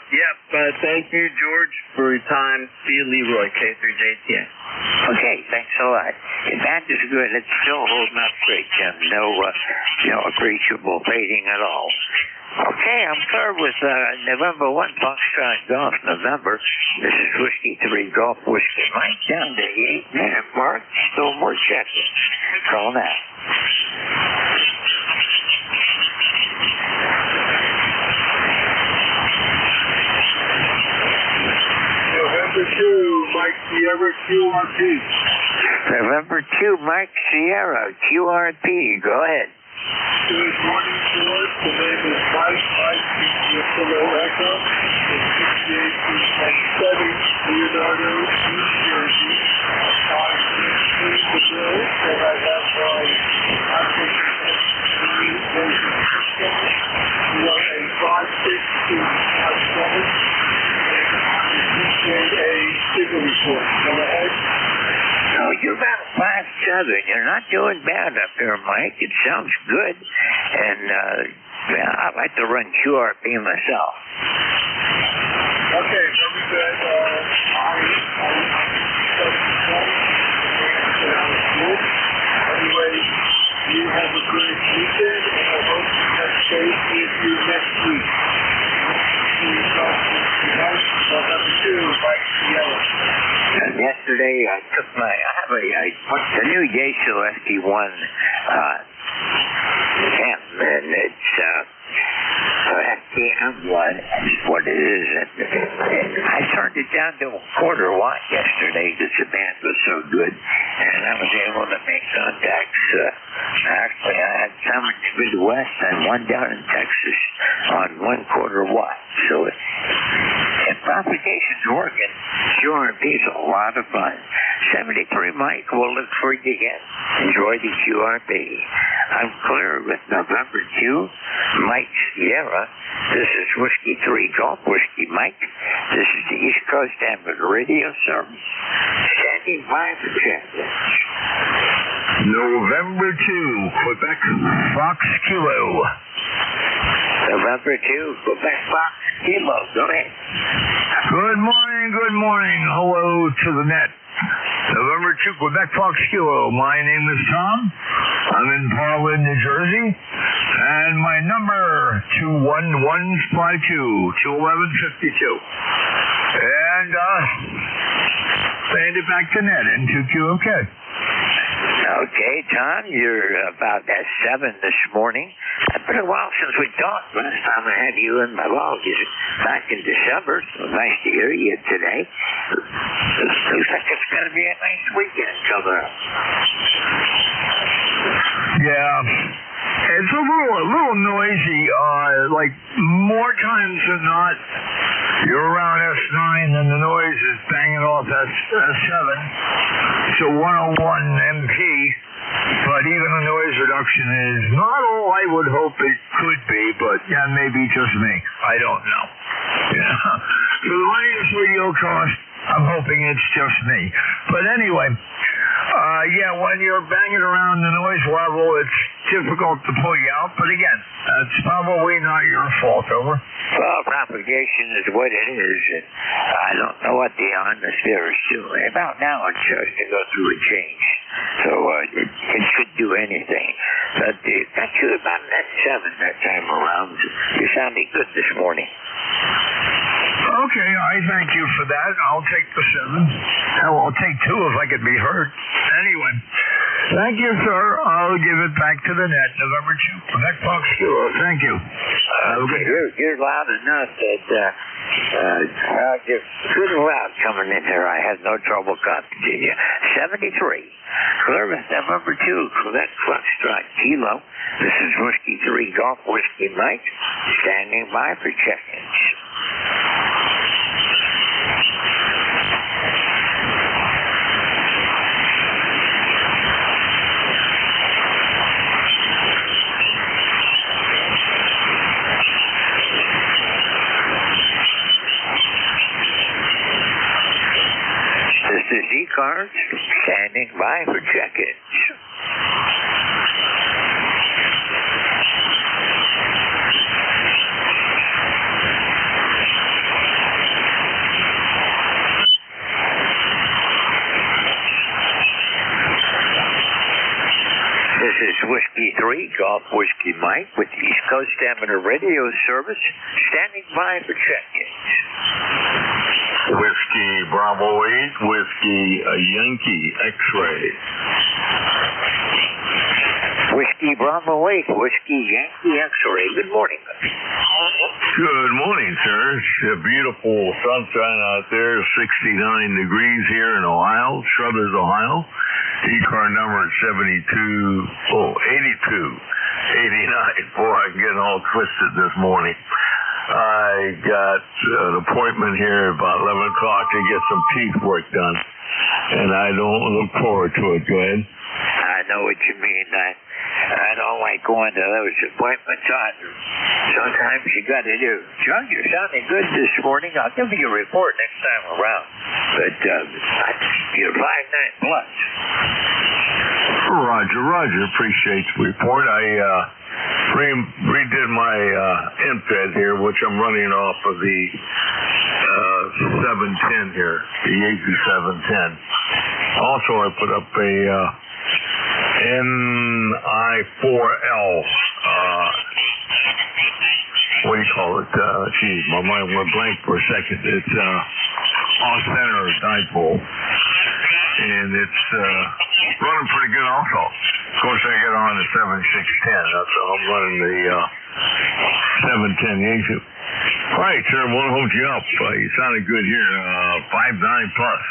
Yep. Thank you, George, for your time. See you, Leroy, K3JTA. Okay, thanks a lot. If that is good, it's still holding up great, Tim. No appreciable fading at all. Okay, I'm clear with November 1, Foxtrot Golf November. This is Whiskey 3 Golf Whiskey Mike down to the 8-minute mark. Still more checking. Call now. November 2, Mike Sierra, QRP. November 2, Mike Sierra, QRP. Go ahead. Good morning, George. The name is Mike Kilo Echo. It's 68-7, Leonardo, New Jersey. I'm the bill that I have my application motion system. We are a 5-6-2 5-7. And a signal report. Go ahead. No, you're about 5'7". You're not doing bad up there, Mike. It sounds good. And I like to run QRP myself. Okay, very good. Anyway, you have a great weekend, and I hope to touch base with you next week. Yesterday, I took I have the new Yaesu SD1 cam, and it's FDM1 is what it is. And I turned it down to a quarter watt yesterday because the band was so good, and I was able to make contacts. Actually, I had some in the Midwest and one down in Texas on 1/4 watt. So if propagation's working, QRP's a lot of fun. 73, Mike, we'll look for you again. Enjoy the QRP. I'm clear with November 2, Mike Sierra. This is Whiskey 3 Golf Whiskey Mike. This is the East Coast Amateur Radio Service. Standing by for champions. November 2, Quebec Fox Kilo. November 2, Quebec Fox Kilo. Go ahead. Good morning. Hello to the net. November 2, Quebec Fox Kilo. My name is Tom. I'm in Portland, New Jersey. And my number, 211 152-211-52. And send it back to Ned in 2QMK. Okay, Tom, you're about at 7 this morning. It's been a while since we talked. Last time I had you in my log is back in December. So nice to hear you today. Looks like it's going to be a nice weekend coming up. Yeah. It's a little noisy. Like more times than not, you're around S9 and the noise is banging off S7 to 101 MP. But even the noise reduction is not all I would hope it could be. But yeah, maybe just me. I don't know. Yeah. For the money this radio cost, I'm hoping it's just me. But anyway. Yeah, when you're banging around the noise level, it's difficult to pull you out. But again, that's probably not your fault, over. Well, propagation is what it is, and I don't know what the atmosphere is doing. About now, it starts to go through a change, so it could do anything. But got you about that 7 that time around. You're sounding good this morning. Okay, I thank you for that. I'll take the 7. Hell, I'll take 2 if I could be heard. Anyway, thank you, sir. I'll give it back to the net, November 2. Connect Fox Kilo. Thank you. Okay, you're loud enough that you're good and loud coming in here. I had no trouble copying to you. 73. Clearance November 2. Connect Foxtrot Kilo. This is Whiskey 3 Golf Whiskey Mike. Standing by for check-ins. This is ECARS, standing by for check-ins. This is Whiskey 3, Golf Whiskey Mike, with the East Coast Amateur Radio Service, standing by for check-ins. Whiskey Bravo 8, Whiskey Yankee X-Ray. Whiskey Bravo 8, Whiskey Yankee X-Ray. Good morning. Good morning, sir. It's a beautiful sunshine out there. 69 degrees here in Ohio, Struthers, Ohio. ECAR number 8289. Boy, I'm getting all twisted this morning. I got an appointment here about 11 o'clock to get some teeth work done, and I don't look forward to it. Go ahead. I know what you mean. I don't like going to those appointments either. Sometimes you got to do. John, you're sounding good this morning. I'll give you a report next time around. But you're 5'9 plus. Roger. Appreciate the report. I redid my MPED here, which I'm running off of the 710 here, the Yaesu 710. Also, I put up a NI4L. What do you call it? Geez, my mind went blank for a second. It's off-center dipole, and it's running pretty good also. Of course, I get on the 7610. That's how I'm running the 710 Yaesu. All right, sir, I want to hold you up. You sounded good here. 5'9 plus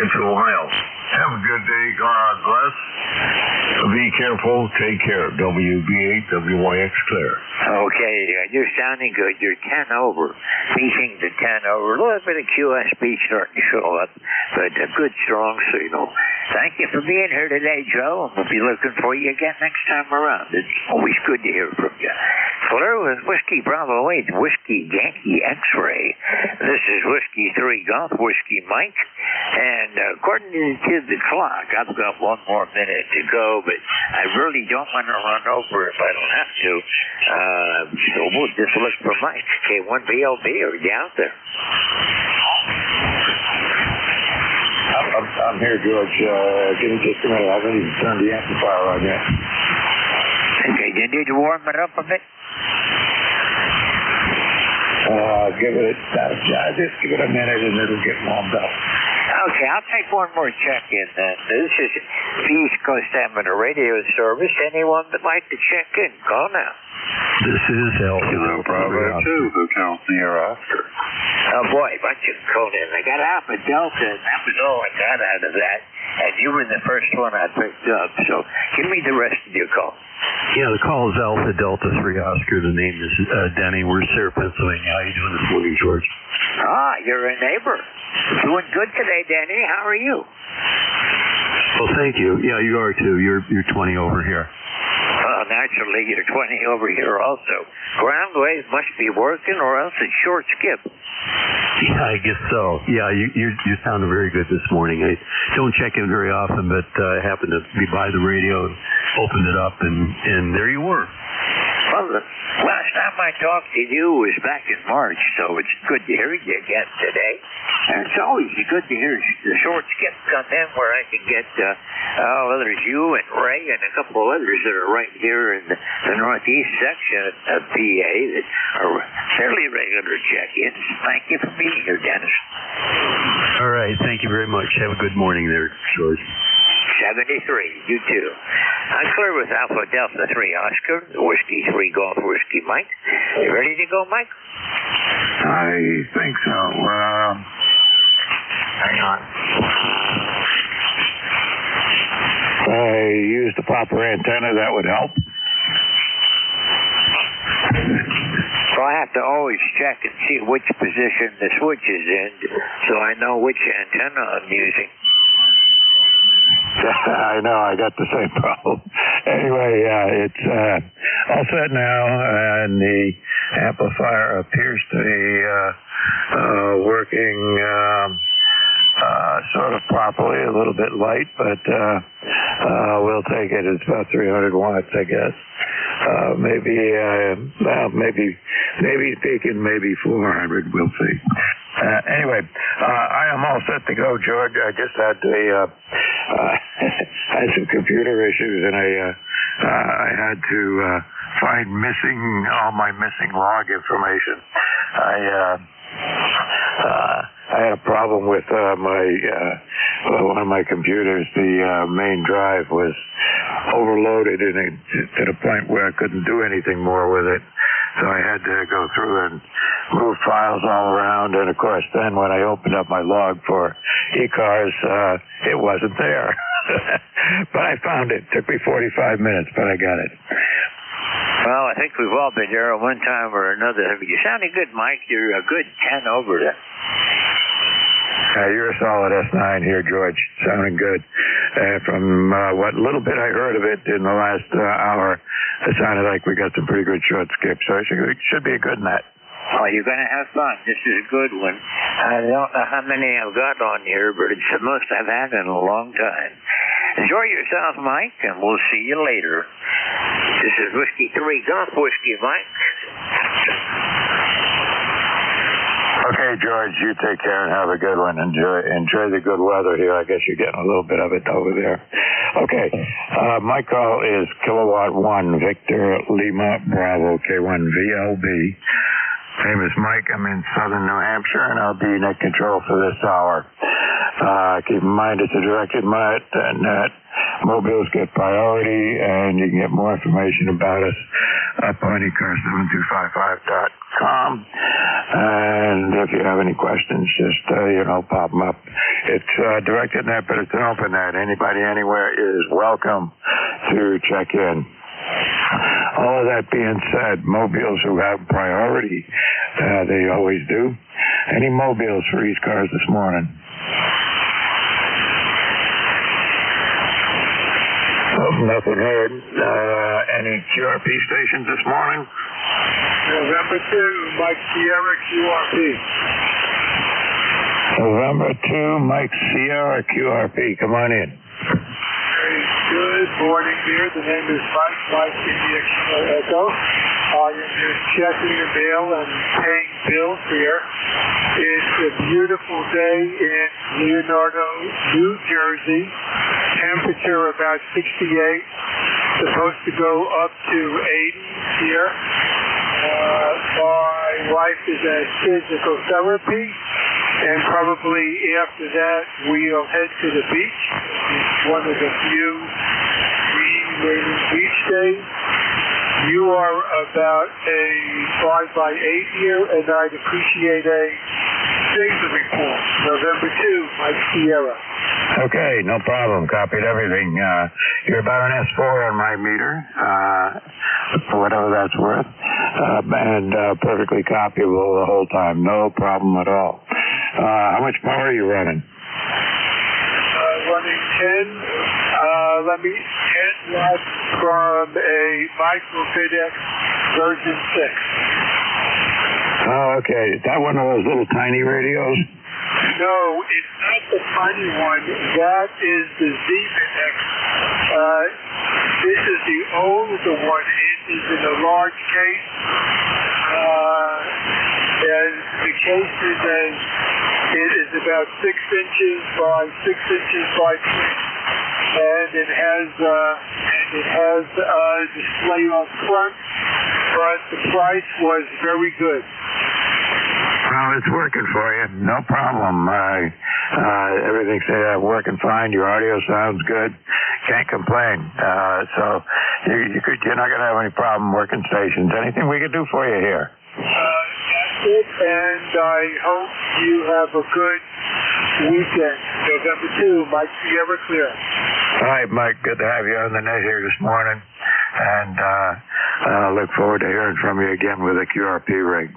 into Ohio. Have a good day. God bless. Be careful. Take care. WB8, WYX clear. Okay, you're sounding good. You're 10 over. Beating the 10 over. A little bit of QSB starting to show up, but a good, strong signal. Thank you for being here today, Joe. We'll be looking for you again next time around. It's always good to hear from you. Clear with Whiskey Bravo 8, Whiskey Yankee X-Ray. This is Whiskey 3 Golf Whiskey Mike. And according to the clock, I've got 1 more minute to go, but I really don't want to run over if I don't have to. So we'll just look for Mike. K1BLB, are you out there? I'm here, George. Give me just a minute. I haven't even turned the amplifier on yet. Okay, you need to warm it up a bit? Just give it a minute and it'll get warmed up. Okay, I'll take one more check-in then. This is the East Coast Amateur Radio Service. Anyone that'd like to check in, call now. This is Alpha Kilo Bravo 2, Hotel Sierra Oscar. Oh boy, bunch of called in. I got Alpha Delta, and that was all I got out of that. And you were the first one I picked up, so give me the rest of your call. Yeah, the call is Alpha Delta 3 Oscar. The name is Denny. We're Sarah, Pennsylvania. How you doing this morning, George? Ah, you're a neighbor. Doing good today, Danny. How are you? Well, thank you. Yeah, you are too. You're 20 over here. Naturally, you're 20 over here also. Ground wave must be working, or else it's short skip. Yeah, I guess so. Yeah, you sounded very good this morning. I don't check in very often, but I happened to be by the radio, opened it up, and there you were. Well, the last time I talked to you was back in March, so it's good to hear you again today. And it's always good to hear the short skip come in where I can get, there's you and Ray and a couple of others that are right here in the northeast section of PA that are fairly regular check-ins. Thank you for being here, Dennis. All right, thank you very much. Have a good morning there, George. 73, you too. I'm clear with Alpha Delta 3 Oscar, Whiskey 3 Golf Whiskey Mike. You ready to go, Mike? I think so. Hang on. I use the proper antenna, that would help. So I have to always check and see which position the switch is in so I know which antenna I'm using. I know, I got the same problem. Anyway, it's all set now, and the amplifier appears to be working sort of properly, a little bit light, but we'll take it. It's about 300 watts, I guess. Maybe peaking, maybe 400, we'll see. Anyway, I am all set to go, George. I just had had some computer issues, and I had to find all my missing log information. I had a problem with one of my computers. The main drive was overloaded to the point where I couldn't do anything more with it. So I had to go through and move files all around. And, of course, then when I opened up my log for ECARS, it wasn't there. But I found it. Took me 45 minutes, but I got it. Well, I think we've all been there at one time or another. You sounded good, Mike. You're a good 10 over there. You're a solid S9 here, George. Sounding good. From what little bit I heard of it in the last hour, it sounded like we got some pretty good short skips. So it should be a good net. Oh, you're going to have fun. This is a good one. I don't know how many I've got on here, but it's the most I've had in a long time. Enjoy yourself, Mike, and we'll see you later. This is Whiskey 3 Golf Whiskey, Mike. Okay, George, you take care and have a good one. Enjoy the good weather here. I guess you're getting a little bit of it over there. Okay, my call is Kilowatt 1 Victor Lima Bravo K1 VLB. Name is Mike. I'm in southern New Hampshire, and I'll be net control for this hour. Keep in mind it's a directed net. Mobiles get priority, and you can get more information about us up on ECARS7255.com. And if you have any questions, just, pop them up. It's directed net, but it's an open net. Anybody anywhere is welcome to check in. All of that being said, mobiles who have priority, they always do. Any mobiles for ECARS this morning? Nothing heard. Any QRP stations this morning? November 2, Mike Sierra QRP. November 2, Mike Sierra QRP. Come on in. Good morning, dear. The name is Mike India Echo. I'm just checking the mail and paying bills here. It's a beautiful day in Leonardo, New Jersey. Temperature about 68. Supposed to go up to 80 here by wife is at physical therapy, and probably after that we'll head to the beach. It's one of the few remaining beach days. You are about a 5x8 here, and I'd appreciate a data report. November 2, Mike Sierra. Okay, no problem. Copied everything. You're about an S4 on my meter, for whatever that's worth, and perfectly copyable the whole time. No problem at all. How much power are you running? Running 10 watts from a MicroBitX version 6. Oh, okay. Is that one of those little tiny radios? No, it's not the tiny one. That is the ZBitX. This is the older one. It is in a large case. And the case is about 6 inches by 6 inches by 6. And it has a display on front, but the price was very good. Well, it's working for you. No problem. Everything's working fine. Your audio sounds good. Can't complain. So you're not going to have any problem working stations. Anything we can do for you here? That's it, and I hope you have a good weekend. November 2, Mike Sierra Clear. All right, Mike. Good to have you on the net here this morning. And I look forward to hearing from you again with a QRP rig.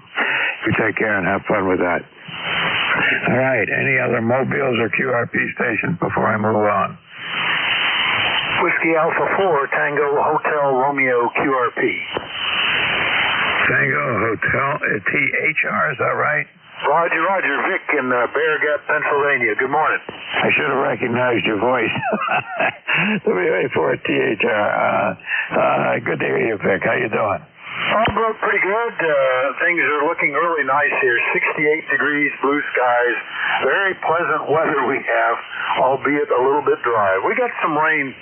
You take care and have fun with that. All right. Any other mobiles or QRP stations before I move on? Whiskey Alpha 4, Tango Hotel Romeo QRP. Tango Hotel THR, is that right? Roger. Vic in Bear Gap, Pennsylvania. Good morning. I should have recognized your voice. WA4 THR. Good to hear you, Vic. How you doing? Oh, pretty good. Things are looking really nice here. 68 degrees, blue skies. Very pleasant weather we have, albeit a little bit dry. We got some rain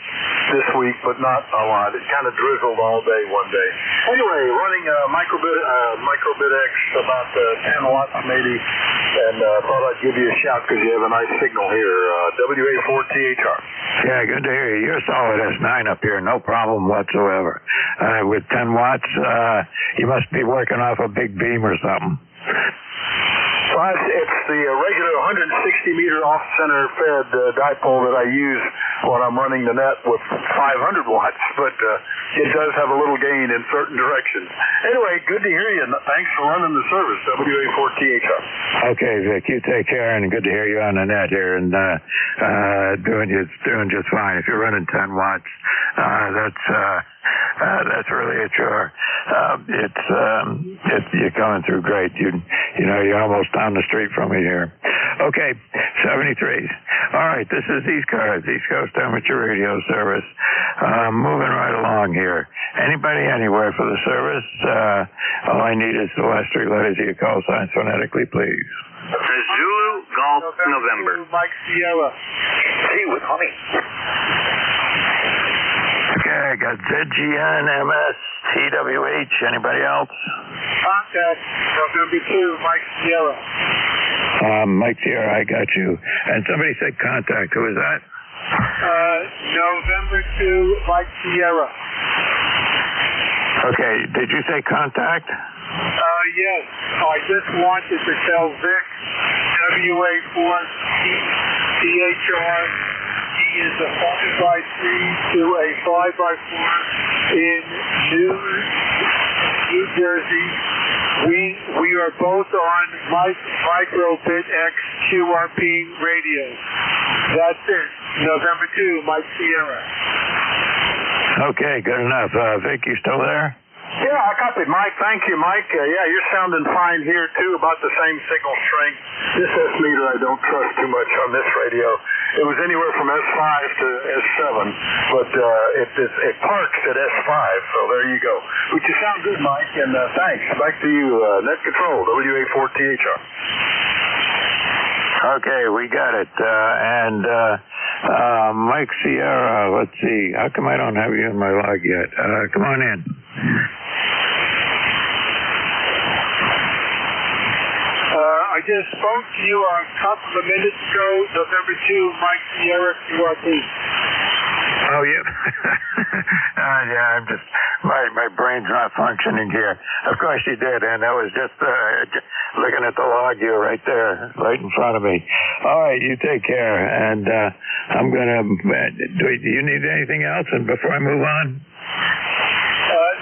this week, but not a lot. It kind of drizzled all day one day. Anyway, running MicroBitX about 10 watts maybe, and thought I'd give you a shout because you have a nice signal here. WA4THR. Yeah, good to hear you. You're a solid S9 up here, no problem whatsoever. With 10 watts, you must be working off a big beam or something. Well, it's the regular 160-meter off-center fed dipole that I use when I'm running the net with 500 watts, but it does have a little gain in certain directions. Anyway, good to hear you. Thanks for running the service, WA4THR. Okay, Vic, you take care, and good to hear you on the net here, and doing just fine. If you're running 10 watts, that's really a chore. You're coming through great. You're almost down the street from me here. Okay, 73s. All right, this is ECARS, East Coast Amateur Radio Service. Moving right along here. Anybody anywhere for the service? All I need is the last 3 letters of your call sign phonetically, please. Zulu Golf November. Mike Sierra. Hey, with honey. Okay, I got ZGN, MS, TWH. Anybody else? Contact November 2, Mike Sierra. Mike Sierra, I got you. And somebody said contact. Who is that? November 2, Mike Sierra. Okay, did you say contact? Yes. I just wanted to tell Vic, WA4 THR, he is a 5x3 to a 5x4 in New Jersey. We are both on MicroBitX QRP radios. That's it. November 2, Mike Sierra. Okay, good enough. Vic, you still there? Yeah, I copied, Mike. Thank you, Mike. You're sounding fine here, too, about the same signal strength. This S meter I don't trust too much on this radio. It was anywhere from S5 to S7, but it parks at S5, so there you go. But you sound good, Mike, and thanks. Back to you, Net Control, WA4THR. Okay, we got it. Mike Sierra, let's see. How come I don't have you in my log yet? Come on in. just spoke to you a couple of minutes ago, November 2, Mike Sierra, QRP. Oh, yeah. Yeah, I'm just, my brain's not functioning here. Of course you did, and that was just looking at the log here right there, right in front of me. All right, you take care, and I'm going to, do you need anything else and before I move on?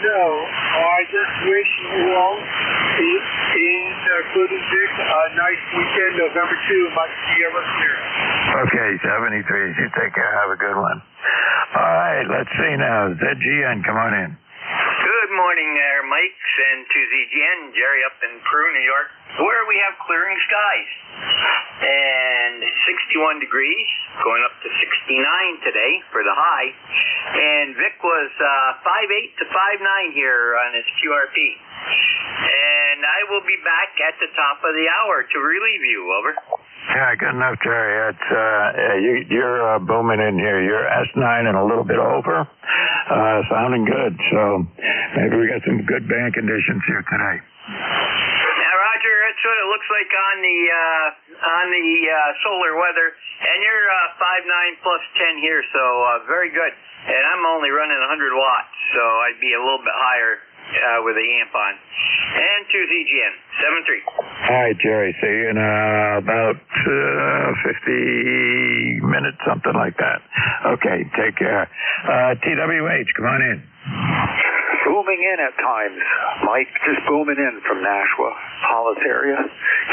No, I just wish you all, including Vic, a nice weekend, November 2, Mike Sierra here. Okay, 73. You take care. Have a good one. All right, let's see now. ZGN, come on in. Good morning there, Mike, and to ZGN, Jerry up in Peru, New York, where we have clearing skies. And 61 degrees, going up to 69 today for the high. And Vic was 5'8" to 5'9" here on his QRP. And I will be back at the top of the hour to relieve you, over. Yeah, good enough, Jerry. It's, you're booming in here. You're S9 and a little bit over, sounding good. So maybe we got some good band conditions here today. Now, Roger, that's what it looks like on the solar weather, and you're 5'9" plus 10 here, so very good. And I'm only running 100 watts, so I'd be a little bit higher with the amp on. And to ZGN, 7-3. All right, Jerry. See you in about 50 minutes, something like that. Okay, take care. TWH, come on in. Booming in at times. Mike, just booming in from Nashua, Hollis area.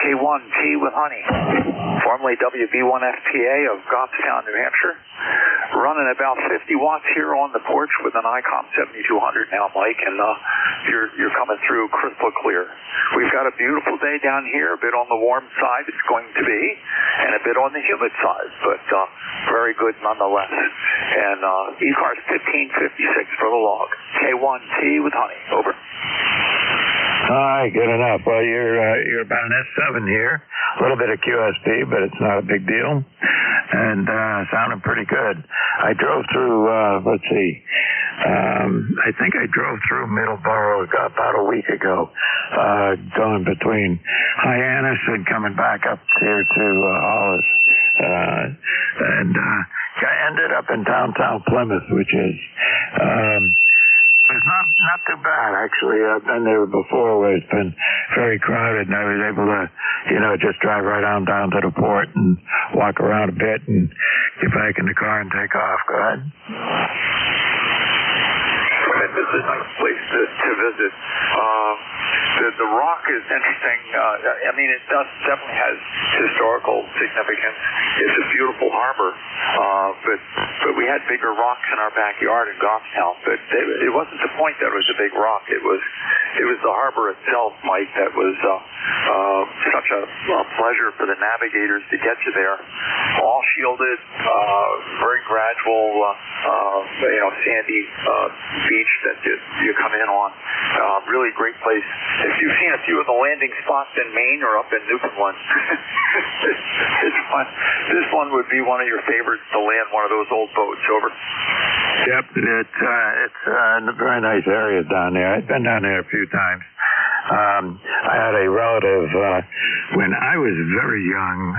K1T with honey. Formerly WB1FPA of Goffstown, New Hampshire. Running about 50 watts here on the porch with an ICOM 7200 now, Mike, and you're coming through crystal clear. We've got a beautiful day down here, a bit on the warm side it's going to be, and a bit on the humid side, but very good nonetheless. And ECARS 1556 for the log. K1T with honey. Over. All right, good enough. Well, you're about an S7 here. A little bit of QSP, but it's not a big deal. And sounding pretty good. I drove through, let's see, I think I drove through Middleborough about a week ago, going between Hyannis and coming back up here to Hollis. And I ended up in downtown Plymouth, which is... it's not too bad, actually. I've been there before where it's been very crowded, and I was able to, just drive right on down to the port and walk around a bit and get back in the car and take off. Go ahead. It's a nice place to visit. The rock is interesting. I mean, it definitely has historical significance. It's a beautiful harbor, but we had bigger rocks in our backyard in Goffstown. But it wasn't the point that it was a big rock. It was the harbor itself, Mike, that was such a pleasure for the navigators to get you there. All shielded, very gradual, sandy beach that you come in on. Really great place. If you've seen a few of the landing spots in Maine or up in Newfoundland, it's fun. This one would be one of your favorites to land one of those old boats. Over. Yep, it's a very nice area down there. I've been down there a few times. I had a relative when I was very young.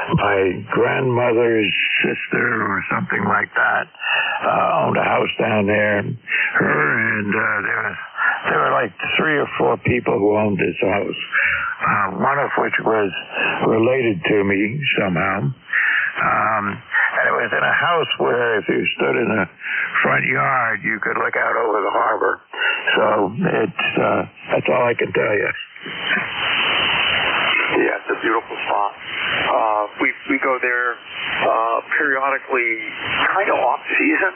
My grandmother's sister or something like that owned a house down there. Her and there were like 3 or 4 people who owned this house. One of which was related to me somehow. And it was in a house where if you stood in the front yard, you could look out over the harbor. So that's all I can tell you. Yeah, it's a beautiful spot. We go there periodically, kind of off season,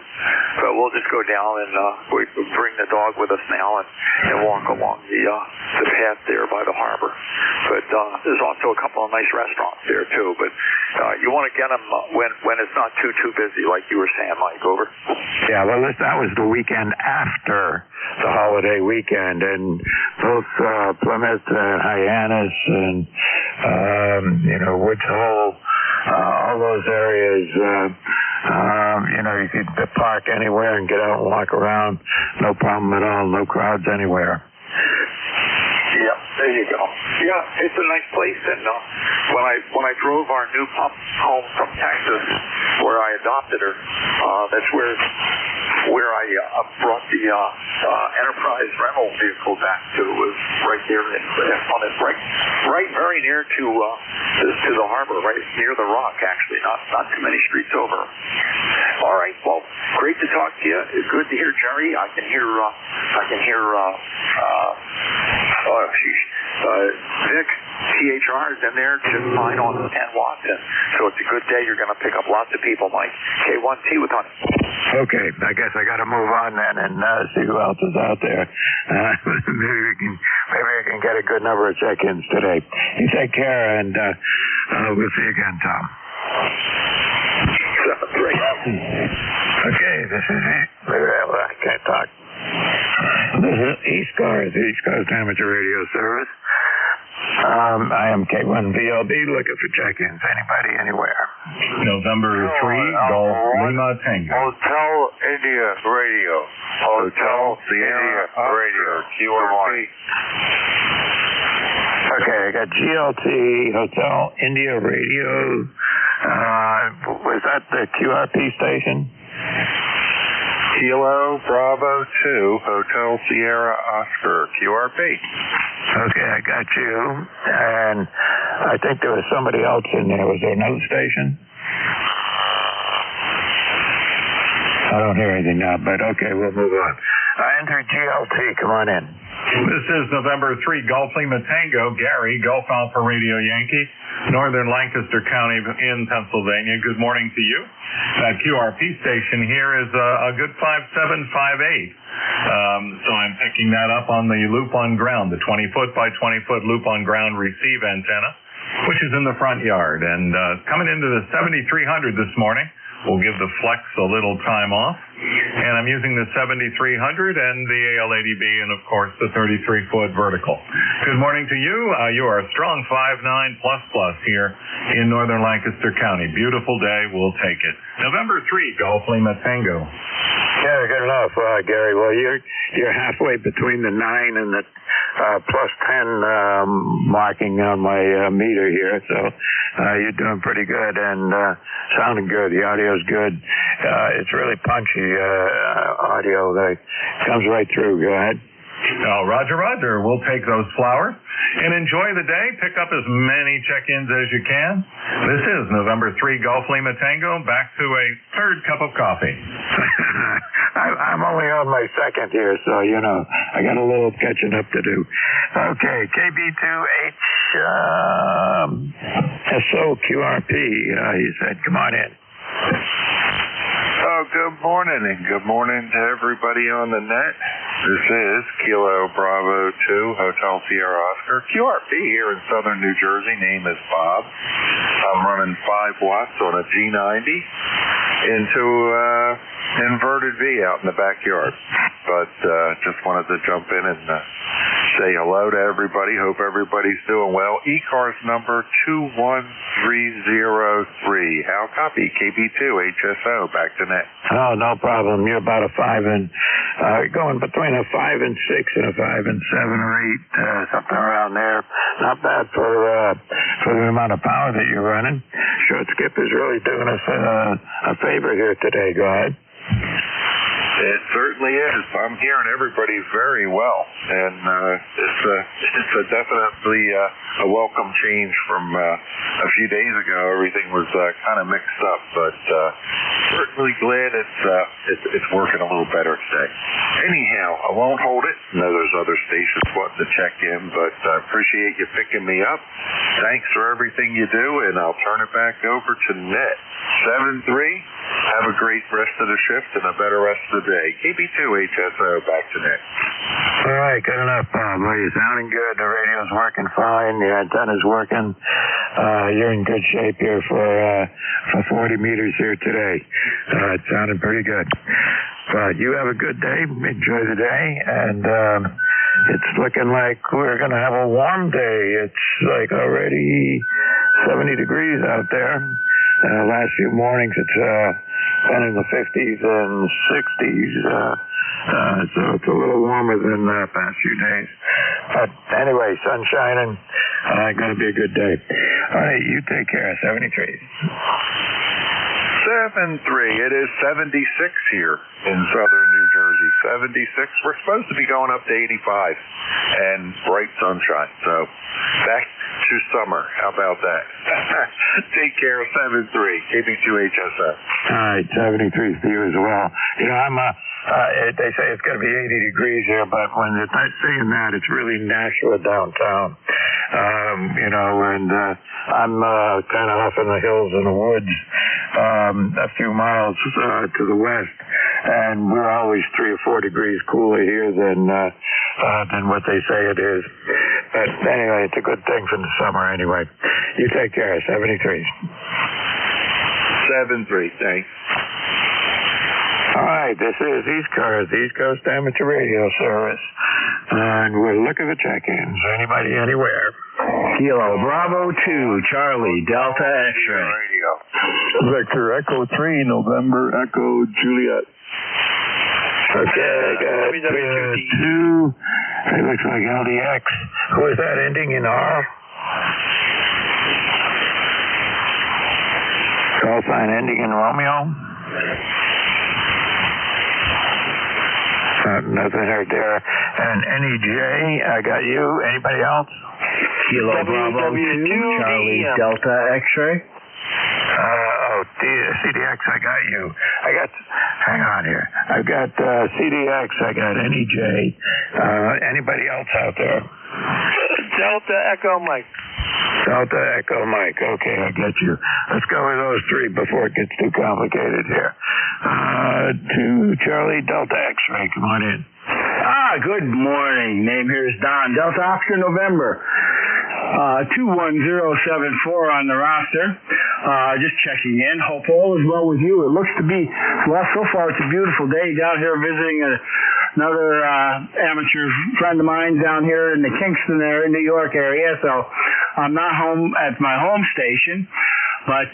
but we'll just go down and we bring the dog with us now and walk along the path there by the harbor. But there's also a couple of nice restaurants there too. But you want to get them when it's not too busy, like you were saying, Mike. Over. Yeah, well, that was the weekend after the holiday weekend, and both Plymouth and Hyannis and Woods Hole, all those areas, you could park anywhere and get out and walk around, no problem at all, no crowds anywhere. Yep. there you go. Yeah, it's a nice place. And when I drove our new pup home from Texas, where I adopted her, that's where I brought the Enterprise rental vehicle back to. It was right there on it, right very near to the harbor, right near the rock, actually, not too many streets over. All right, well, great to talk to you. It's good to hear Jerry. I can hear Vic, THR is in there just fine on 10 watts, and so it's a good day. You're going to pick up lots of people, Mike. K1T with Honey. Okay, I guess I got to move on then and see who else is out there. Maybe we can get a good number of check-ins today. You take care, and we'll see you again, Tom. Okay, this is it. I can't talk. This is ECARS, the East Coast Amateur Radio Service. I am K1VLB looking for check-ins. Anybody, anywhere. November 3, Golf Lima Tango. Hotel India Radio. Hotel India Radio. QR1. Okay, I got GLT, Hotel India Radio. Was that the QRP station? Kilo Bravo 2, Hotel Sierra Oscar, QRP. Okay, I got you. And I think there was somebody else in there. Was there no station? I don't hear anything now, but okay, we'll move on. Enter GLT. Come on in. This is November 3, Golf Lima Tango, Gary, Golf Alpha Radio Yankee, Northern Lancaster County in Pennsylvania. Good morning to you. That QRP station here is a good 5758. So I'm picking that up on the loop on ground, the 20-foot by 20-foot loop on ground receive antenna, which is in the front yard. And coming into the 7300 this morning, we'll give the Flex a little time off. And I'm using the 7300 and the AL80B and, of course, the 33-foot vertical. Good morning to you. You are a strong 5.9++ here in Northern Lancaster County. Beautiful day. We'll take it. November 3, Golf Lima Tango. Yeah, good enough, Gary. Well, you're halfway between the 9 and the +10 marking on my meter here, so you're doing pretty good and sounding good. The audio's good. It's really punchy audio that comes right through. Go ahead. Roger. We'll take those flowers and enjoy the day. Pick up as many check-ins as you can. This is November 3 Golf Lima Tango. Back to a third cup of coffee. I'm only on my second here, so, I got a little catching up to do. Okay, KB2H SOQRP, you said. Come on in. Oh, good morning, and good morning to everybody on the net. This is Kilo Bravo 2, Hotel Sierra Oscar, QRP here in southern New Jersey. Name is Bob. I'm running 5 watts on a G90 into inverted V out in the backyard. But just wanted to jump in and say hello to everybody. Hope everybody's doing well. ECARS number 21303. How copy? KB2 HSO. Back to net. Oh, no problem. You're about a 5 and going between a 5 and 6 and a 5 and 7 or 8, something around there. Not bad for the amount of power that you're running. Short Skip is really doing us a favor here today. Go ahead. It certainly is. I'm hearing everybody very well, and it's definitely a welcome change from a few days ago. Everything was kind of mixed up, but certainly glad it's working a little better today. Anyhow, I won't hold it. I know there's other stations wanting to check in, but I appreciate you picking me up. Thanks for everything you do, and I'll turn it back over to Net. 7-3. Have a great rest of the shift and a better rest of the day. KB2 HSO, back to Nick. All right, good enough, Bob. Well, you're sounding good. The radio's working fine. The antenna's working. You're in good shape here for 40 meters here today. It's sounding pretty good. But you have a good day. Enjoy the day. And it's looking like we're going to have a warm day. It's like already 70 degrees out there. Last few mornings it's been in the 50s and 60s, so it's a little warmer than the past few days. But anyway, sun shining. Going to be a good day. All right, you take care. 73. 7-3. It is 76 here in southern New Jersey. 76. We're supposed to be going up to 85 and bright sunshine. So back to summer. How about that? Take care. 7-3. KB2HSF. All right, 73 for you as well. You know, they say it's going to be 80 degrees here, but when they're not saying that, it's really Nashua downtown. You know, and I'm kind of off in the hills in the woods, a few miles to the west, and we're always 3 or 4 degrees cooler here than what they say it is. But anyway, it's a good thing for the summer anyway. You take care. 73. 7-3. Thanks. All right, this is ECARS, East Coast Amateur Radio Service, and we're looking for check-ins. Anybody, anywhere? Kilo Bravo 2, Charlie, Delta X-ray. Victor Echo 3, November Echo Juliet. Okay, I got 2. It looks like LDX. Who is that ending in R? Call sign ending in Romeo? Nothing heard there. And NEJ, I got you. Anybody else? Kilo Bravo 2, Charlie, Delta X-ray. CDX, I got you. Hang on here. I've got CDX, I got NEJ. Anybody else out there? Delta Echo Mike. Delta Echo Mike. Okay, I get you. Let's go with those 3 before it gets too complicated here. To Charlie, Delta X-ray. Come on in. Good morning. Name here is Don. Delta Oscar November. 21074 on the roster. Just checking in. Hope all is well with you. It looks to be, well, so far it's a beautiful day down here visiting another amateur friend of mine down here in the Kingston area, New York area. So I'm not home at my home station, but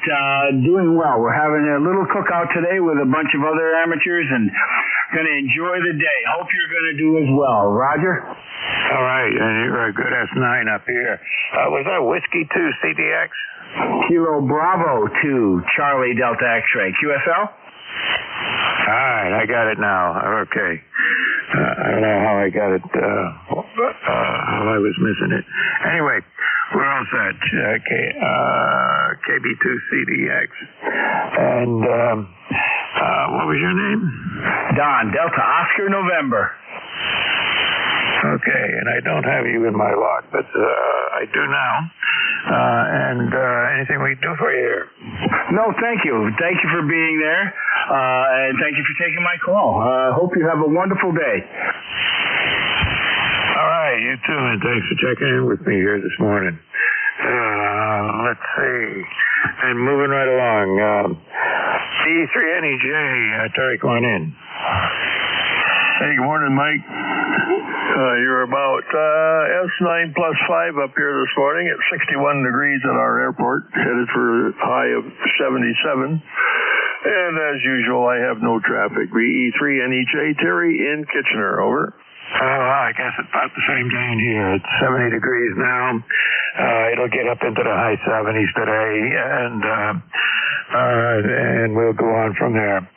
doing well. We're having a little cookout today with a bunch of other amateurs and going to enjoy the day. Hope you're going to do as well. Roger? All right, and you're a good S9 up here. Was that Whiskey 2 CDX? Kilo Bravo 2, Charlie Delta X-ray. QSL? All right, I got it now. Okay. I don't know how I got it, how I was missing it. Anyway, we're all set. KB2 CDX. And what was your name? Don, Delta Oscar November. Okay, and I don't have you in my log, but I do now. And anything we can do for you here? No, thank you. Thank you for being there, and thank you for taking my call. Hope you have a wonderful day. All right, you too, and thanks for checking in with me here this morning. Let's see. And moving right along. C3NEJ, Terry, come on in. Hey, good morning, Mike. You're about S9 plus 5 up here this morning at 61 degrees at our airport, headed for a high of 77. And as usual, I have no traffic. BE3NEJ, Terry in Kitchener, over. I guess it's about the same down here. It's 70 degrees now. It'll get up into the high 70s today, and we'll go on from there.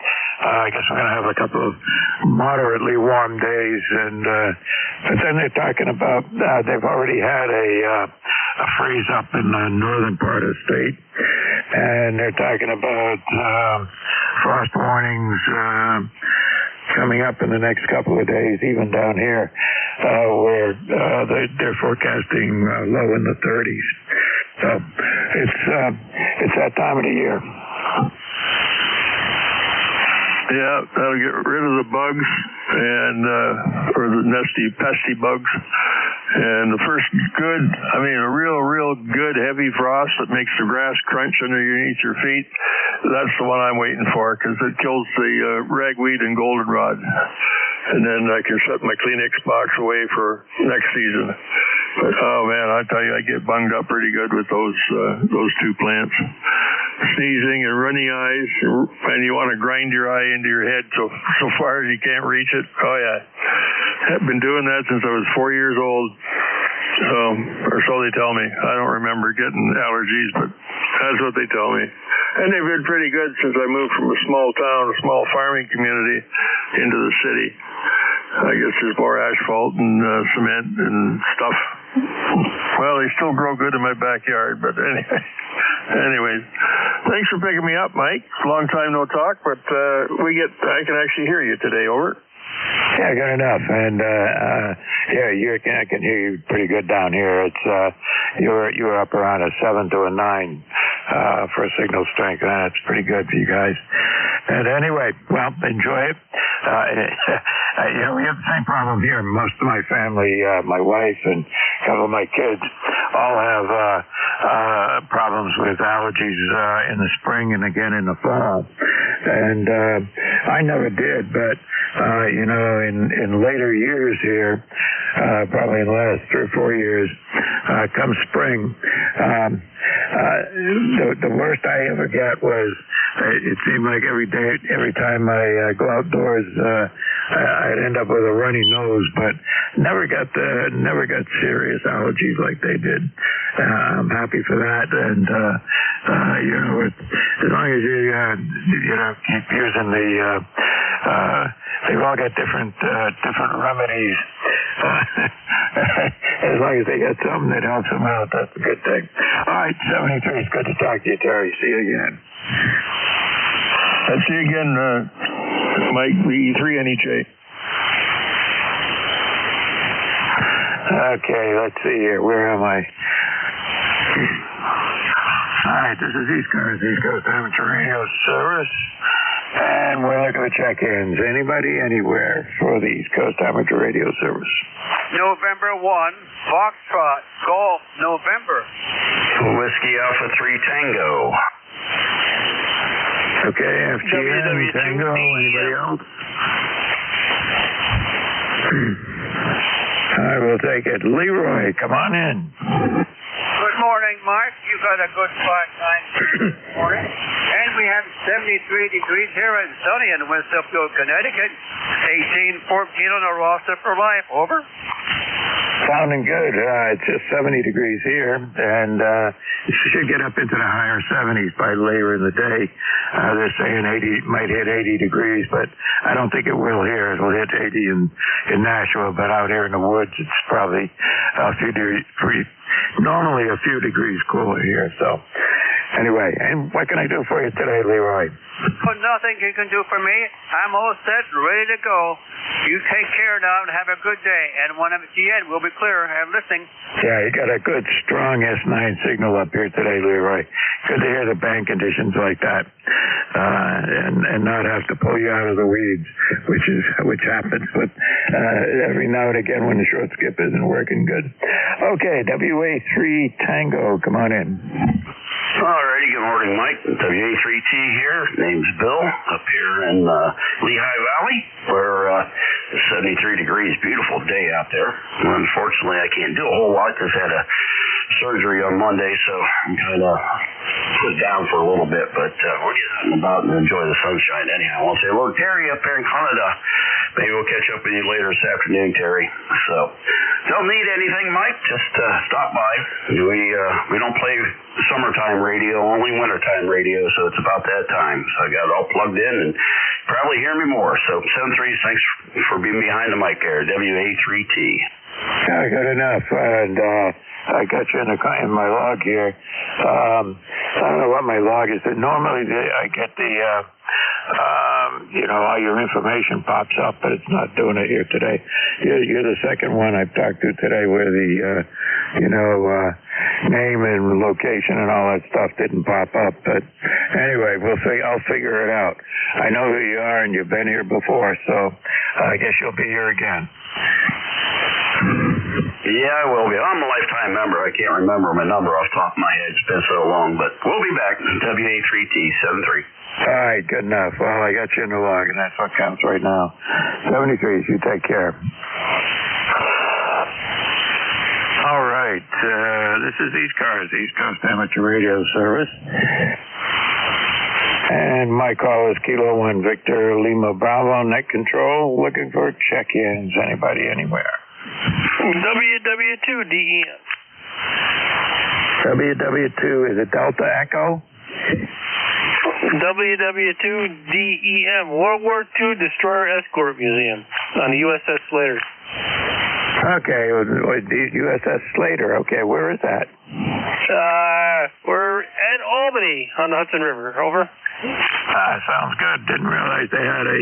I guess we're going to have a couple of moderately warm days, but then they're talking about they've already had a freeze up in the northern part of the state, and they're talking about frost warnings coming up in the next couple of days, even down here, where they're forecasting low in the 30s. So it's that time of the year. Yeah, that'll get rid of the bugs and or the nasty, pesky bugs. And the first good, a real good heavy frost that makes the grass crunch underneath your feet, that's the one I'm waiting for, because it kills the ragweed and goldenrod. And then I can set my Kleenex box away for next season. But, oh man, I tell you, I get bunged up pretty good with those 2 plants. Sneezing and runny eyes, and you want to grind your eye into your head so far as you can't reach it. Oh yeah, I've been doing that since I was 4 years old. Or so they tell me. I don't remember getting allergies, but that's what they tell me. And they've been pretty good since I moved from a small town, a small farming community, into the city. I guess there's more asphalt and cement and stuff. Well, they still grow good in my backyard, but anyways, thanks for picking me up, Mike. Long time no talk, but I can actually hear you today. Over. Yeah, good enough. And I can hear you pretty good down here. It's you were up around a 7 to a 9 for a signal strength. That's pretty good for you guys. And anyway, well, enjoy it. We have the same problem here. Most of my family, my wife and a couple of my kids, all have problems with allergies in the spring and again in the fall. And I never did, but in later years here, probably in the last 3 or 4 years, come spring, the worst I ever got was it seemed like every time I go outdoors, I'd end up with a runny nose, but never got serious allergies like they did. I'm happy for that, and as long as you keep using they've all got different remedies. As long as they got something that helps them out, that's a good thing. All right, 73. It's good to talk to you, Terry. See you again. I'll see you again, Mike, the E3 NEJ. Okay, let's see here. Where am I? All right, this is ECARS, East Coast Amateur Radio Service. And we're looking at check-ins. Anybody, anywhere for the East Coast Amateur Radio Service? November 1, Foxtrot, Golf, November. Whiskey Alpha 3 Tango. Okay, FGN, Tango, anybody else? All right, we'll take it. Leroy, come on in. Good morning, Mark. You got a good 5-9 this morning. And we have 73 degrees here and sunny in Westfield, Connecticut. 18-14 on the roster for life. Over. Sounding good. It's just 70 degrees here, and it should get up into the higher 70s by later in the day. They're saying 80 might hit 80 degrees, but I don't think it will here. It'll hit 80 in Nashua, but out here in the woods, it's probably a few degrees. Normally a few degrees cooler here. So anyway, and what can I do for you today, Leroy? Well, nothing you can do for me. I'm all set, ready to go. You take care now and have a good day. And when I'm at the end, we'll be clear and listening. Yeah, you got a good, strong S9 signal up here today, Leroy. Good to hear the bank conditions like that, and not have to pull you out of the weeds, which happens. But every now and again when the short skip isn't working good. Okay, WA3 Tango, come on in. Alrighty, good morning, Mike. WA3T here. Name's Bill, up here in Lehigh Valley, where it's 73 degrees. Beautiful day out there. Unfortunately, I can't do a whole lot because I had a surgery on Monday, so I'm kind of put down for a little bit, but we'll get out and about and enjoy the sunshine anyhow. I want to say hello to Terry up there in Canada. Maybe we'll catch up with you later this afternoon, Terry. So, don't need anything, Mike. Just stop by. We don't play summertime radio, only wintertime radio, so it's about that time. So I got it all plugged in and probably hear me more. So 73, thanks for being behind the mic there, WA3T. Yeah, good enough. And I got you in my log here. I don't know what my log is. Normally I get the all your information pops up, but it's not doing it here today. You're the second one I've talked to today where the name and location and all that stuff didn't pop up. But anyway, I'll figure it out. I know who you are and you've been here before, so I guess you'll be here again. Yeah, I will be. I'm a lifetime member. I can't remember my number off the top of my head. It's been so long, but we'll be back. WA3T 73. All right, good enough. Well, I got you in the log, and that's what counts right now. 73, you take care. All right, this is ECARS, East Coast Amateur Radio Service. And my call is Kilo 1 Victor Lima Bravo, net control, looking for check-ins. Anybody, anywhere? WW2DEM. WW2, is it Delta Echo? WW2DEM, World War II Destroyer Escort Museum on the USS Slater. Okay, USS Slater. Okay, where is that? We're at Albany on the Hudson River. Over. Sounds good. Didn't realize they had a.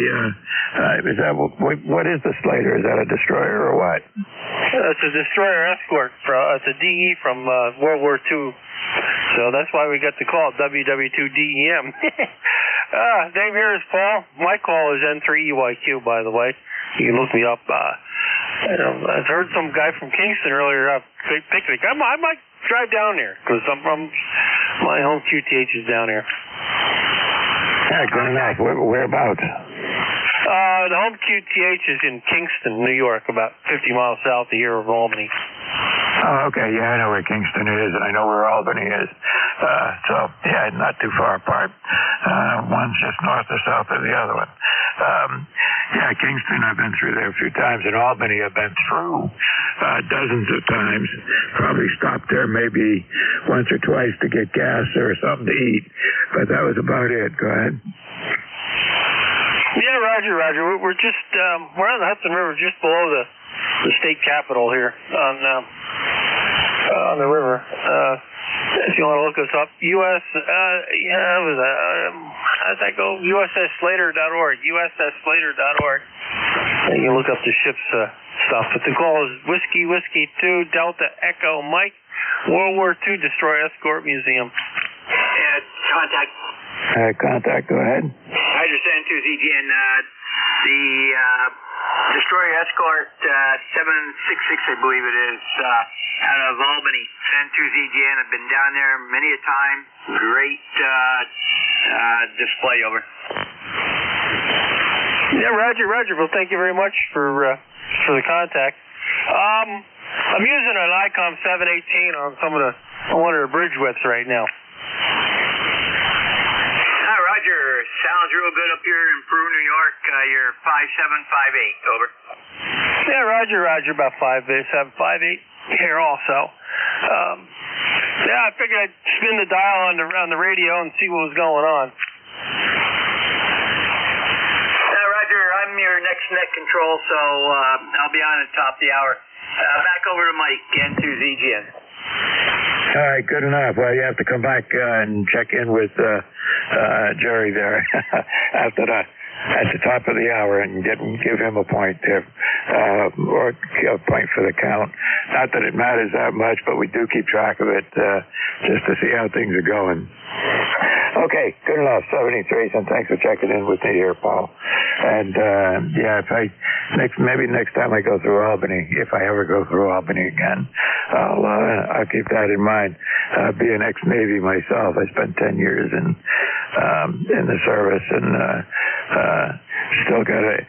Is that what is the Slater? Is that a destroyer or what? It's a destroyer escort. It's a DE from World War II. So that's why we got the call WW2DEM. Name here is Paul. My call is N3EYQ, by the way. You can look me up. I've heard some guy from Kingston earlier picnic. I might drive down there because I'm from my home QTH is down here. Yeah, good enough. Whereabouts? The home QTH is in Kingston, New York, about 50 miles south of here of Albany. Oh, okay. Yeah, I know where Kingston is, and I know where Albany is. So, yeah, not too far apart. One's just north or south of the other one. Yeah, Kingston, I've been through there a few times. In Albany, I've been through dozens of times. Probably stopped there maybe once or twice to get gas or something to eat. But that was about it. Go ahead. Yeah, Roger. We're just we're on the Hudson River, just below the state capitol here on the river. If you want to look us up, US how's that go? USSSlater.org. USSSlater.org. You can look up the ship's stuff. But the call is Whiskey 2 Delta Echo Mike, World War II Destroyer Escort Museum. Contact. Contact. Go ahead. Hydra N2ZGN. The Destroyer Escort 766, I believe it is, out of Albany. N2ZGN. I've been down there many a time. Great display over. Yeah, Roger. Well, thank you very much for the contact. I'm using an ICOM 718 on one of the bridge widths right now. Roger. Sounds real good up here in Peru, New York. You're 5758. Over. Yeah, Roger. About 5758 here also. Yeah, I figured I'd spin the dial on the radio and see what was going on. Roger, I'm your next net control, so I'll be on at the top of the hour. Back over to Mike, N2ZGN. All right, good enough. Well, you have to come back and check in with Jerry there at the top of the hour and give him a point there, or a point for the count. Not that it matters that much, but we do keep track of it just to see how things are going. Okay, good enough. 73, and thanks for checking in with me here, Paul. And yeah, maybe next time I go through Albany, if I ever go through Albany again, I'll keep that in mind. Being ex-Navy myself, I spent 10 years in the service, and still got a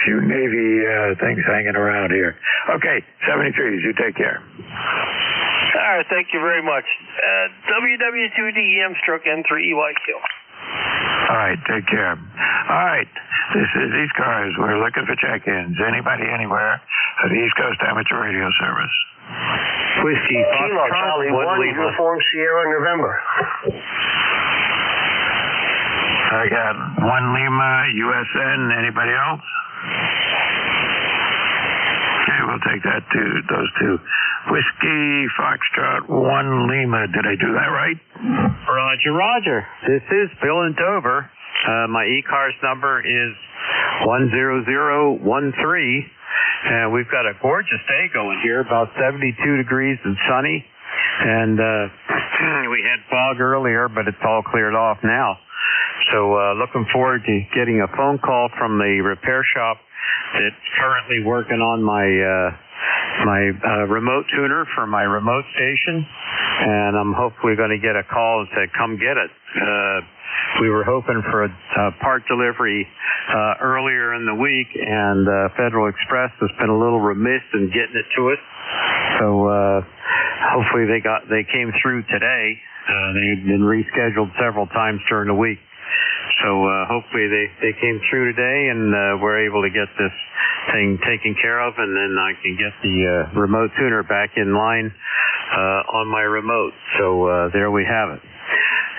few Navy things hanging around here. Okay, 73s, you take care. All right, thank you very much. WW2DEM stroke N3EYQ. All right, take care. All right, this is ECARS. We're looking for check-ins. Anybody, anywhere for the East Coast Amateur Radio Service. Whiskey, Kilo, Charlie, 1 Uniform Sierra, November. I got 1 Lima, USN. Anybody else? Okay, we'll take those two. Whiskey, Foxtrot, 1 Lima. Did I do that right? Roger. This is Bill in Dover. My ECARS number is 10013. And we've got a gorgeous day going here, about 72 degrees and sunny. And we had fog earlier, but it's all cleared off now. So looking forward to getting a phone call from the repair shop that's currently working on my remote tuner for my remote station. And I'm hopefully going to get a call and say, come get it. We were hoping for a part delivery earlier in the week, and Federal Express has been a little remiss in getting it to us. So hopefully they came through today. They've been rescheduled several times during the week. So hopefully they came through today, and we're able to get this thing taken care of, and then I can get the remote tuner back in line on my remote. So there we have it.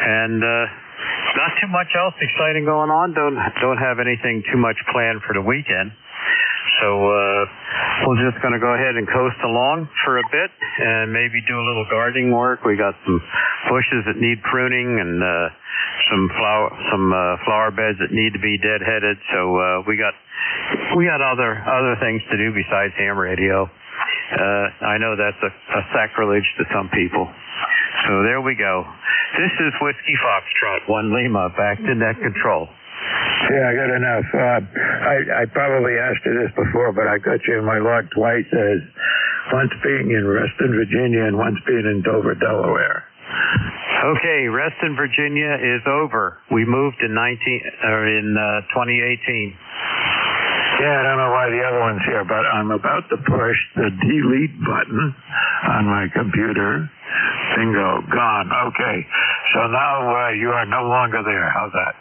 And not too much else exciting going on. Don't have anything too much planned for the weekend. So we're just going to go ahead and coast along for a bit and maybe do a little gardening work. We got some bushes that need pruning and some flower beds that need to be deadheaded. So we got other things to do besides ham radio. I know that's a sacrilege to some people. So there we go. This is Whiskey Foxtrot 1 Lima, back to net control. Yeah, good enough. I probably asked you this before, but I got you in my log twice as once being in Reston, Virginia, and once being in Dover, Delaware. Okay, Reston, Virginia is over. We moved in 2018. Yeah, I don't know why the other one's here, but I'm about to push the delete button on my computer. Bingo, gone. Okay, so now you are no longer there. How's that?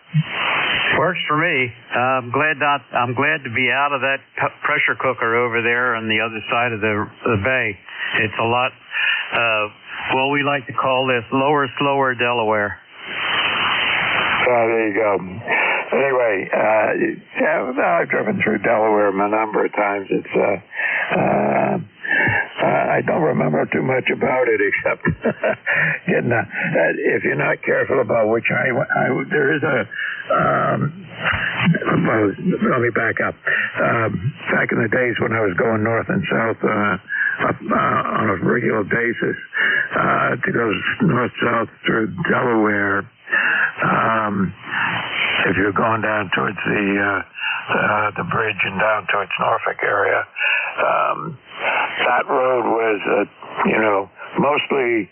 Works for me. I'm glad to be out of that pressure cooker over there on the other side of the bay. It's a lot. Well, we like to call this lower, slower Delaware. There you go. Anyway, I've driven through Delaware a number of times. It's I don't remember too much about it except getting if you're not careful about which there is a well, let me back up. Back in the days when I was going north and south on a regular basis to go north-south through Delaware, if you're going down towards the bridge and down towards Norfolk area, that road was mostly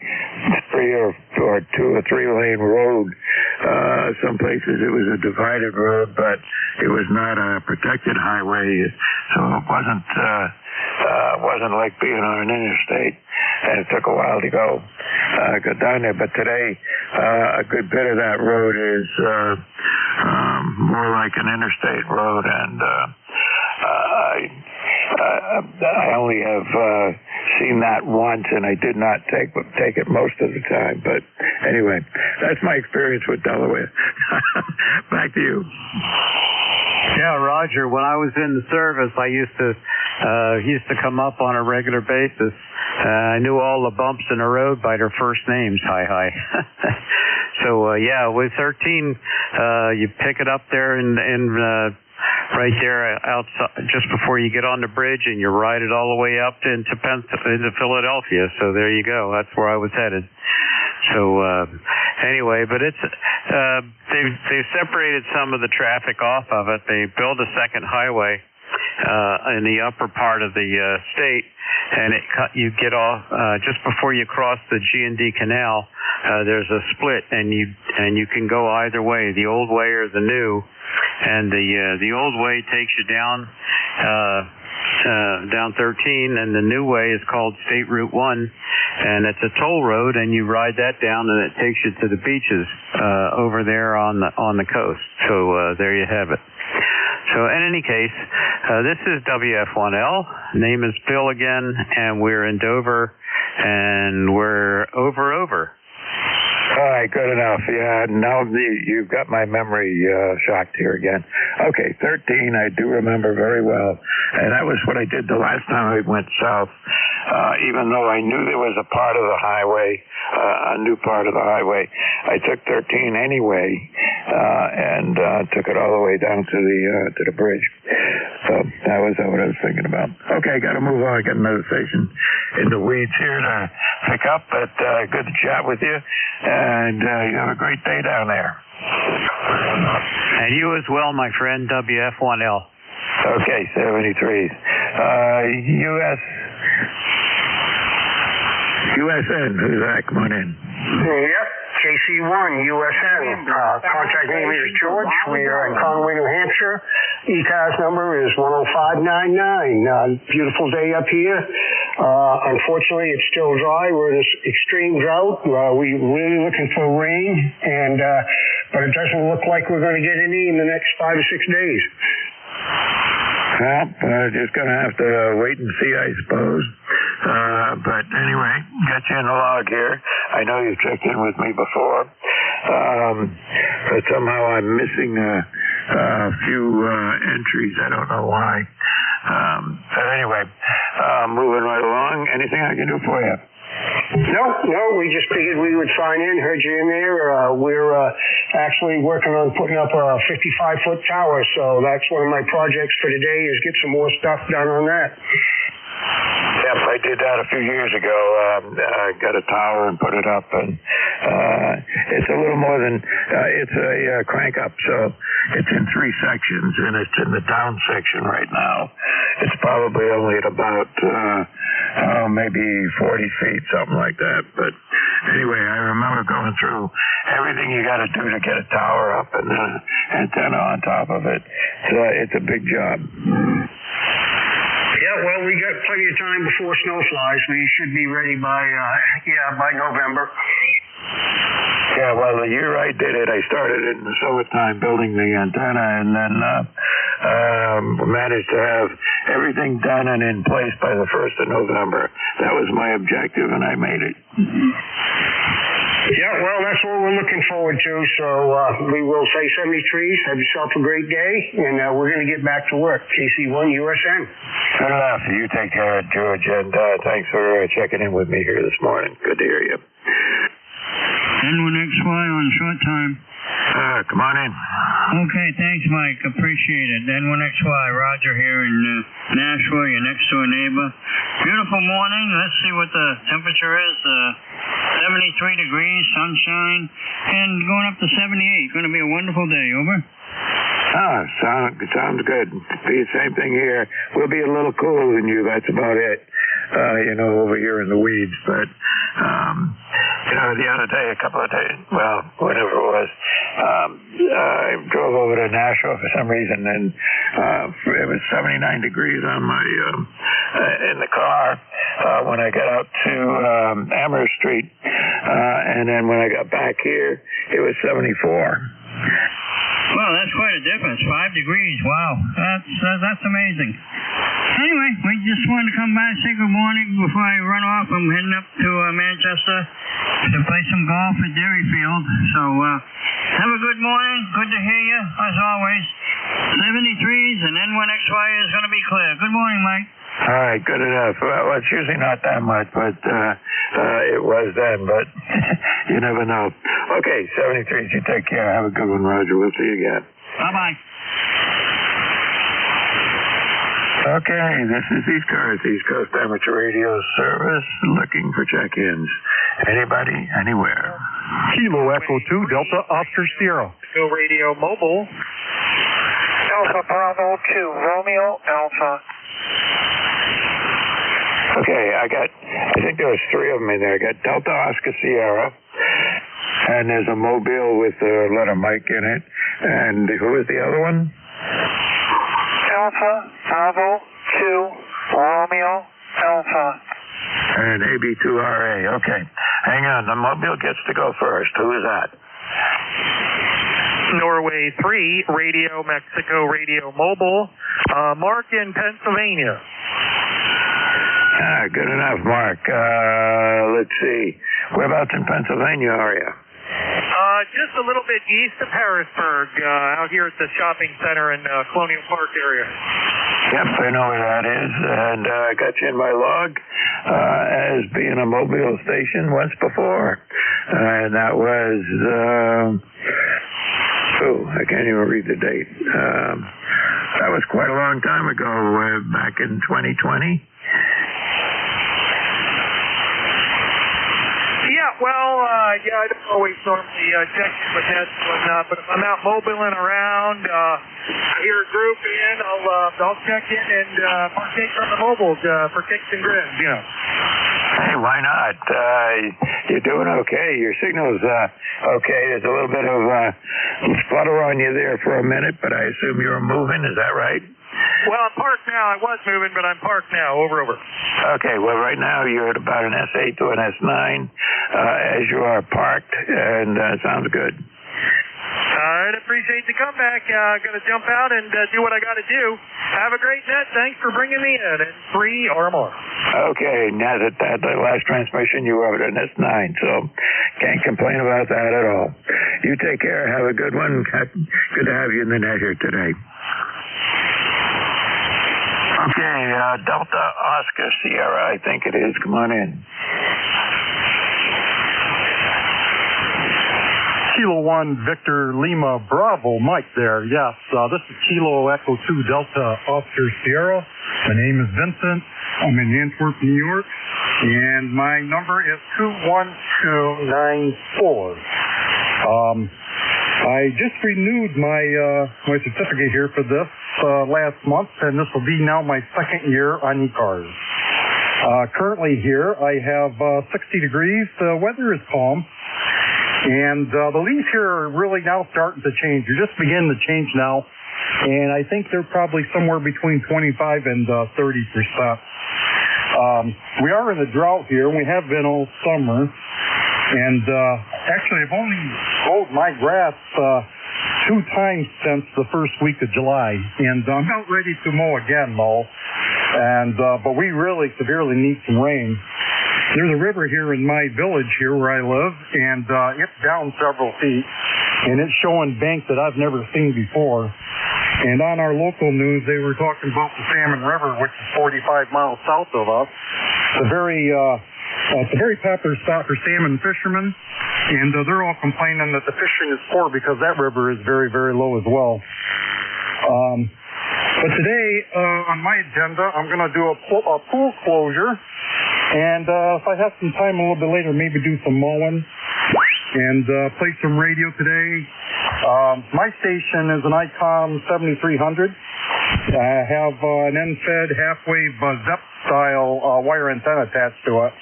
3 or 2 or 3 lane road. Some places it was a divided road, but it was not a protected highway, so it wasn't like being on an interstate, and it took a while to go down there. But today, a good bit of that road is more like an interstate road, and I only have seen that once, and I did not take it most of the time. But anyway, that's my experience with Delaware. Back to you. Yeah, Roger. When I was in the service, I used to come up on a regular basis. I knew all the bumps in the road by their first names. Hi. So yeah, with 13, you pick it up there and right there outside, just before you get on the bridge, and you ride it all the way up into Philadelphia. So there you go. That's where I was headed. So anyway, but it's they've separated some of the traffic off of it. They built a second highway in the upper part of the state, and you get off just before you cross the G&D Canal. There's a split, and you can go either way, the old way or the new. And the old way takes you down 13, and the new way is called State Route 1, and it's a toll road, and you ride that down, and it takes you to the beaches over there on the coast. So there you have it. So in any case, this is WF1L. Name is Bill again, and we're in Dover, and we're over. All right, good enough. Yeah, now you've got my memory shocked here again. Okay, 13, I do remember very well, and that was what I did the last time I went south. Even though I knew there was a part of the highway, a new part of the highway, I took 13 anyway, and took it all the way down to the bridge. So that was what I was thinking about. Okay, got to move on. Got another station in the weeds here to pick up, but good to chat with you, and you have a great day down there. And you as well, my friend, WF1L. Okay, 73s. USN, who's that? Come on in. Yep, KC1, USN. Contact name is George. We are in Conway, New Hampshire. ECARS number is 10599. Beautiful day up here. Unfortunately, it's still dry. We're in this extreme drought. We're really looking for rain, but it doesn't look like we're going to get any in the next 5 or 6 days. Well, just going to have to wait and see, I suppose. But anyway, got you in the log here. I know you've checked in with me before. But somehow I'm missing a few entries. I don't know why. But anyway, moving right along. Anything I can do for you? No, we just figured we would sign in. Heard you in there. We're actually working on putting up a 55-foot tower, so that's one of my projects for today is get some more stuff done on that. Yep, I did that a few years ago. I got a tower and put it up, and it's a little more than it's a crank up, so it's in 3 sections, and it's in the down section right now. It's probably only at about maybe 40 feet, something like that. But anyway, I remember going through everything you got to do to get a tower up and then an antenna on top of it. So it's a big job. Yeah, well, we got plenty of time before snow flies. We should be ready by November. Yeah, well, the year I did it, I started in the summertime building the antenna, and then managed to have everything done and in place by the 1st of November. That was my objective, and I made it. Yeah, well, that's what we're looking forward to. So we will say 73s. Have yourself a great day, and we're going to get back to work. KC1USN. Good enough. You take care, George, and thanks for checking in with me here this morning. Good to hear you. N1XY on short time. Come on in. Okay, thanks, Mike. Appreciate it. N1XY, Roger here in Nashville, your next door neighbor. Beautiful morning. Let's see what the temperature is. 73 degrees, sunshine, and going up to 78. Going to be a wonderful day. Over. Sounds good. Be the same thing here. We'll be a little cooler than you. That's about it. Over here in the weeds. But, the other day, a couple of days, well, whatever it was, I drove over to Nashville for some reason, and it was 79 degrees on my in the car when I got out to Amherst Street, and then when I got back here, it was 74. Well, that's quite a difference. 5 degrees. Wow. That's amazing. Anyway, we just wanted to come by and say good morning before I run off. I'm heading up to Manchester to play some golf at Dairyfield. So, have a good morning. Good to hear you, as always. 73s and N1XY is going to be clear. Good morning, Mike. All right, good enough. Well, it's usually not that much, but it was then, but you never know. Okay, 73s, you take care. Have a good one, Roger. We'll see you again. Bye-bye. Okay, this is ECARS, East Coast Amateur Radio Service, looking for check-ins. Anybody, anywhere. Kilo Echo 2, Delta Oscar Sierra. Go Radio Mobile. Alpha Bravo 2, Romeo Alpha. Okay, I think there was 3 of them in there. I got Delta Oscar Sierra, and there's a mobile with the letter Mike in it. And who is the other one? Alpha Bravo 2, Romeo Alpha. And AB2RA. Okay, hang on. The mobile gets to go first. Who is that? Norway 3, Radio Mexico, Radio Mobile. Mark in Pennsylvania. Good enough, Mark. Let's see. Whereabouts in Pennsylvania are you? Just a little bit east of Harrisburg, out here at the shopping center in Colonial Park area. Yep, I know where that is, and I got you in my log as being a mobile station once before, and that was, I can't even read the date. That was quite a long time ago, back in 2020. I don't always normally check in with that one, but if I'm out mobiling around, I hear a group in, I'll check in and partake from the mobiles for kicks and grins, Hey, why not? You're doing okay. Your signal's okay. There's a little bit of flutter on you there for a minute, but I assume you're moving. Is that right? Well, I'm parked now. I was moving, but I'm parked now. Over. Okay, well, right now you're at about an S8 to an S9 as you are parked, and sounds good. I'd appreciate the comeback. Going to jump out and do what I got to do. Have a great net. Thanks for bringing me in. And 3 or more. Okay, now that the last transmission you wrote, and that's 9, so can't complain about that at all. You take care. Have a good one. Good to have you in the net here today. Okay, Delta Oscar Sierra, I think it is. Come on in. Kilo 1 Victor Lima Bravo, Mike there. Yes, this is Kilo Echo 2 Delta Oscar Sierra. My name is Vincent. I'm in Antwerp, New York, and my number is 21294. I just renewed my certificate here for this last month, and this will be now my second year on ECARS. Currently here, I have 60 degrees. The weather is calm. And the leaves here are really now starting to change. They're just beginning to change now. And I think they're probably somewhere between 25 and 30%. We are in a drought here, and we have been all summer. And actually, I've only mowed my grass 2 times since the first week of July. And I'm about ready to mow again, though. And but we really severely need some rain. There's a river here in my village here where I live, and it's down several feet, and it's showing banks that I've never seen before. And on our local news, they were talking about the Salmon River, which is 45 miles south of us. It's a very popular spot for salmon fishermen, and they're all complaining that the fishing is poor because that river is very, very low as well. But today, on my agenda, I'm going to do a pool closure. And if I have some time a little bit later, maybe do some mowing and play some radio today. My station is an ICOM 7300. I have an NFED half-wave Sept-style wire antenna attached to it.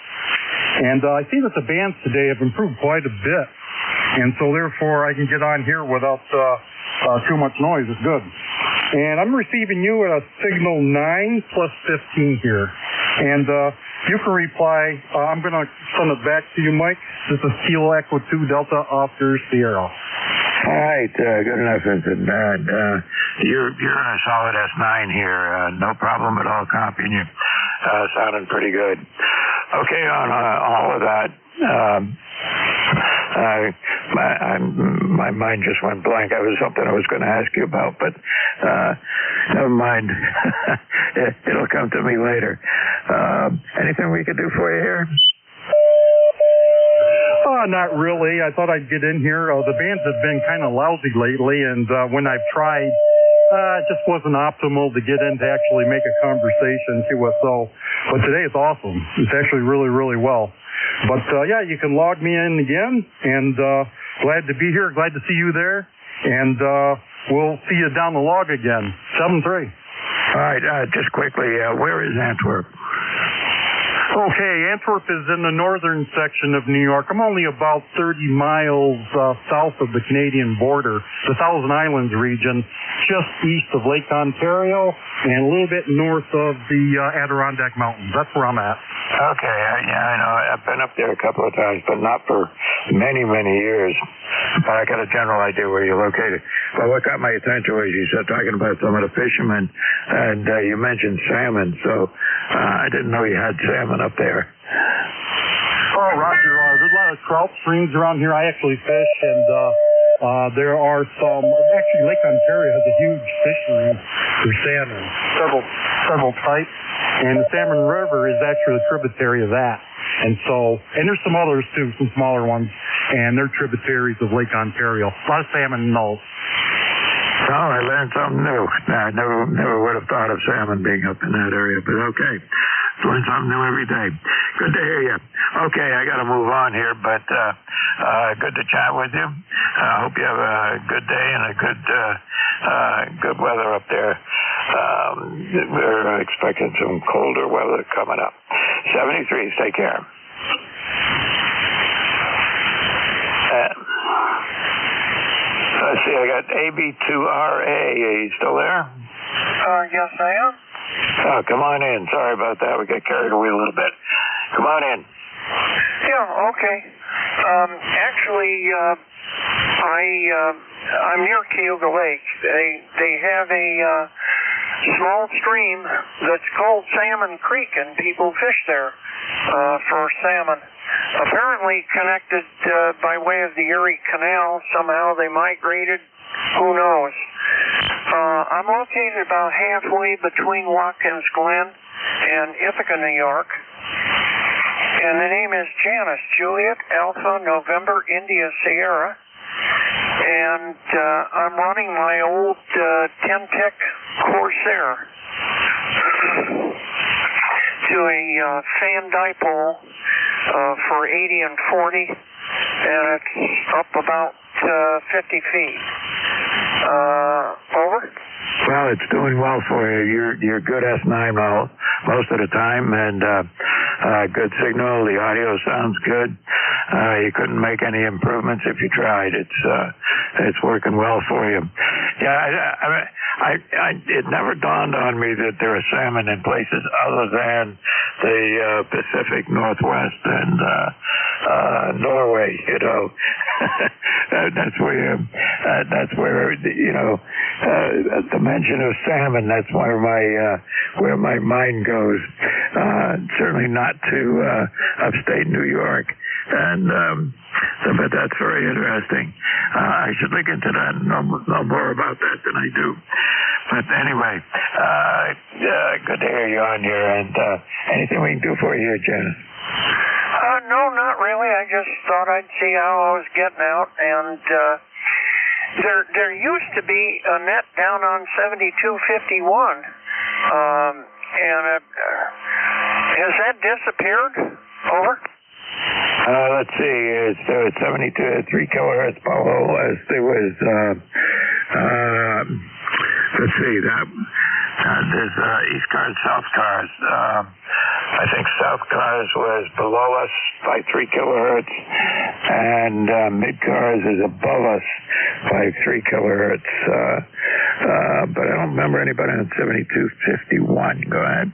And I see that the bands today have improved quite a bit. And so therefore I can get on here without too much noise. It's good. And I'm receiving you at a signal 9 plus 15 here. And you can reply. I'm going to send it back to you, Mike. This is Kilo Echo 2 Delta Oscar Sierra. All right, good enough, Vincent. You're in a solid S9 here. No problem at all copying you. Sounding pretty good. Okay, on all of that, my mind just went blank. It was something I was going to ask you about, but never mind. It'll come to me later. Anything we could do for you here? Not really. I thought I'd get in here. The bands have been kind of lousy lately, and when I've tried, it just wasn't optimal to get in to actually make a conversation to us. So, but today it's awesome. It's actually really, really well. But yeah, you can log me in again, and glad to be here. Glad to see you there, and we'll see you down the log again. 7-3. All right, just quickly, where is Antwerp? Okay, Antwerp is in the northern section of New York. I'm only about 30 miles south of the Canadian border, the Thousand Islands region, just east of Lake Ontario and a little bit north of the Adirondack Mountains. That's where I'm at. Okay, yeah, I know. I've been up there a couple of times, but not for many, many years. But I got a general idea where you're located. But what got my attention was you started talking about some of the fishermen, and you mentioned salmon, so I didn't know you had salmon up there. Oh, Roger, there's a lot of trout streams around here. I actually fish, and there are some. Actually, Lake Ontario has a huge fishery for salmon, several types, and the Salmon River is actually a tributary of that. And so, and there's some others too, some smaller ones, and they're tributaries of Lake Ontario. A lot of salmon in those. Oh, I learned something new. I never would have thought of salmon being up in that area, but okay. Learn something new every day. Good to hear you. Okay, I got to move on here, but good to chat with you. I hope you have a good day and a good weather up there. We're expecting some colder weather coming up. 73, take care. Let's see, I got AB2RA. Are you still there? Yes, I am. Oh, come on in. Sorry about that. We got carried away a little bit. Come on in. Yeah, okay. Actually, I'm near Cayuga Lake. They have a small stream that's called Salmon Creek, and people fish there for salmon. Apparently connected by way of the Erie Canal. Somehow they migrated. Who knows? I'm located about halfway between Watkins Glen and Ithaca, New York. And the name is Janice, Juliet, Alpha, November, India, Sierra. And I'm running my old Temtec Corsair to a fan dipole for 80 and 40, and it's up about 50 feet. Over? Well, it's doing well for you. You're good S9 most of the time, and good signal. The audio sounds good. You couldn't make any improvements if you tried. It's working well for you. Yeah, it never dawned on me that there are salmon in places other than the Pacific Northwest and Norway. You know, that's where the mention of salmon. That's where my mind goes. Certainly not to upstate New York. And but that's very interesting. I should look into that and know more about that than I do. But anyway, good to hear you on here. And anything we can do for you here, Janice? No, not really. I just thought I'd see how I was getting out. And there used to be a net down on 7251. And has that disappeared? Over? Let's see. It's 72 at 3 kilohertz below us. There was, let's see, there's ECARS, South Cars. I think South Cars was below us by 3 kilohertz, and Mid-Cars is above us by 3 kilohertz. But I don't remember anybody on 7251. Go ahead.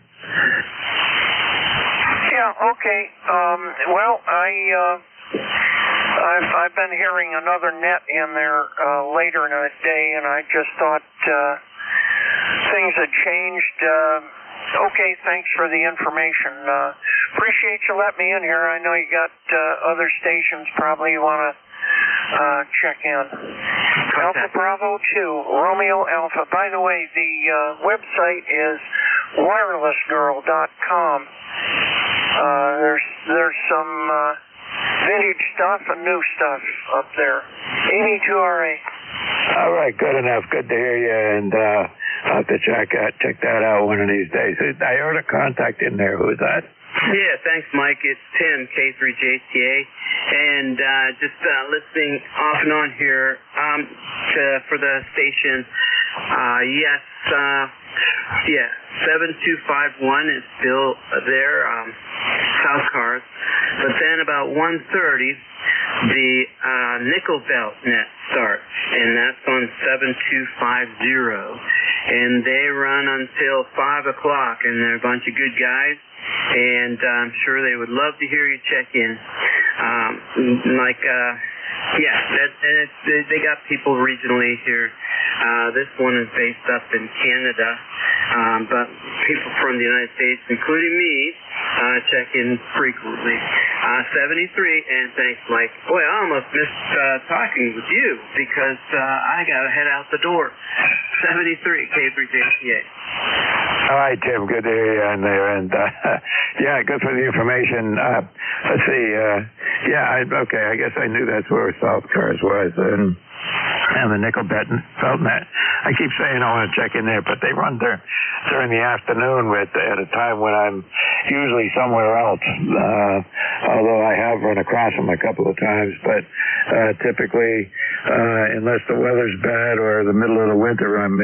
Yeah, okay. Well, I've been hearing another net in there later in the day, and I just thought things had changed. Okay, thanks for the information. Appreciate you letting me in here. I know you got other stations probably you want to check in. Alpha Bravo 2, Romeo Alpha. By the way, the website is wirelessgirl.com. There's some vintage stuff and new stuff up there. 82RA. All right, good enough. Good to hear you, and I'll have to check that out one of these days. I heard a contact in there. Who is that? Yeah, thanks, Mike. It's Tim, K3JTA, and just listening off and on here for the station. Yes, 7251 is still there, South Cars. But then about 1:30, the nickel belt net starts, and that's on 7250. And they run until 5 o'clock, and they're a bunch of good guys. And I'm sure they would love to hear you check in. They got people regionally here. This one is based up in Canada, but people from the United States, including me, check in frequently. 73, and thanks, Mike. Boy, I almost missed talking with you because I got to head out the door. 73, K3JTA. All right, Tim, good to hear you on there. And, good for the information. Let's see. Okay, I guess I knew that's where South Cars was. And the nickel belt net. I keep saying I want to check in there, but they run there during the afternoon at a time when I'm usually somewhere else. Although I have run across them a couple of times, but typically, unless the weather's bad or the middle of the winter, I'm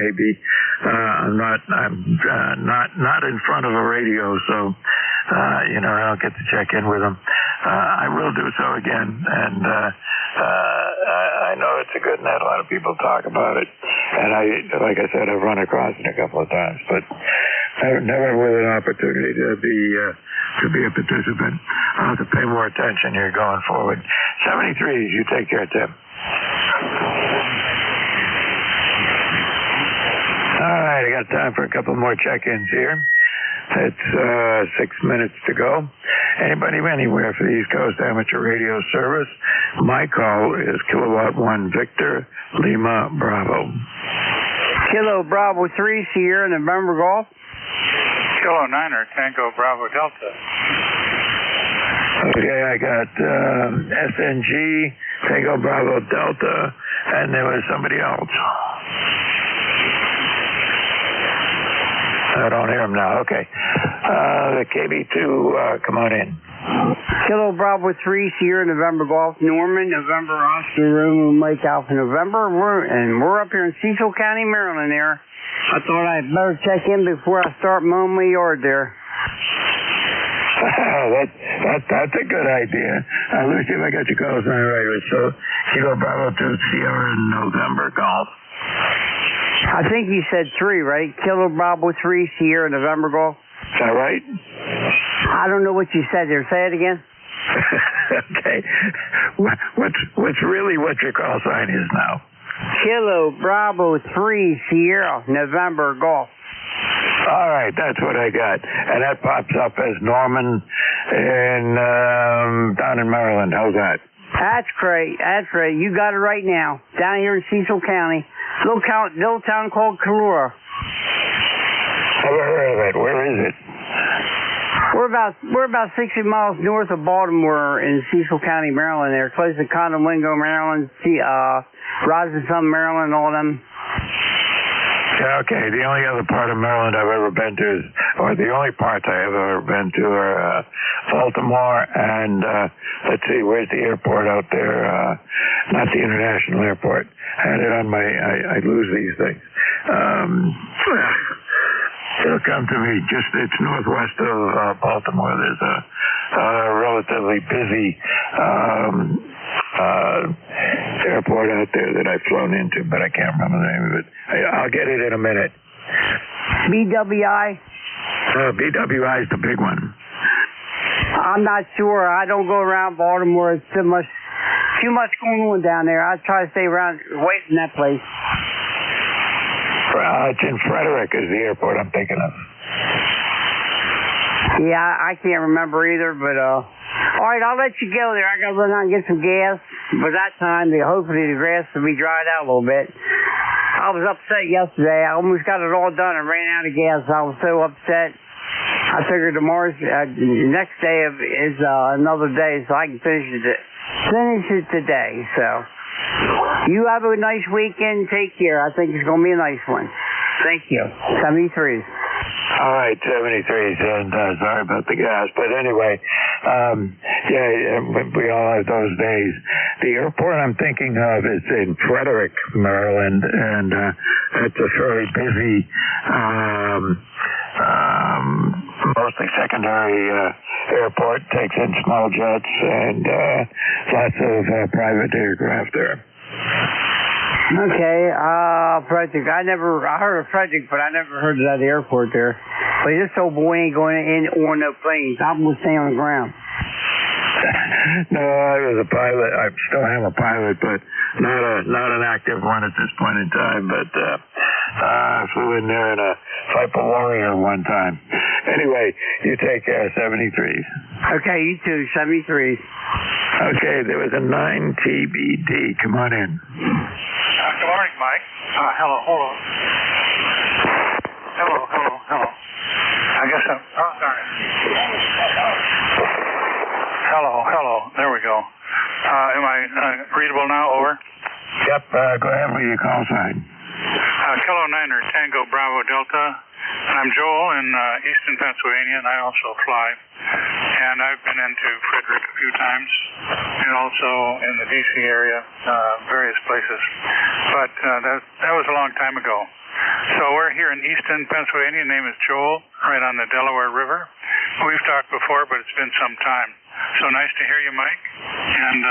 not in front of a radio, so I don't get to check in with them. I will do so again, and I know it's a good net. A lot of people talk about it, and like I said, I've run across it a couple of times. But never with an opportunity to be a participant. I'll have to pay more attention here going forward. 73s, you take care, Tim. All right, I got time for a couple more check-ins here. It's 6 minutes to go. Anybody anywhere for the East Coast Amateur Radio Service? My call is Kilowatt 1 Victor Lima Bravo. Kilo Bravo 3 Sierra November Golf. Kilo 9er Tango Bravo Delta. Okay, I got SNG Tango Bravo Delta, and there was somebody else. I don't hear him now. Okay. The KB2, come on in. Kilo Bravo 3 Sierra November Golf Norman November Oscar Romeo Mike Alpha November. We're up here in Cecil County, Maryland there. I thought I'd better check in before I start mowing my yard there. That's a good idea. Let me see if I got your call sign right. So Kilo Bravo 2 Sierra November Golf. I think you said 3, right? Kilo Bravo 3 Sierra November Golf. Is that right? I don't know what you said there. Say it again. Okay. What's really what your call sign is now? Kilo Bravo 3 Sierra November Golf. All right, that's what I got. And that pops up as Norman down in Maryland. How's that? That's great. That's great. You got it right now. Down here in Cecil County. Little town called Karora. Never heard of it. Where is it? We're about 60 miles north of Baltimore in Cecil County, Maryland. There, close to Conowingo, Maryland, Roslyn, Maryland, all them. Yeah, okay. The only other part of Maryland I've ever been to or the only parts I have ever been to are Baltimore and let's see, where's the airport out there? Not the international airport. I had it on my. I lose these things. It'll come to me. It's northwest of Baltimore. There's a relatively busy airport out there that I've flown into, but I can't remember the name of it. I'll get it in a minute. BWI? BWI is the big one. I'm not sure. I don't go around Baltimore. It's too much going on down there. I try to stay away from that place. It's in Frederick is the airport I'm thinking of. Yeah, I can't remember either, but all right, I'll let you go there. I got to run out and get some gas. By that time, hopefully the grass will be dried out a little bit. I was upset yesterday. I almost got it all done and ran out of gas. I was so upset. I figured tomorrow's the next day is another day, so I can finish it today. So you have a nice weekend. Take care. I think it's going to be a nice one. Thank you. 73s. All right, 73s, and sorry about the gas, but anyway, we all have those days. The airport I'm thinking of is in Frederick, Maryland, and it's a very busy, mostly secondary airport, takes in small jets and lots of private aircraft there. Okay, Frederick. I heard of Frederick, but I never heard of that airport there. But this old boy ain't going in on no planes. I'm going to stay on the ground. No, I was a pilot. I still am a pilot, but not an active one at this point in time. But I flew in there in a Viper Warrior one time. Anyway, you take care, 73s. Okay, you too, 73s. Okay, there was a 9TBD. Come on in. Good morning, Mike. Hello, hold on. Hello. I guess I'm... Oh, sorry. Hello. There we go. Am I readable now? Over? Yep, go ahead with your call sign. Kilo 9er Tango Bravo Delta. I'm Joel in Easton, Pennsylvania, and I also fly. And I've been into Frederick a few times, and also in the D.C. area, various places. But that was a long time ago. So we're here in Easton, Pennsylvania. Name is Joel, right on the Delaware River. We've talked before, but it's been some time. So nice to hear you, Mike. And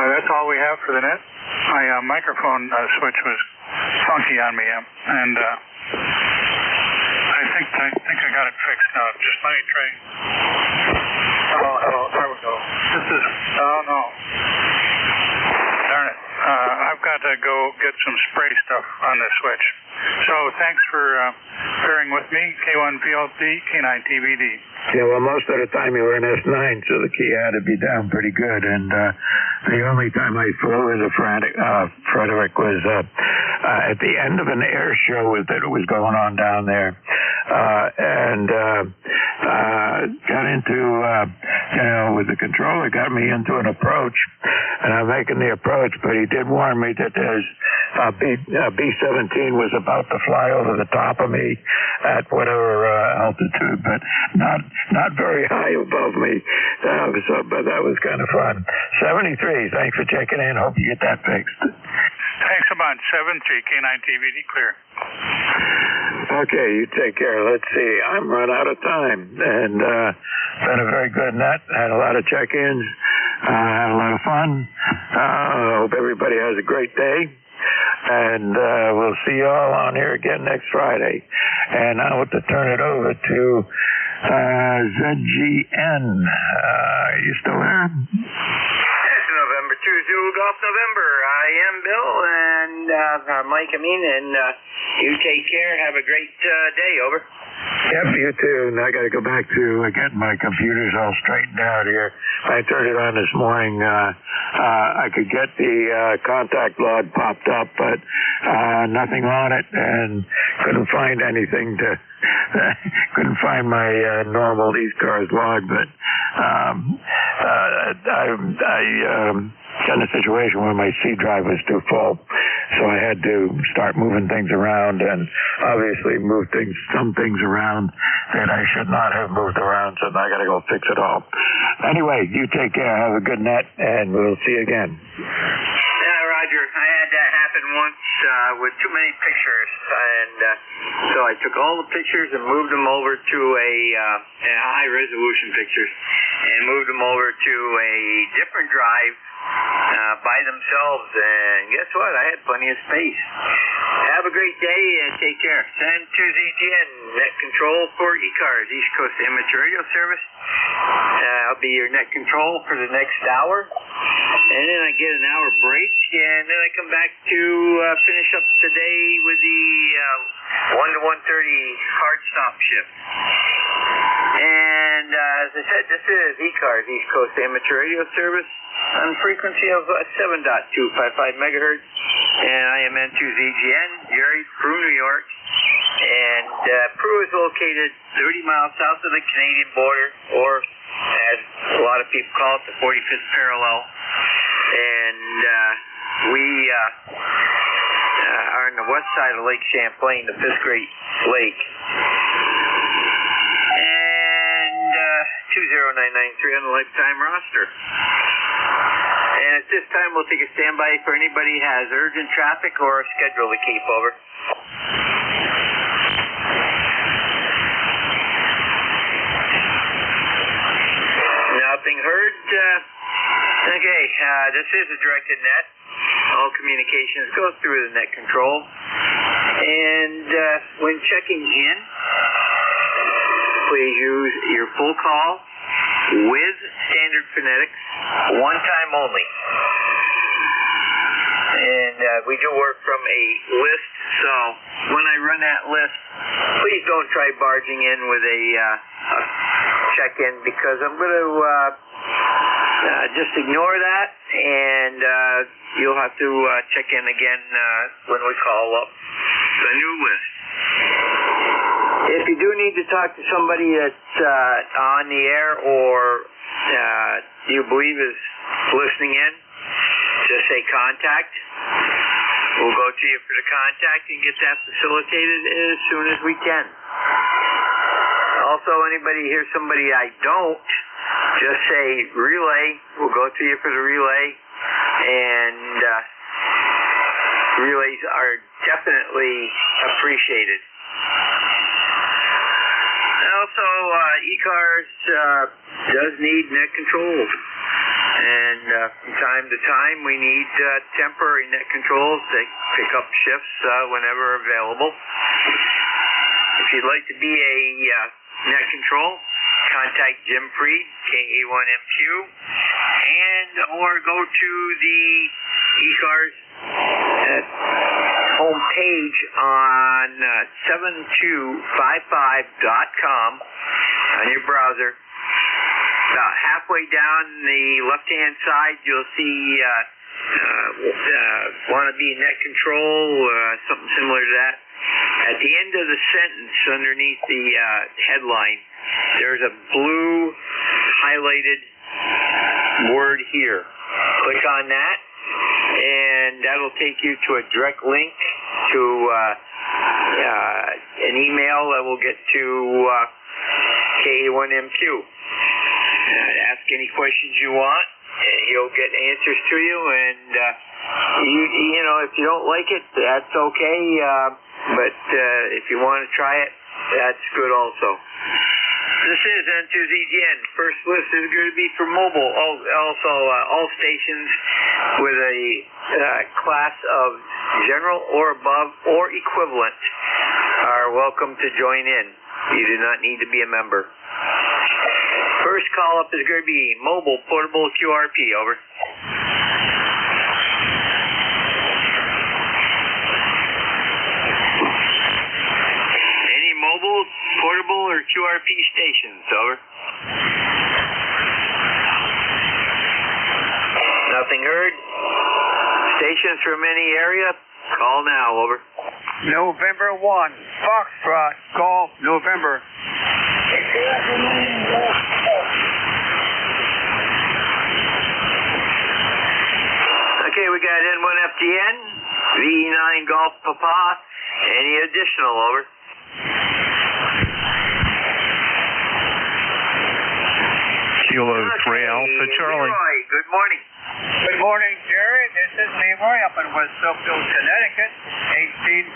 that's all we have for the net. My microphone switch was funky on me, and I think I think I got it fixed now. Just let me try. Oh, there we go. This is, oh no. Darn it. I've got to go get some spray stuff on this switch. So thanks for bearing with me. K1PLD, K9TVD. Yeah, well, most of the time you were in S9, so the key had to be down pretty good. And the only time I flew as a Frederick was at the end of an air show that was going on down there. And got into, with the controller, got me into an approach. And I'm making the approach, but he did warn me that there's B-17 was about to fly over the top of me at whatever altitude, but not very high above me. But that was kind of fun. 73, thanks for checking in. Hope you get that fixed. Thanks a bunch. 73, K9TVD, clear. Okay, you take care. Let's see. I'm run out of time. And been a very good net. Had a lot of check-ins. Had a lot of fun. Hope everybody has a great day. And we'll see you all on here again next Friday. And I want to turn it over to ZGN. Are you still there? It's November 2 Zulu Golf November. I am Bill and Mike Amin, and you take care. Have a great day. Over. Yep, you too. And I got to go back to getting my computers all straightened out here. I turned it on this morning. I could get the contact log popped up, but nothing on it, and couldn't find anything to. Couldn't find my normal ECARS log, but I got in a situation where my C drive was too full, so I had to start moving things around, and obviously move some things around that I should not have moved around, so now I got to go fix it all. Anyway, you take care. Have a good net, and we'll see you again. Yeah, Roger. I had that happen once with too many pictures, and so I took all the pictures and moved them over to a high-resolution pictures, and moved them over to a different drive by themselves, and guess what? I had plenty of space. Have a great day and take care. Send to ZGN, net control for ECARS, East Coast Amateur Radio Service. I'll be your net control for the next hour, and then I get an hour break, and then I come back to finish up the day with the 1 to 1:30 hard stop shift. And as I said, this is ECARS, East Coast Amateur Radio Service, on frequency of 7.255 megahertz, and I am N2ZGN, Jerry, Peru, New York, and Peru is located 30 miles south of the Canadian border, or as a lot of people call it, the 45th parallel, and we are on the west side of Lake Champlain, the fifth great lake. 20993 on the lifetime roster. And at this time, we'll take a standby for anybody who has urgent traffic or a schedule to keep. Over. Nothing heard. Okay, this is a directed net. All communications go through the net control. And when checking in, please use your full call with standard phonetics, one time only. And we do work from a list, so when I run that list, please don't try barging in with a check-in, because I'm going to just ignore that, and you'll have to check in again when we call up the new list. If you do need to talk to somebody that's on the air or you believe is listening in, just say contact. We'll go to you for the contact and get that facilitated as soon as we can. Also, anybody hears somebody I don't, just say relay. We'll go to you for the relay. And relays are definitely appreciated. Also, ECARS does need net controls, and from time to time we need temporary net controls to pick up shifts whenever available. If you'd like to be a net control, contact Jim Freed, KA1MQ, or go to the ECARS homepage on 7255.com on your browser. About halfway down the left-hand side, you'll see want to be net control, something similar to that. At the end of the sentence, underneath the headline, there's a blue highlighted word here. Click on that, and that'll take you to a direct link to an email that will get to KA1MQ. Ask any questions you want, and he'll get answers to you. And you know, if you don't like it, that's okay. But if you want to try it, that's good also. This is N2ZGN. First list is going to be for mobile. Also, all stations with a class of general or above or equivalent are welcome to join in. You do not need to be a member. First call up is going to be mobile portable QRP. Over. Any mobile, portable, or QRP stations. Over. Nothing heard. Stations from any area, call now. Over. November 1, Foxtrot, Golf, November. Okay, we got N1FTN, VE9 Golf Papa. Any additional? Over. Kilo 3 Alpha Charlie. Leroy, good morning. Good morning, Jerry. This is Leroy up in West Sept, Connecticut.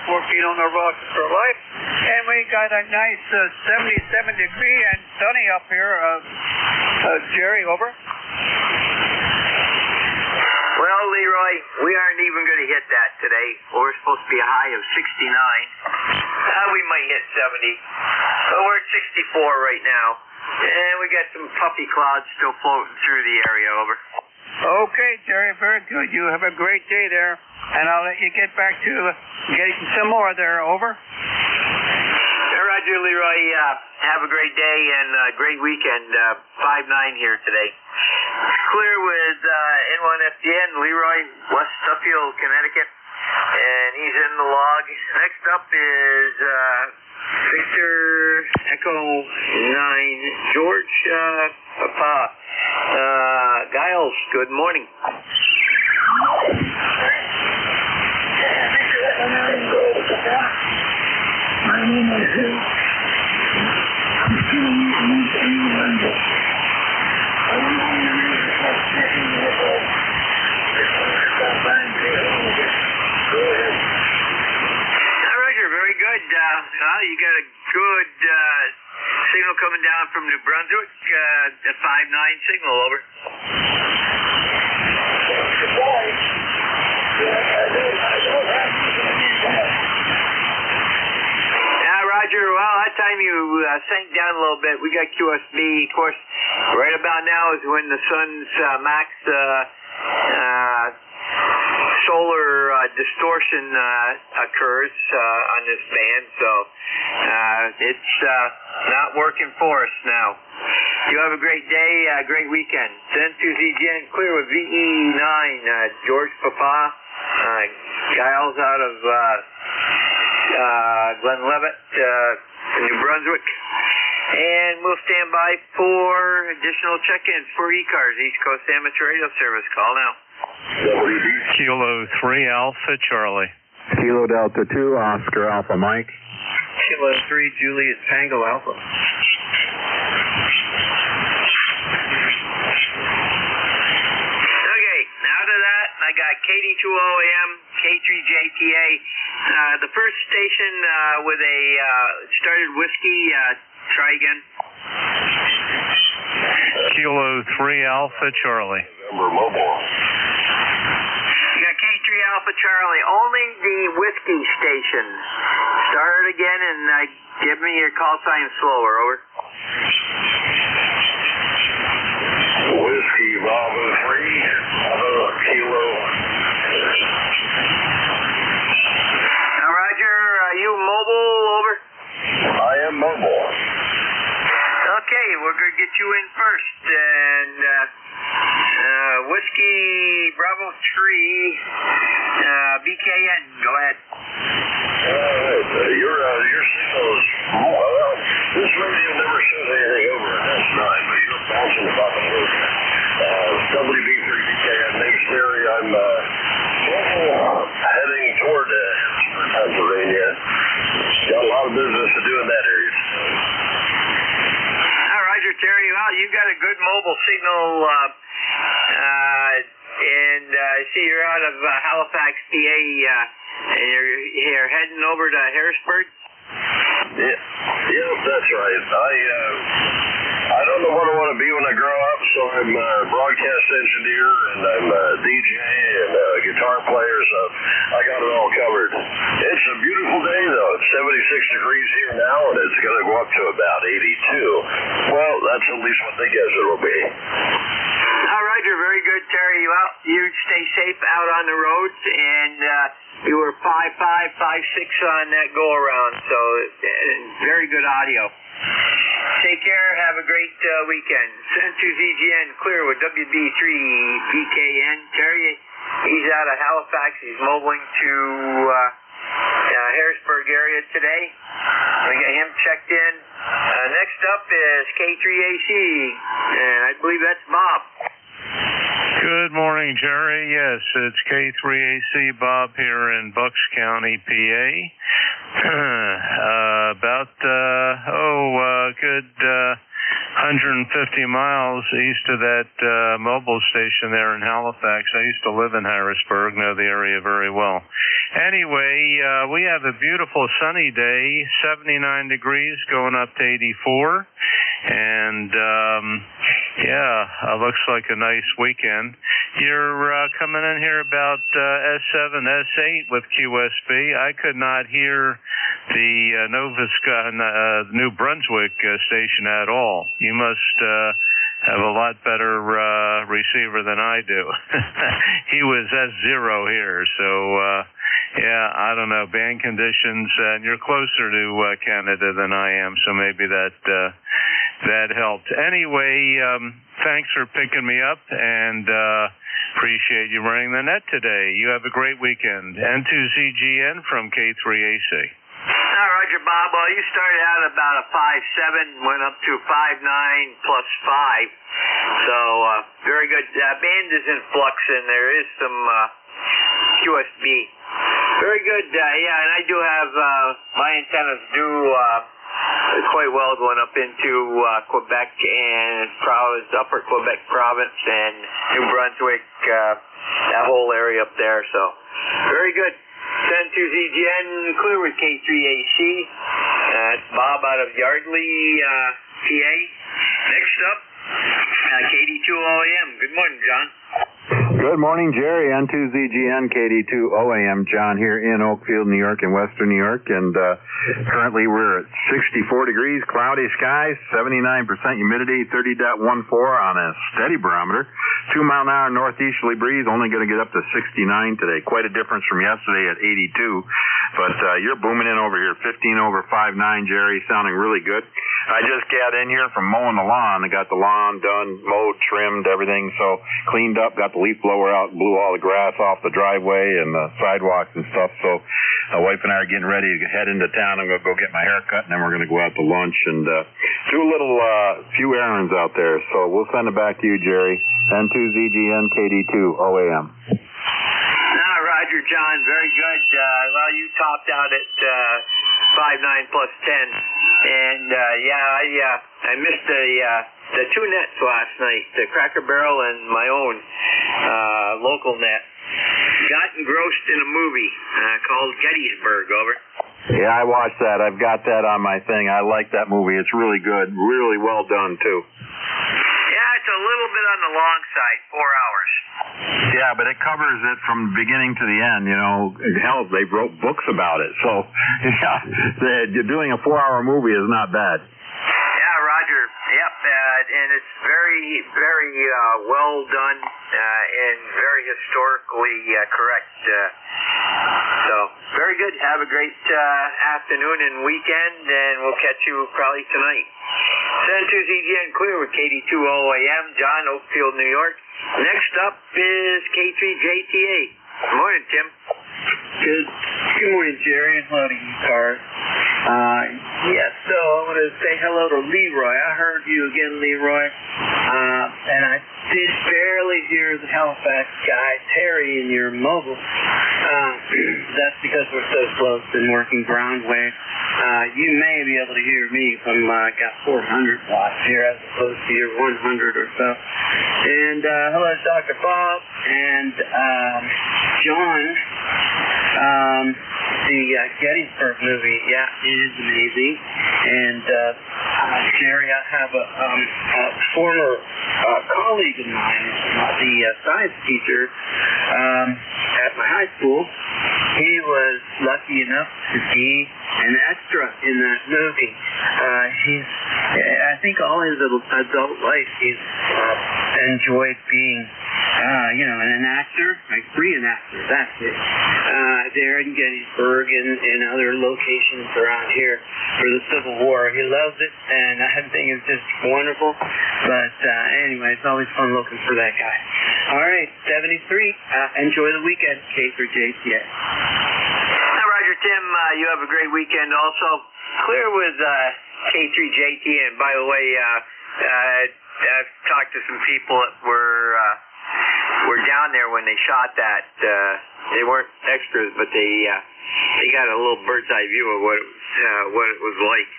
1814 on the rocks for life. And we got a nice 77 degree and sunny up here. Jerry, over. Well, Leroy, we aren't even going to hit that today. We're supposed to be a high of 69. We might hit 70. But we're at 64 right now. And we got some puffy clouds still floating through the area. Over. Okay, Jerry, very good. You have a great day there. And I'll let you get back to getting some more there. Over. Roger, Leroy. Have a great day and a great weekend. 5-9 here today. Clear with N1FTN, Leroy, West Suffield, Connecticut. And he's in the log. Next up is Victor Echo 9, George Papa. Giles, good morning. My name is Hill. I'm sitting in England. I don't know the reason for sitting here. Stop by and say hello. Go ahead. Roger, very good. You got a good signal coming down from New Brunswick. The 5-9 signal. Over. Roger, well, that time you sank down a little bit. We got QSB. Of course, right about now is when the sun's max solar distortion occurs on this band, so it's not working for us now. You have a great day, great weekend. N2ZGN clear with VE9, George Papa, Giles out of Glenlivet, New Brunswick. And we'll stand by for additional check-ins for ECARS, East Coast Amateur Radio Service. Call now. Kilo 3 Alpha Charlie. Kilo Delta 2, Oscar Alpha Mike. Kilo 3, Juliet Tango Alpha. Okay, now to that, I got KD2OAM, K3JTA. The first station with a started whiskey, try again. Kilo 3 Alpha Charlie. Mobile. You got K3 Alpha Charlie. Only the whiskey station Start again and give me your call sign slower, over. Whiskey Bravo 3, Kilo. Now, Roger, are you mobile, over? I am mobile. Okay, we're going to get you in first. And Whiskey Bravo 3, BKN, go ahead. Your signal is, well, this radio never says anything over at this time, but you're bouncing about the road. WB3BKN, name's Terry. I'm heading toward Pennsylvania. Got a lot of business to do in that area. Roger, Terry. Well, you got a good mobile signal, and I see you're out of Halifax, PA, and you're heading over to Harrisburg? Yeah, that's right. I don't know what I want to be when I grow up, so I'm a broadcast engineer, and I'm a DJ and a guitar player, so I got it all covered. It's a beautiful day, though. It's 76 degrees here now, and it's going to go up to about 82. Well, that's at least what they guess it will be. Roger, very good, Terry. Well, you stay safe out on the roads, and you were 5.5, 5.6 on that go-around, so very good audio. Take care. Have a great weekend. Send to ZGN clear with WB3BKN. Terry, he's out of Halifax. He's mobiling to Harrisburg area today. We got him checked in. Next up is K3AC, and I believe that's Bob. Good morning, Jerry. Yes, it's K3AC Bob here in Bucks County, PA. About good 150 miles east of that mobile station there in Halifax. I used to live in Harrisburg, know the area very well. Anyway, we have a beautiful sunny day, 79 degrees going up to 84. And looks like a nice weekend. You're coming in here about S7, S8 with QSB. I could not hear the New Brunswick station at all. You must have a lot better receiver than I do. He was S0 here, so I don't know, band conditions, and you're closer to Canada than I am, so maybe that helped. Anyway, thanks for picking me up, and appreciate you running the net today. You have a great weekend. N2ZGN from K3AC. Roger, Bob. Well, you started out about a 5.7, went up to 5.9 plus 5. So, very good. Band is in flux, and there is some QSB. Very good. And I do have my antennas do quite well going up into Quebec and Upper Quebec province and New Brunswick, that whole area up there. So, very good. Send to ZGN, clear with K3AC. It's Bob out of Yardley, PA. Next up, KD2OAM. Good morning, John. Good morning, Jerry. N2ZGN, KD2OAM. John here in Oakfield, New York, in Western New York. And currently we're at 64 degrees, cloudy skies, 79% humidity, 30.14 on a steady barometer. 2 mile an hour northeasterly breeze, only going to get up to 69 today. Quite a difference from yesterday at 82. But you're booming in over here, 15 over 5.9, Jerry, sounding really good. I just got in here from mowing the lawn. I got the lawn done, mowed, trimmed, everything, so cleaned up, got the leaf blower out, blew all the grass off the driveway and the sidewalks and stuff. So my wife and I are getting ready to head into town. I'm going to go get my hair cut, and then we're going to go out to lunch and do a little few errands out there. So we'll send it back to you, Jerry. N2ZGN, KD2OAM. Roger, John, very good. Well, you topped out at 5.9 plus 10. And, I missed the two nets last night, the Cracker Barrel and my own local net. Got engrossed in a movie called Gettysburg, over. Yeah, I watched that. I've got that on my thing. I like that movie. It's really good. Really well done, too. Yeah, it's a little bit on the long side, 4 hours. Yeah, but it covers it from beginning to the end. You know, hell, they wrote books about it. So, yeah, doing a 4-hour movie is not bad. Yeah, Roger. Yep, and it's very, very well done and very historically correct. So, very good. Have a great afternoon and weekend, and we'll catch you probably tonight. San Tuesday Clear with KD2OAM, John, Oakfield, New York. Next up is K3JTA. Good morning, Tim. Good morning, Jerry, and hello to ECARS. So I want to say hello to Leroy. I heard you again, Leroy. And I did barely hear the Halifax guy, Terry, in your mobile. That's because we're so close and working Brownway. You may be able to hear me if I'm got 400 watts here as opposed to your 100 or so. And hello to Dr. Bob and John. The Gettysburg movie, yeah, it is amazing. And Jerry, I have a former colleague of mine, the science teacher at my high school. He was lucky enough to be an extra in that movie. I think all his adult life he's enjoyed being an actor, like reenactor, that's it. There in Gettysburg and other locations around here for the Civil War. He loves it, and I think it's just wonderful. But anyway, it's always fun looking for that guy. All right, 73. Enjoy the weekend, K3JTA. Hi, Roger, Tim. You have a great weekend also. Clear with K3JTA. And by the way, I've talked to some people that were down there when they shot that. They weren't extras, but they got a little bird's eye view of what it was like.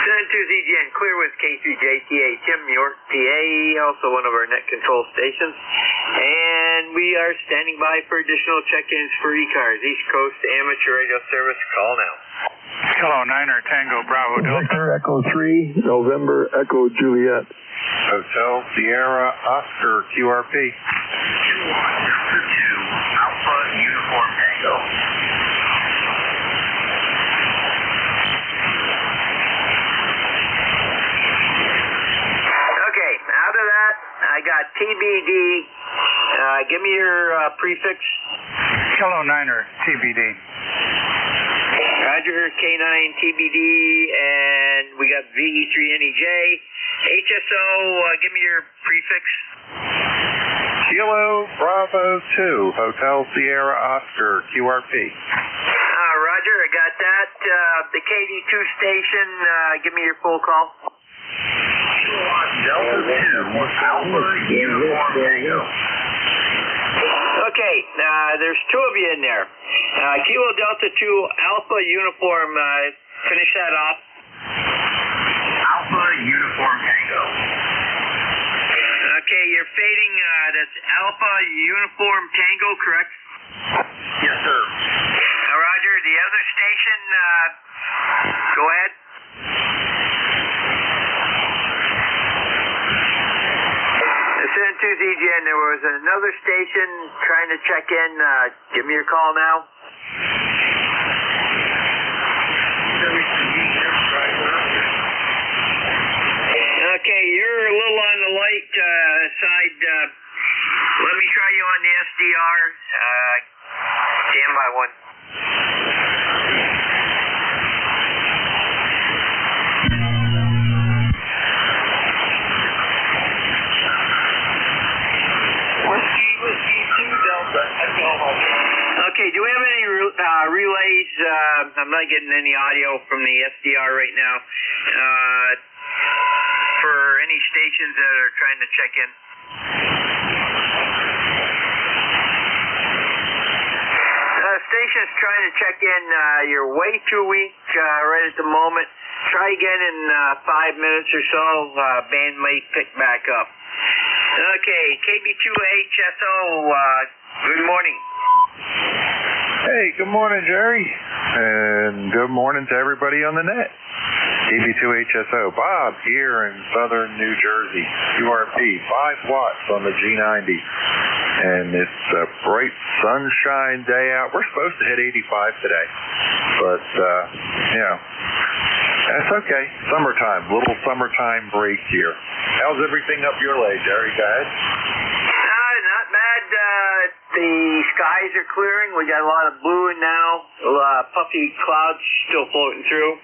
San Tuesday Clear with K3JTA, Tim, York, PA, also one of our net control stations. And we are standing by for additional check-ins for ECARS, East Coast Amateur Radio Service. Call now. Hello, Niner Tango Bravo Delta. Victor Echo 3, November Echo Juliet. Hotel Sierra Oscar QRP. 2 Alpha Uniform Tango. Okay, out of that, I got TBD. Give me your prefix. Hello, Niner TBD. Roger, K9 TBD, and we got VE3NEJ. HSO, give me your prefix. Kilo Bravo 2, Hotel Sierra Oscar QRP. Roger, I got that. The KD2 station, give me your full call. Delta 2, Alpha Uniform Tango. Okay, there's 2 of you in there. Kilo Delta 2, Alpha Uniform, finish that off. Alpha Uniform Tango. Okay, you're fading, that's Alpha Uniform Tango, correct? Yes, sir. Roger, the other station, go ahead. San Tuesday, there was another station trying to check in. Give me your call now. Okay, you're a little on the light side. Let me try you on the SDR. Stand by one. Whiskey 2 Delta. Okay, do we have any relays? I'm not getting any audio from the SDR right now. For any stations that are trying to check in. Stations trying to check in. You're way too weak right at the moment. Try again in 5 minutes or so. Band might pick back up. Okay, KB2HSO, good morning. Hey, good morning, Jerry. And good morning to everybody on the net. KB2HSO, Bob here in southern New Jersey, QRP, 5 watts on the G90. And it's a bright sunshine day out. We're supposed to hit 85 today. But, that's okay. Summertime, little summertime break here. How's everything up your way, Jerry? Go ahead. Not bad. The skies are clearing. We got a lot of blue now. A lot of puffy clouds still floating through.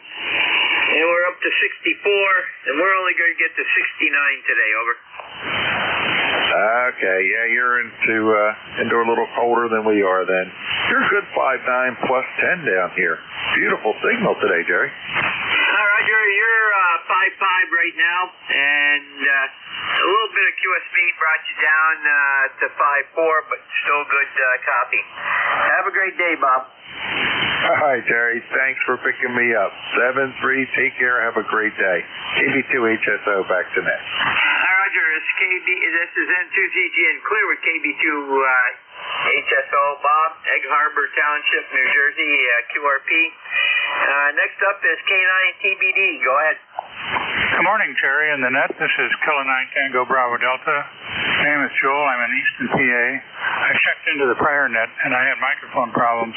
And we're up to 64, and we're only going to get to 69 today. Over. Okay, yeah, you're into a little colder than we are then. You're a good 5.9 plus 10 down here. Beautiful signal today, Jerry. Roger, you're 5.5 right now, and a little bit of QSB brought you down to 5.4, but still good copy. Have a great day, Bob. All right, Jerry. Thanks for picking me up. 7-3. Take care. Have a great day. KB2HSO back to net. Roger, this is N2ZGN clear with KB2HSO. Bob, Egg Harbor Township, New Jersey, QRP. Next up is K9TBD. Go ahead. Good morning, Jerry and the net. This is Kilo 9 Tango Bravo Delta. My name is Joel. I'm in Easton, PA. I checked into the prior net, and I had microphone problems.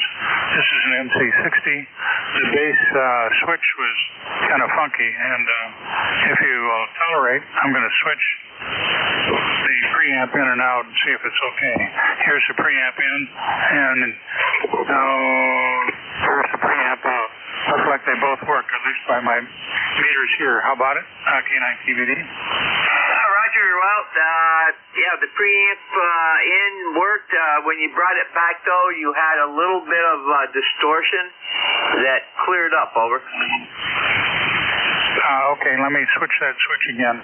This is an MC60. The base switch was kind of funky, and if you tolerate, I'm going to switch the preamp in and out and see if it's okay. Here's the preamp in, and now here's the preamp out. Looks like they both work, at least by my meters here. How about it, K9TBD? Roger, well, the preamp in worked. When you brought it back, though, you had a little bit of distortion that cleared up. Over. Okay, let me switch that switch again.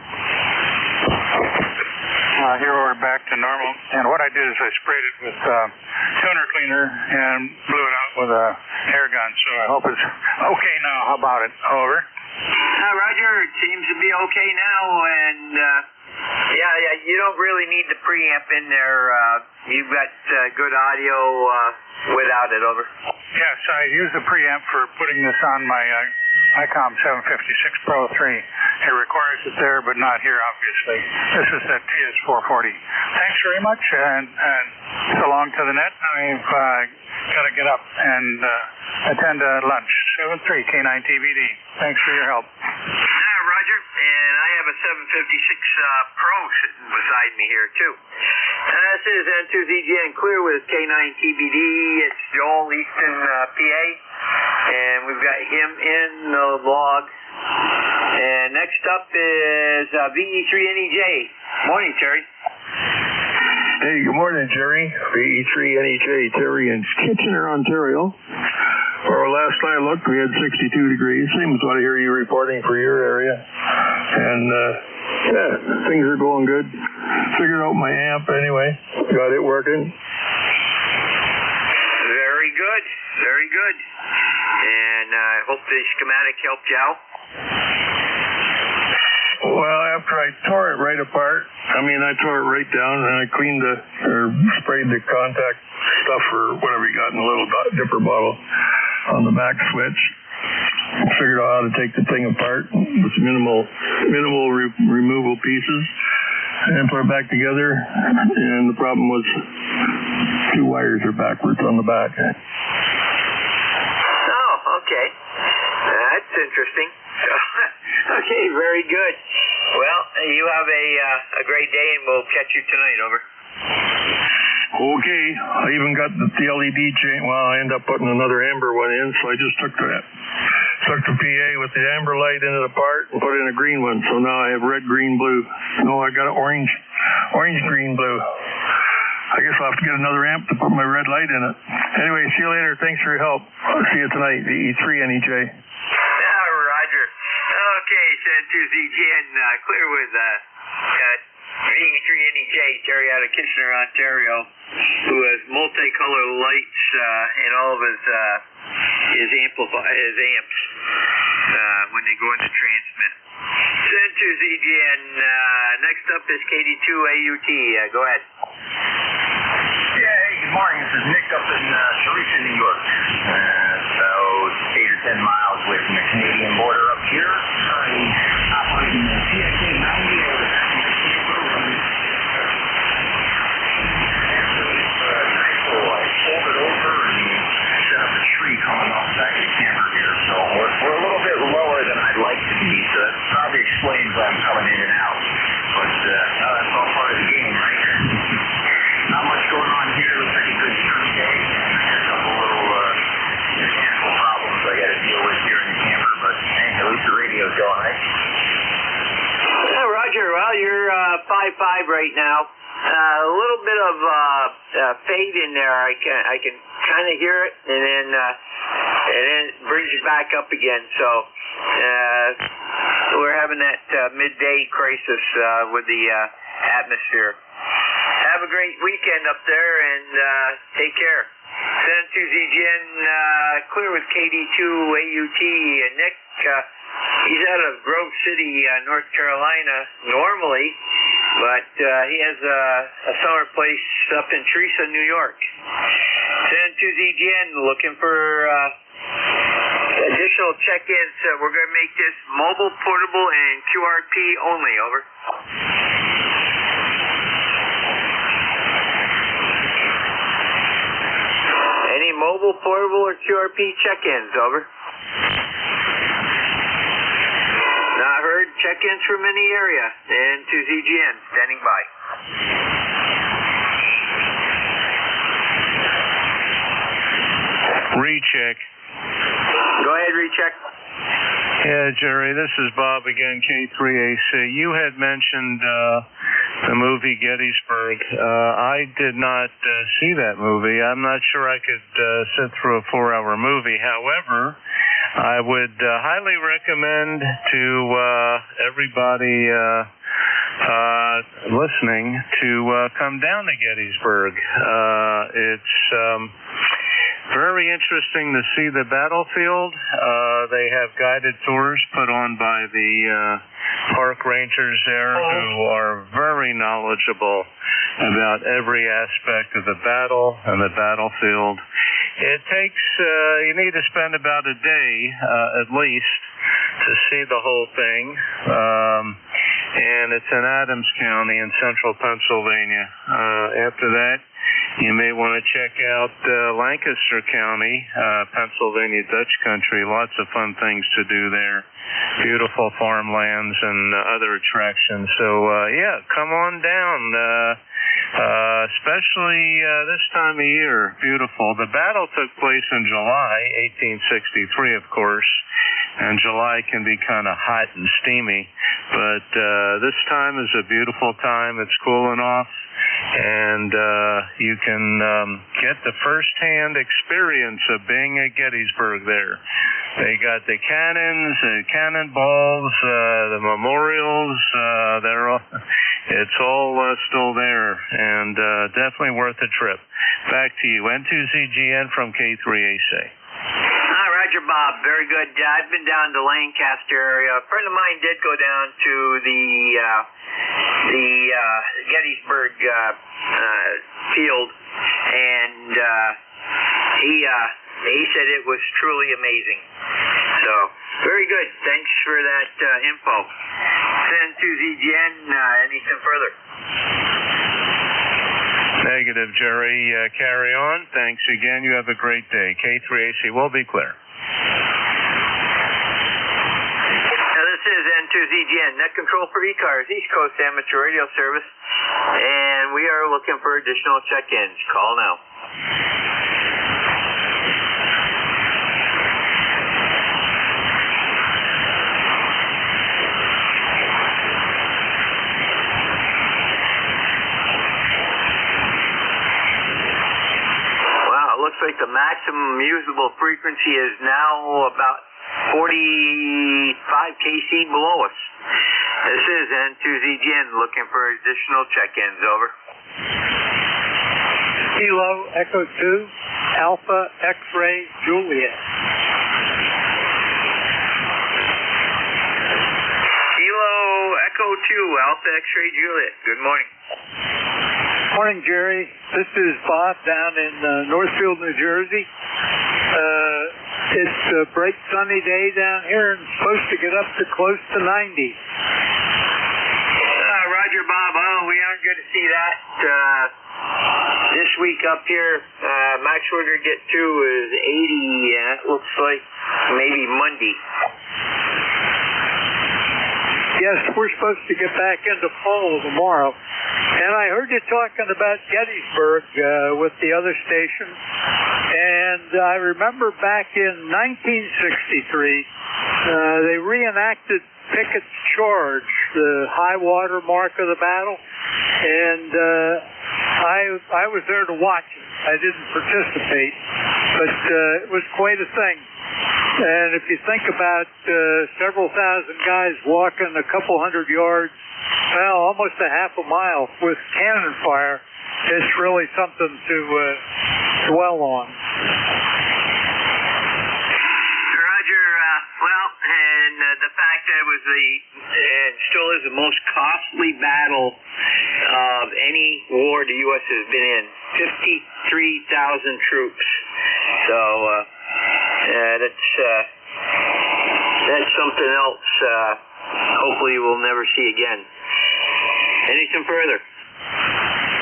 Here we're back to normal, and what I did is I sprayed it with toner cleaner and blew it out with a air gun, so I hope it's okay now. How about it? Over. Roger, it seems to be okay now, and you don't really need the preamp in there. You've got good audio without it. Over. Yes, I use the preamp for putting this on my ICOM 756 Pro 3. It requires it there, but not here, obviously. This is at TS440. Thanks very much, and so long to the net. I've got to get up and attend lunch. 7-3, K9TBD. Thanks for your help. Roger, and I have a 756 Pro sitting beside me here, too. This is N2ZGN clear with K9TBD. It's Joel Easton, PA, and we've got him in the log. And next up is VE3NEJ. Morning, Terry. Hey, good morning, Jerry. VE3NEJ, Terry in Kitchener, Ontario. Well, last I looked, we had 62 degrees. Same as what I hear you reporting for your area. And, things are going good. Figured out my amp anyway. Got it working. Very good. Very good. And I hope the schematic helped you out. Well, after I tore it right apart, I tore it right down, and I cleaned sprayed the contact stuff or whatever you got in a little dipper bottle on the back switch. Figured out how to take the thing apart with minimal removal pieces, and put it back together. And the problem was 2 wires are backwards on the back. Oh, okay. That's interesting. Okay, very good. Well, you have a great day, and we'll catch you tonight. Over. Okay. I even got the LED chain. Well, I ended up putting another amber one in, so I just took the PA with the amber light in it apart and put in a green one. So now I have red, green, blue. No, I got an orange, green, blue. I guess I'll have to get another amp to put my red light in it. Anyway, see you later. Thanks for your help. I'll see you tonight, VE3NEJ. Roger. Okay, N2ZGN clear with VE3NEJ, Terry out of Kitchener, Ontario, who has multicolor lights in all of his amps when they go into transmit. N2ZGN, next up is KD2AUT. Go ahead. Yeah, hey, good morning. This is Nick up in Sharifa, New York. About 8 or 10 miles away from the Canadian border up here. 95.5 right now. A little bit of fade in there. I can kind of hear it, and then it brings you back up again. So we're having that midday crisis with the atmosphere. Have a great weekend up there, and take care. San Tuzijian, clear with KD2AUT. And Nick, he's out of Grove City, North Carolina, normally, but he has a summer place up in Teresa, New York. San Tuzijian, looking for additional check-ins. We're going to make this mobile, portable, and QRP only. Over. Any mobile, portable, or QRP check-ins? Over. Not heard. Check-ins from any area. And to ZGN, standing by. Recheck. Go ahead, recheck. Yeah, Jerry, this is Bob again, K3AC. You had mentioned the movie Gettysburg. I did not see that movie. I'm not sure I could sit through a 4-hour movie. However, I would highly recommend to everybody listening to come down to Gettysburg. It's very interesting to see the battlefield. They have guided tours put on by the park rangers there who are very knowledgeable about every aspect of the battle and the battlefield. It takes, you need to spend about a day at least to see the whole thing. And it's in Adams County in central Pennsylvania. After that, you may want to check out Lancaster County, Pennsylvania Dutch country. Lots of fun things to do there. Beautiful farmlands and other attractions. So, yeah, come on down, especially this time of year. Beautiful. The battle took place in July 1863, of course, and July can be kind of hot and steamy. But this time is a beautiful time. It's cooling off, and you can get the first-hand experience of being at Gettysburg there. They got the cannons, the cannonballs, the memorials. It's all still there, and definitely worth a trip. Back to you, N2ZGN from K3AC. Roger, Bob. Very good. I've been down to Lancaster area. A friend of mine did go down to the Gettysburg field, and he said it was truly amazing. So, very good. Thanks for that info. Send to ZGN. Anything further? Negative, Jerry. Carry on. Thanks again. You have a great day. K3AC will be clear. This is N2ZGN, Net Control for ECARS, East Coast Amateur Radio Service, and we are looking for additional check-ins. Call now. Wow, it looks like the maximum usable frequency is now about 45 kc below us. This is N2ZGN looking for additional check-ins. Over. Kilo Echo 2 Alpha X-Ray Juliet. Kilo Echo 2 Alpha X-Ray Juliet. Good morning. Morning, Jerry. This is Bob down in Northfield, New Jersey. It's a bright sunny day down here and supposed to get up to close to 90. Roger, Bob. Oh, we aren't going to see that this week up here. Max we're going to get to is 80, and it looks like maybe Monday. Yes, we're supposed to get back into fall tomorrow. And I heard you talking about Gettysburg with the other station. And I remember back in 1963, they reenacted Pickett's Charge, the high water mark of the battle, and I was there to watch it. I didn't participate, but it was quite a thing. And if you think about several thousand guys walking a couple hundred yards, well, almost a half a mile with cannon fire, it's really something to dwell on. Roger. Well, and the fact that it was and still is the most costly battle of any war the U.S. has been in. 53,000 troops. So that's something else. Hopefully we'll never see again. Anything further?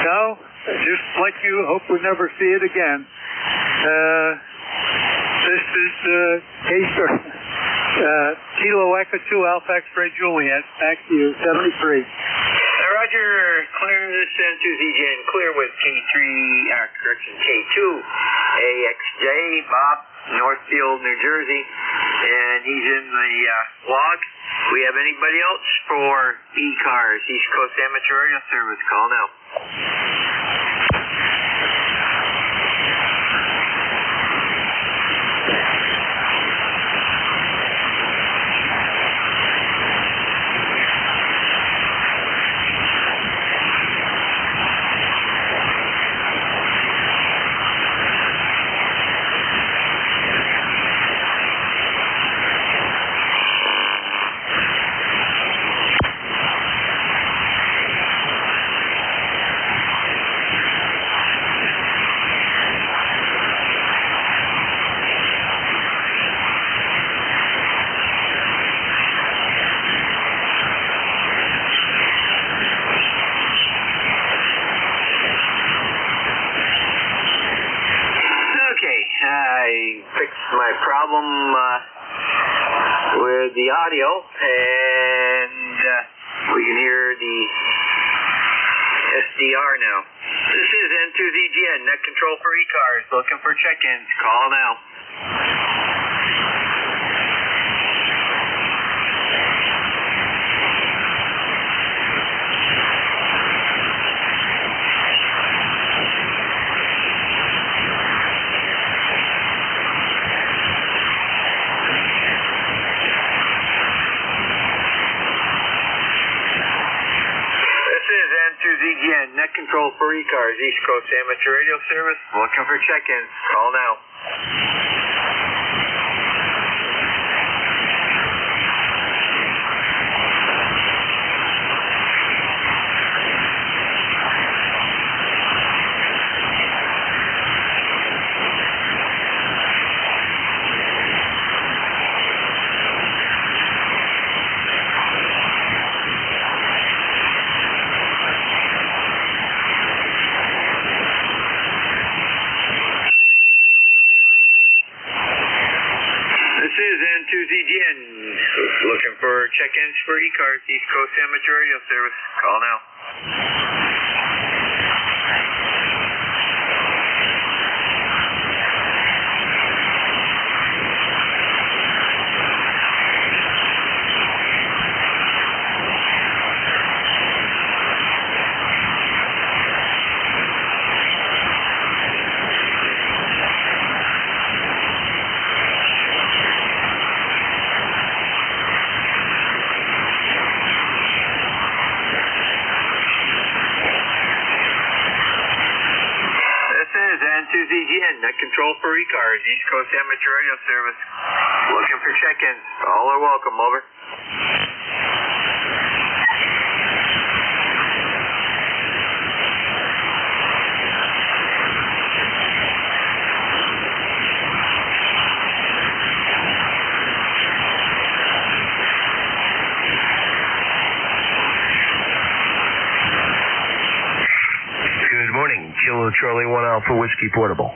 No, just like you, hope we never see it again. This is Kilo Echo 2 Alpha X-Ray Juliet. Back to you, 73. Roger, clear this N2ZGN, clear with K2 AXJ, Bob, Northfield, New Jersey, and he's in the log. We have anybody else for ECARS, East Coast Amateur Radio Service? Call now. My problem with the audio, and we can hear the SDR now. This is N2ZGN, net control for ECARS, looking for check-ins. Call now. Again, net control for ECARS, East Coast Amateur Radio Service, looking for check-ins. Call now. N2ZGN, looking for check-ins for ECARS, East Coast Amateur Radio Service. Call now. N2ZGN, net control for ECARS, East Coast Amateur Radio Service. Looking for check-ins. All are welcome, over. Kilo Charlie 1 Alpha Whiskey Portable.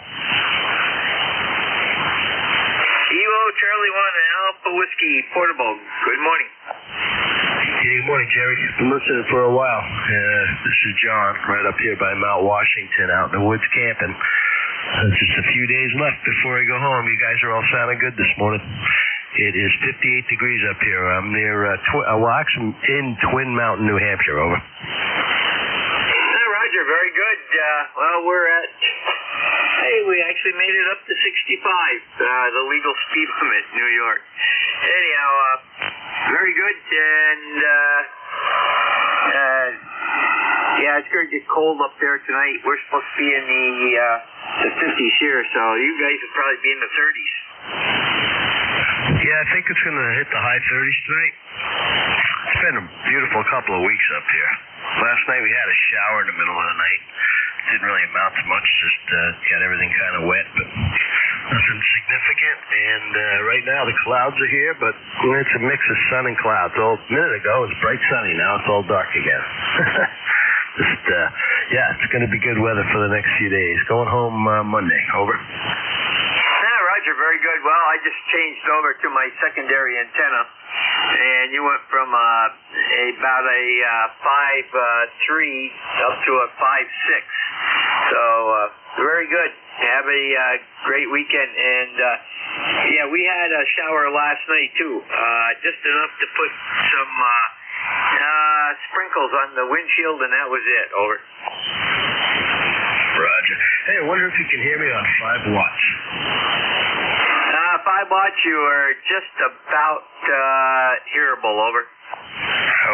Kilo Charlie 1 Alpha Whiskey Portable. Good morning. Yeah, good morning, Jerry. Been listening for a while. This is John, right up here by Mount Washington, out in the woods camping. Just a few days left before I go home. You guys are all sounding good this morning. It is 58 degrees up here. I'm near, actually in Twin Mountain, New Hampshire. Over. Roger, very good. We're at, we actually made it up to 65, the legal speed limit in New York. Anyhow, very good, and it's going to get cold up there tonight. We're supposed to be in the 50s here, so you guys will probably be in the 30s. Yeah, I think it's going to hit the high 30s tonight. It's been a beautiful couple of weeks up here. Last night we had a shower in the middle of the night. Didn't really amount to much, just got everything kind of wet, but nothing significant. And right now the clouds are here, but it's a mix of sun and clouds. A minute ago it was bright sunny, now it's all dark again. It's going to be good weather for the next few days. Going home Monday. Over. Roger, very good. Well, I just changed over to my secondary antenna, and you went from about a 5.3 up to a 5.6. So very good. Have a great weekend. And we had a shower last night too, just enough to put some sprinkles on the windshield, and that was it. Over. Roger. Hey, I wonder if you can hear me on 5 watts. 5 watts, you are just about hearable. Over.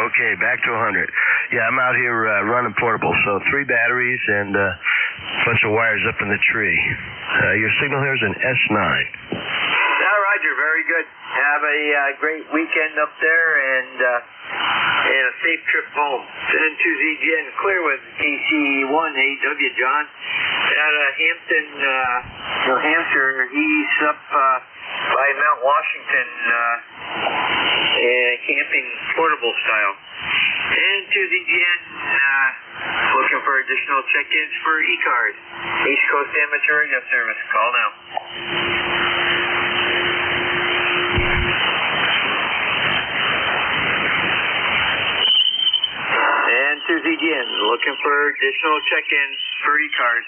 Okay, back to 100. Yeah, I'm out here running portable, so 3 batteries and a bunch of wires up in the tree. Your signal here is an S9. Roger, very good. Have a great weekend up there, and a safe trip home. Send to ZGN Clear with KC1AW, John. Out of Hampton, New Hampshire. He's up by Mount Washington, camping portable style. And to ZGN, looking for additional check-ins for ECARS, East Coast Amateur Radio Service. Call now. And to ZGN, looking for additional check-ins for ECARS.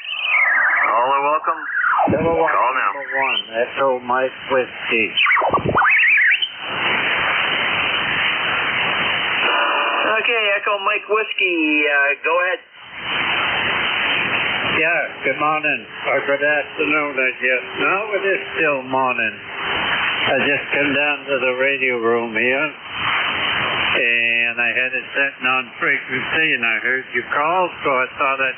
All are welcome. Call now. Number 1, Echo Mike Whiskey. Okay, Echo Mike Whiskey, go ahead. Yeah, good morning, or good afternoon, I guess. No, it is still morning. I just came down to the radio room here, and I had it setting on frequency, and I heard your call, so I thought I'd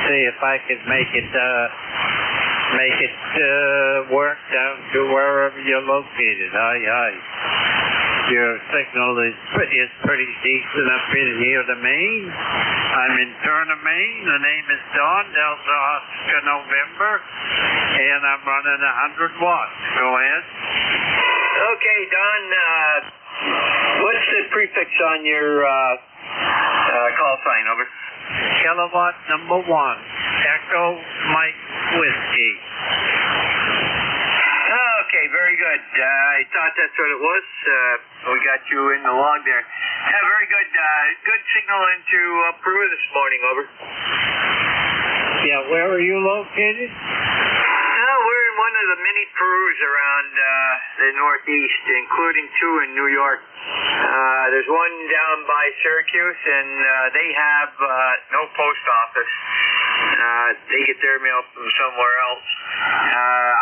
see if I could make it work down to wherever you're located. Hi. Your signal is pretty decent up in here to Maine. I'm in Turner, Maine. The name is Don, Delta Oscar November, and I'm running 100 watts. Go ahead. Okay, Don, what's the prefix on your call sign? Over. Kilowatt number 1, Echo Mike Whiskey. Okay, very good. I thought that's what it was. We got you in the log there. Yeah, very good. Good signal into Peru this morning. Over. Yeah, where are you located? We're in one of the many Perus around the Northeast, including 2 in New York. There's one down by Syracuse, and they have no post office. They get their mail from somewhere else.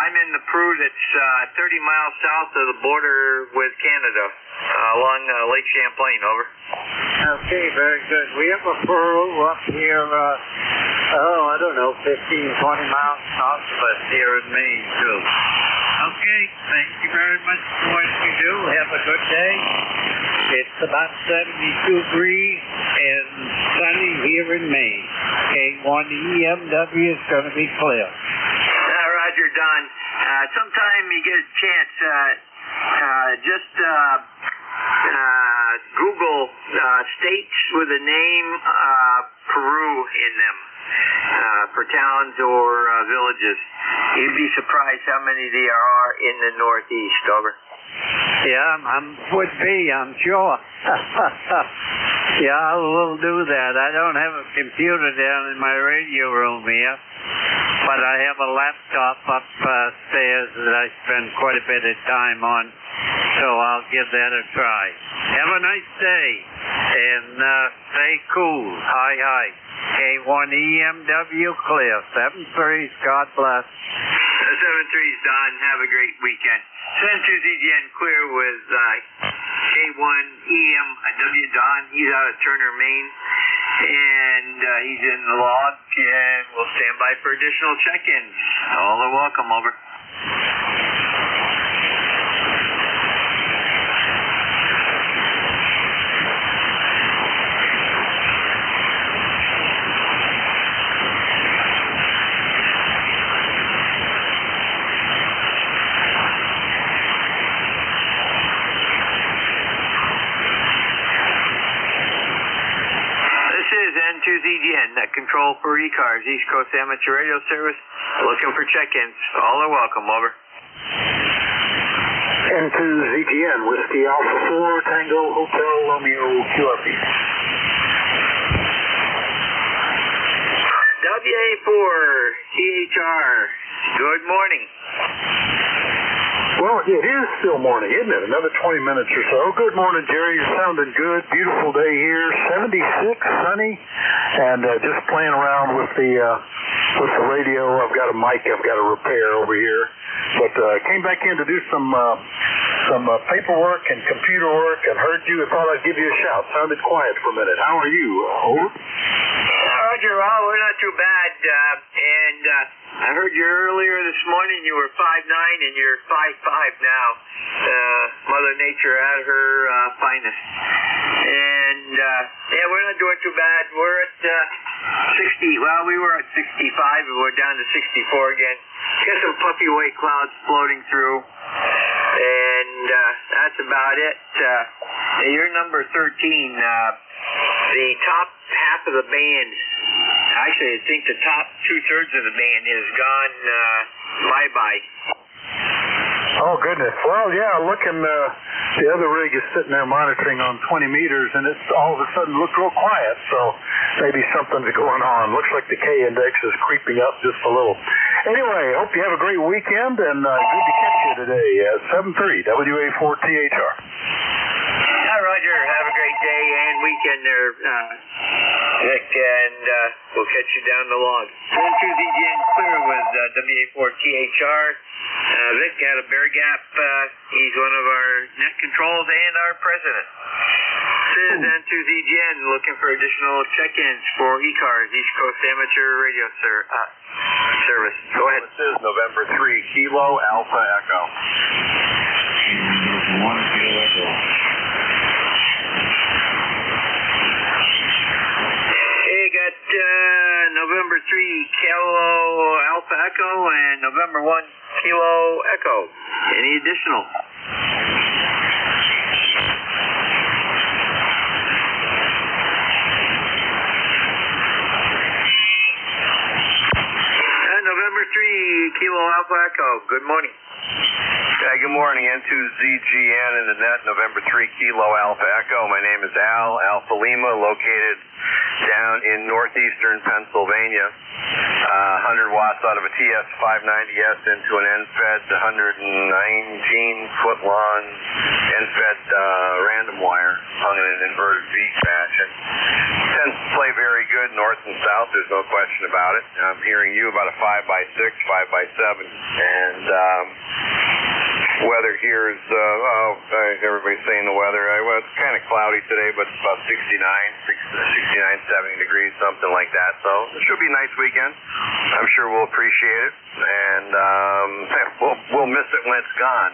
I'm in the Peru that's 30 miles south of the border with Canada, along Lake Champlain. Over. Okay, very good. We have a Peru up here, 15, 20 miles south of us here in Maine, too. Okay, thank you very much for what you do. Have a good day. It's about 72 degrees and sunny here in Maine. K1EMW is going to be clear. Roger, Don. Sometime you get a chance, just Google states with the name Peru in them for towns or villages. You'd be surprised how many there are in the Northeast. Over. Yeah, would be, I'm sure. Yeah, I will do that. I don't have a computer down in my radio room here. but I have a laptop upstairs that I spend quite a bit of time on, so I'll give that a try. Have a nice day, and stay cool. Hi. K1EMW clear. 7-3, God bless. 7-3's Don. Have a great weekend. 7-2ZGN clear with K1EMW Don. He's out of Turner, Maine, and he's in the log, and we'll stand by for additional check-ins. All are welcome. Over. N2ZGN, net control for ECARS, East Coast Amateur Radio Service. Looking for check-ins. All are welcome. Over. N2ZGN, Whiskey Alpha 4, Tango Hotel Romeo QRP. WA4, THR, good morning. Well, it is still morning, isn't it? Another 20 minutes or so. Good morning, Jerry. You're sounding good. Beautiful day here. 76, sunny, and just playing around with the radio. I've got a mic I've got to repair over here, but came back in to do some paperwork and computer work, and heard you. I thought I'd give you a shout. Sounded quiet for a minute. How are you? Over. Roger. Well, we're not too bad, and I heard you earlier this morning. You were 5'9", and you're 5'5" now. Mother Nature at her finest. And yeah, we're not doing too bad. We're at 60. Well, we were at 65, and we're down to 64 again. Got some puffy white clouds floating through, and that's about it. You're number 13. The top half of the band, actually, I think the top 2/3 of the band is gone bye-bye. Oh, goodness. Well, yeah, looking, the other rig is sitting there monitoring on 20 meters, and it's all of a sudden looked real quiet, so maybe something's going on. Looks like the K-index is creeping up just a little. Anyway, hope you have a great weekend, and good to catch you today. 7-3, WA4THR. Hi, Roger. Have a great day and weekend there, Vic, and we'll catch you down the log. 7-2ZGN clear with WA4THR. Vic out of Bear Gap. He's one of our net controls and our president. This is N2ZGN looking for additional check-ins for ECARS, East Coast Amateur Radio Service. Go ahead. This is November 3, Kilo Alpha Echo. Hey, got November 3, Kilo Alpha Echo, and November 1, Kilo Echo. Any additional? November 3, Kilo Alpha Echo. Good morning. Hey, good morning. N2ZGN in the net, November 3, Kilo Alpha Echo. My name is Al, Alpha Lima, located down in northeastern Pennsylvania. 100 watts out of a TS590S into an NFED 119-foot-long NFED random wire hung in an inverted V fashion. Tends to play very good north and south, there's no question about it. I'm hearing you about a 5x6, 5x7, and weather here is, everybody's saying the weather. Well, it's kind of cloudy today, but it's about 69, 70 degrees, something like that. So it should be a nice weekend. I'm sure we'll appreciate it, and we'll miss it when it's gone.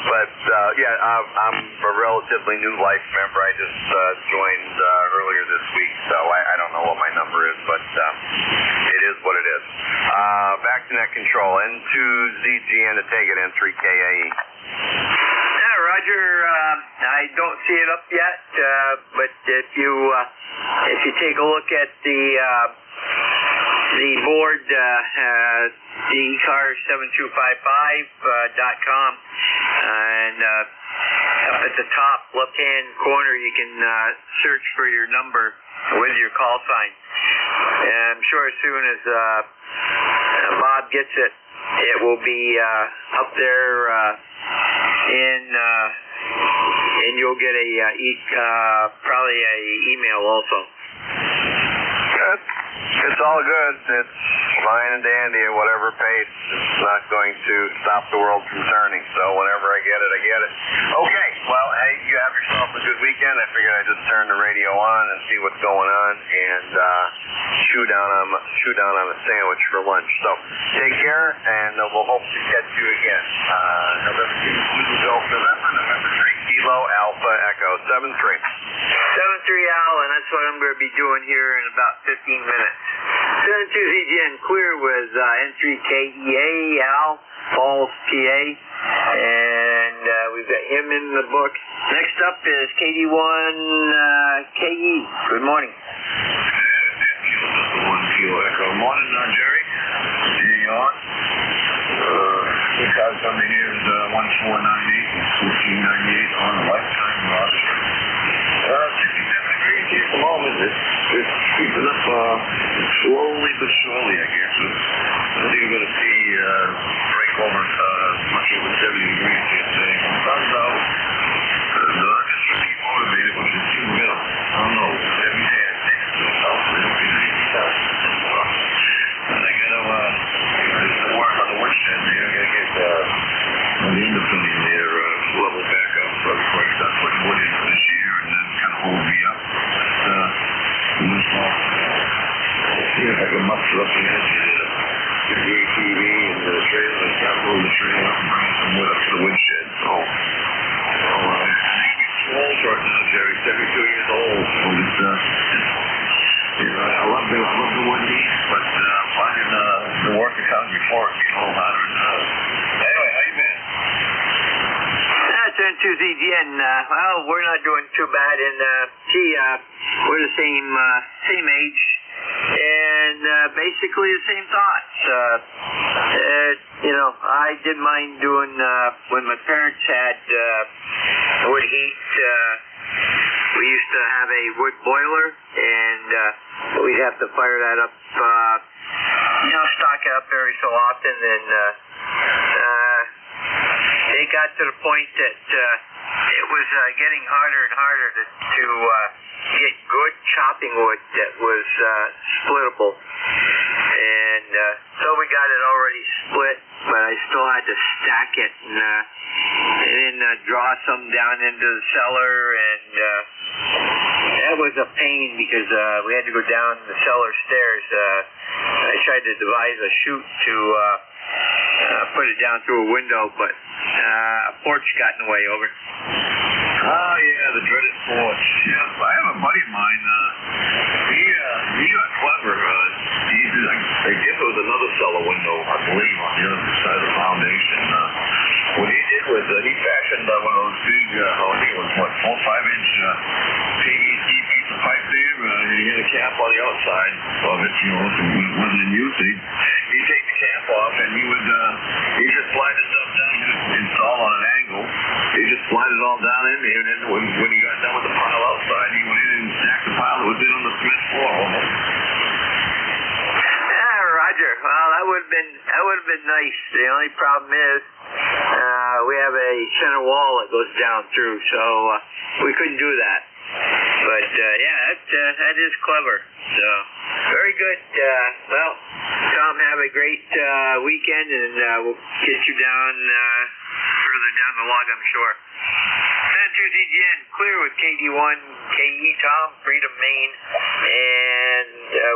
But yeah, I'm a relatively new life member. I just joined earlier this week, so I don't know what my number is, but it is what it is. Back to net control. N2ZGN to take it, N3KAE. Yeah, Roger. I don't see it up yet, but if you take a look at the board, the ECARS7255.com, and up at the top left-hand corner, you can search for your number with your call sign. And I'm sure as soon as Bob gets it, it will be up there and you'll get probably a email also. Good. It's all good. It's fine and dandy at whatever pace. It's not going to stop the world from turning. So whenever I get it, I get it. Okay. Well, hey, you have yourself a good weekend. I figured I'd just turn the radio on and see what's going on and chew down on a sandwich for lunch. So take care, and we'll hope to catch you again. November 3 Kilo Alpha Echo 73. 73 Al, and that's what I'm going to be doing here in about 15 minutes. 72ZGN clear with N3KEA Al, Falls, PA, and we've got him in the book. Next up is KD1KE. Good morning. 1 Kilo Echo. Morning, Jerry. See you on. Because on the here is 1498 on the lifetime roster. 67 degrees here at the moment. It's creeping up slowly but surely, I guess. I think we're going to see break over much over 70 degrees here today. Sun's out. I'm just trying to keep motivated, but it's too middle. I don't know. Every day I think it's out. It'll be nice. And I got to work on the woodshed there. I got to get on the underpinning there level back up before I start putting wood in for this year, and then kind of hold me up. See if I can muster up the edge of the ATV and the trailer and start pulling the trailer up and bringing some wood up to the woodshed. So I'm old right now, Jerry. 72 years old. So I love the wood needs, but finding the work that comes before it gets a little harder and harder. Anyway, how you been? That's N2ZGN. Well, we're not doing too bad, and we're the same age, and basically the same thoughts. I did mine doing when my parents had wood heat. We used to have a wood boiler, and we'd have to fire that up, stock it up every so often, and it got to the point that it was getting harder and harder to get good chopping wood that was splittable. And so we got it already split, but I still had to stack it and then draw some down into the cellar, and that was a pain because we had to go down the cellar stairs. I tried to devise a chute to put it down through a window, but a porch got in the way. Over. Oh, yeah, the dreaded porch. Yeah, I have a buddy of mine. He got clever. I guess it was another cellar window, I believe, on the other side of the foundation. What he did was he fashioned one of those big, I think it was, 4 or 5 inch PVC piece of pipe there. He had a cap on the outside of it, if it wasn't in use. He'd take the cap off, and he just slide the stuff down, install on an angle. He just slide it all down in there, and then when he got done with the pile outside, he went in and stacked the pile that was in on the cement floor almost. Roger. Well, that would have been nice. The only problem is we have a center wall that goes down through, so we couldn't do that. But that is clever. So very good. Well, Tom, have a great weekend, and we'll get you down further down the log, I'm sure. N2ZGN, clear with KD1KE, Tom, Freedom, Maine, and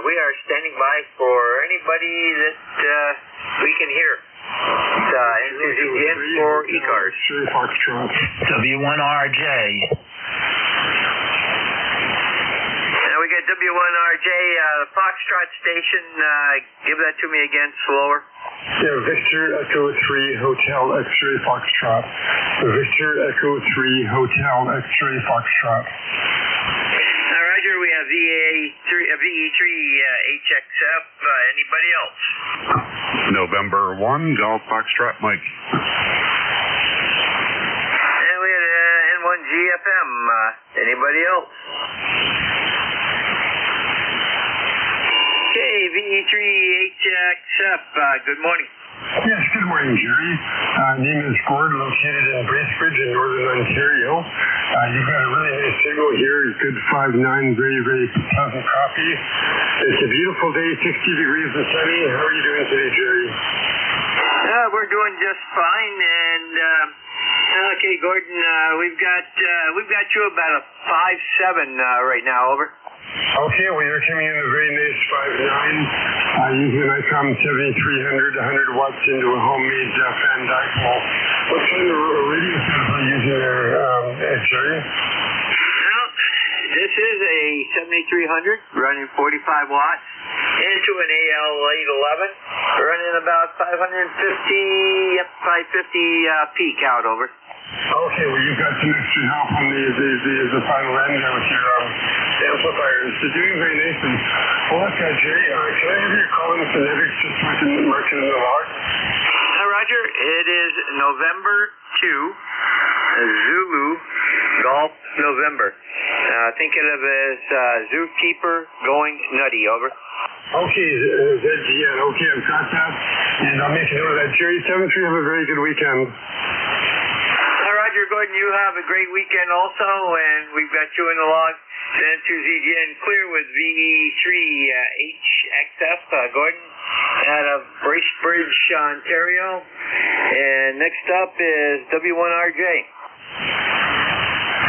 we are standing by for anybody that we can hear. N2ZGN for ECARS. W1RJ. Now we got W1RJ, the Foxtrot station. Give that to me again, slower. Yeah, Victor Echo 3 Hotel X-Ray Foxtrot. Victor Echo 3 Hotel X-Ray Foxtrot. Roger, we have VE3 HXF. Anybody else? November 1 Golf Foxtrot Mike. And we had N1GFM. Anybody else? Okay, VE3 73HXF, good morning. Yes, good morning, Jerry. Name is Gord, located in Bracebridge in northern Ontario. You've got a really nice signal here. Good 5.9, very, very pleasant copy. It's a beautiful day, 60 degrees and sunny. How are you doing today, Jerry? We're doing just fine, and okay, Gordon, we've got you about a 5.7 right now. Over. Okay, well, you're coming in a very nice 5.9, using an ICOM 7300, 100 watts into a homemade fan dipole. What kind of radio setup are you using there, Jerry? Well, this is a 7300 running 45 watts into an AL811, running about 550 peak out. Over. Okay, well, you've got some extra help on the final end there with your amplifiers. They're doing very nicely. Well, look, Jerry, can I have your call in phonetics just so I can mark it in the log? Roger, it is November 2, Zulu, Golf, November. Think of it as Zookeeper going nutty. Over. Okay, ZGN. Okay, I've got that. And I'll make a note of that. Jerry, 7-3, have a very good weekend. Roger, Gordon, you have a great weekend also, and we've got you in the log. Then to ZGN clear with VE3HXF, Gordon, out of Bracebridge, Ontario. And next up is W1RJ.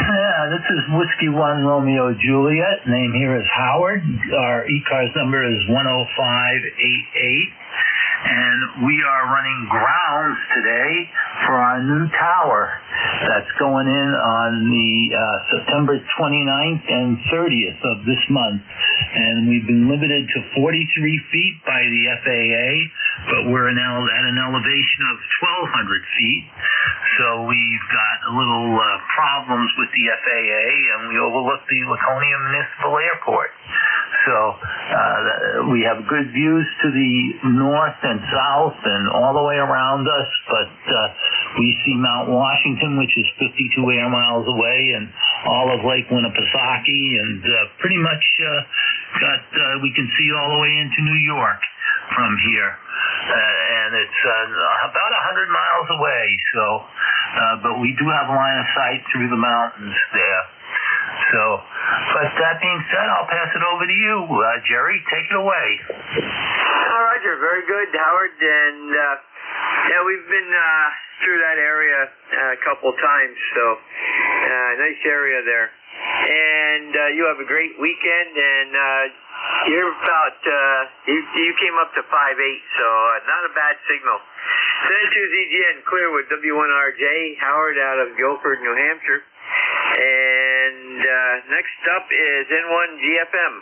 Yeah, this is Whiskey 1 Romeo Juliet. Name here is Howard. Our ECARS number is 10588. And we are running grounds today for our new tower that's going in on the September 29th and 30th of this month. And we've been limited to 43 feet by the FAA, but we're now at an elevation of 1,200 feet. So we've got a little problems with the FAA, and we overlook the Laconia Municipal Airport. So we have good views to the north and south and all the way around us, but we see Mount Washington, which is 52 air miles away, and all of Lake Winnipesaukee, and pretty much we can see all the way into New York from here. And it's about 100 miles away, so but we do have line of sight through the mountains there. So, but that being said, I'll pass it over to you, Jerry. Take it away. Roger, very good, Howard. And yeah, we've been through that area a couple times, so nice area there. And you have a great weekend, and you're about you came up to 5.8, so not a bad signal. Then to ZGN clear with W1RJ, Howard out of Guilford, New Hampshire. And next up is N1GFM.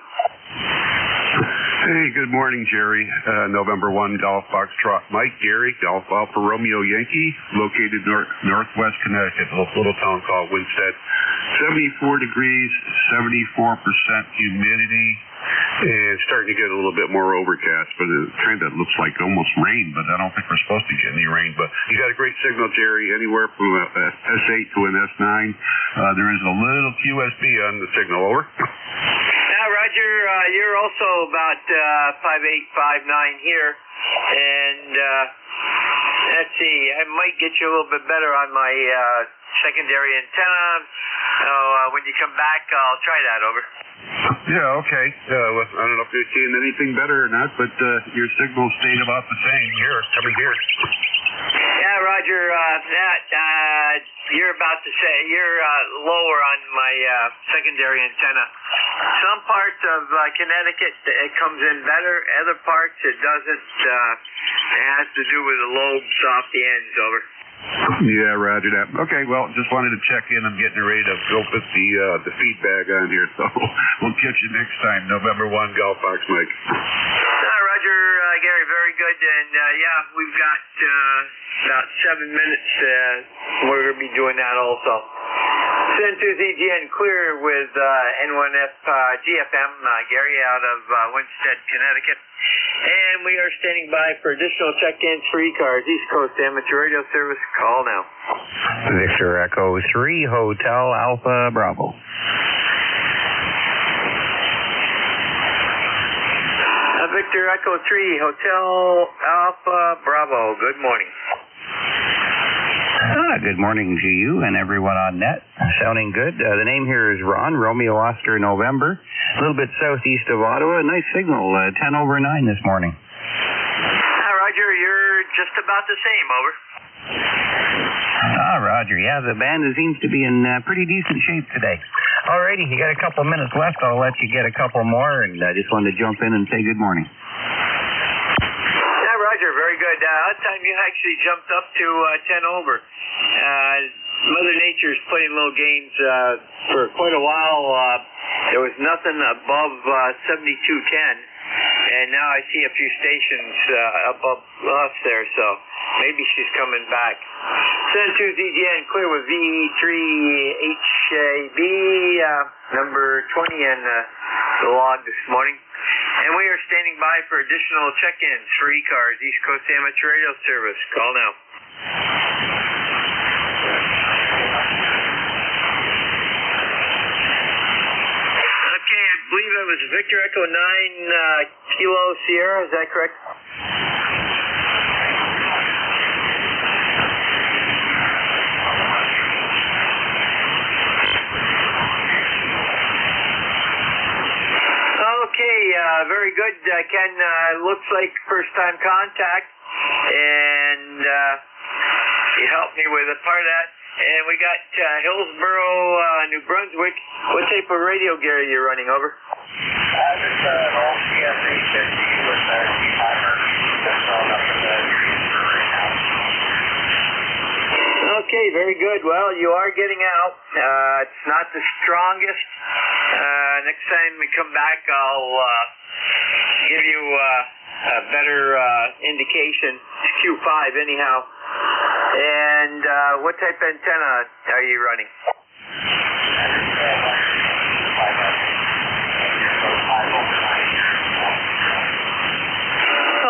Hey, good morning, Jerry. November 1, Golf Foxtrot Mike, Gary, Golf Alpha Romeo Yankee, located northwest Connecticut, a little town called Winstead. 74 degrees, 74% humidity, and starting to get a little bit more overcast, but it kind of looks like almost rain, but I don't think we're supposed to get any rain. But you got a great signal, Jerry, anywhere from S8 to an S9. There is a little QSB on the signal. Over. Roger, you're also about 5.8, 5.9 here, and let's see, I might get you a little bit better on my secondary antenna. When you come back, I'll try that. Over. Yeah, okay. Well, I don't know if you're seeing anything better or not, but your signal stayed about the same here, coming here. Yeah, Roger, you're about to say you're lower on my secondary antenna. Some parts of Connecticut, it comes in better. Other parts, it doesn't. It has to do with the lobes off the ends. Over. Yeah, roger that. Okay, well, just wanted to check in. I'm getting ready to go put the feedback on here, so we'll catch you next time. November 1, Golf Fox Mike. Roger, Gary, very good. And yeah, we've got about 7 minutes. We're going to be doing that also. Send to ZGN clear with N1F GFM, Gary out of Winstead, Connecticut. And we are standing by for additional check-ins for ECARS, East Coast Amateur Radio Service. Call now. Victor Echo 3, Hotel Alpha Bravo. Victor Echo 3, Hotel Alpha Bravo. Good morning. Good morning to you and everyone on net. Sounding good. The name here is Ron, Romeo Oscar November. A little bit southeast of Ottawa. Nice signal, 10 over 9 this morning. Roger, you're just about the same, over. Roger. Yeah, the band seems to be in pretty decent shape today. Alrighty, you got a couple minutes left. I'll let you get a couple more, and I just wanted to jump in and say good morning. Yeah, Roger, very good. That time you actually jumped up to 10 over. Mother Nature's playing little games for quite a while. There was nothing above 7210, and now I see a few stations above us there, so maybe she's coming back. Send to ZGN, clear with VE3HAB, number 20 in the log this morning. And we are standing by for additional check-ins for ECARS, East Coast Amateur Radio Service. Call now. Okay, I believe that was Victor Echo 9 Kilo Sierra, is that correct? Okay, very good, Ken. Looks like first-time contact, and you helped me with a part of that. And we got Hillsboro, New Brunswick. What type of radio gear are you running, over? It's an old CSA 50 with a T-timer that's on up in the transfer right now. Okay, very good. Well, you are getting out. It's not the strongest. Next time we come back, I'll give you a better indication. It's Q5 anyhow. And what type of antenna are you running?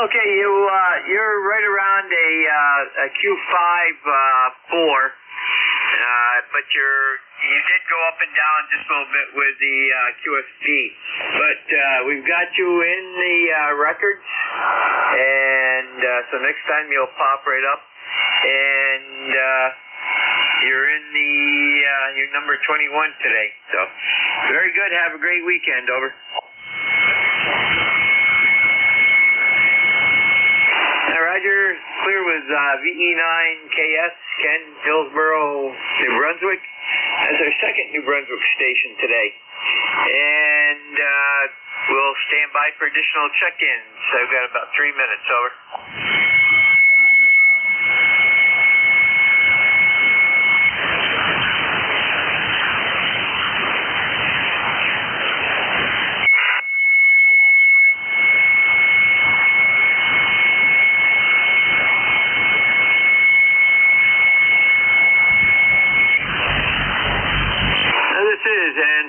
Okay, you're right around a Q5 4, but you did go up and down just a little bit with the QSP. But we've got you in the records, and so next time you'll pop right up. And you're in you're number 21 today. So very good. Have a great weekend. Over. Roger. Clear with VE9KS, Ken, Hillsboro, New Brunswick. That's our second New Brunswick station today. And we'll stand by for additional check-ins. I've got about 3 minutes. Over.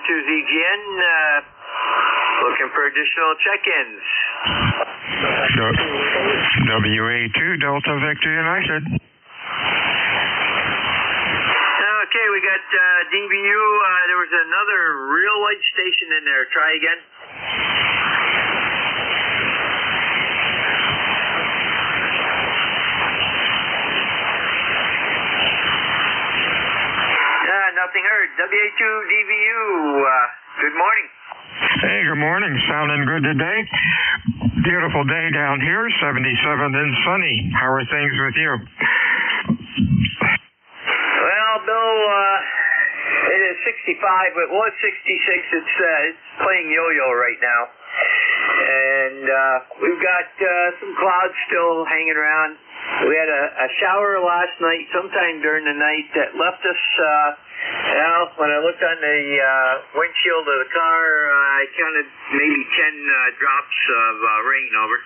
To ZGN, looking for additional check-ins. WA2 Delta Victor United. Okay, we got DVU. There was another real light station in there. Try again. Nothing heard. WA2 DVU, good morning. Hey, good morning. Sounding good today. Beautiful day down here, 77 and sunny. How are things with you? Well, Bill, it is 65. It was 66. It's playing yo-yo right now. And we've got some clouds still hanging around. We had a shower last night, sometime during the night, that left us... Well, when I looked on the windshield of the car, I counted maybe 10 drops of rain. Over.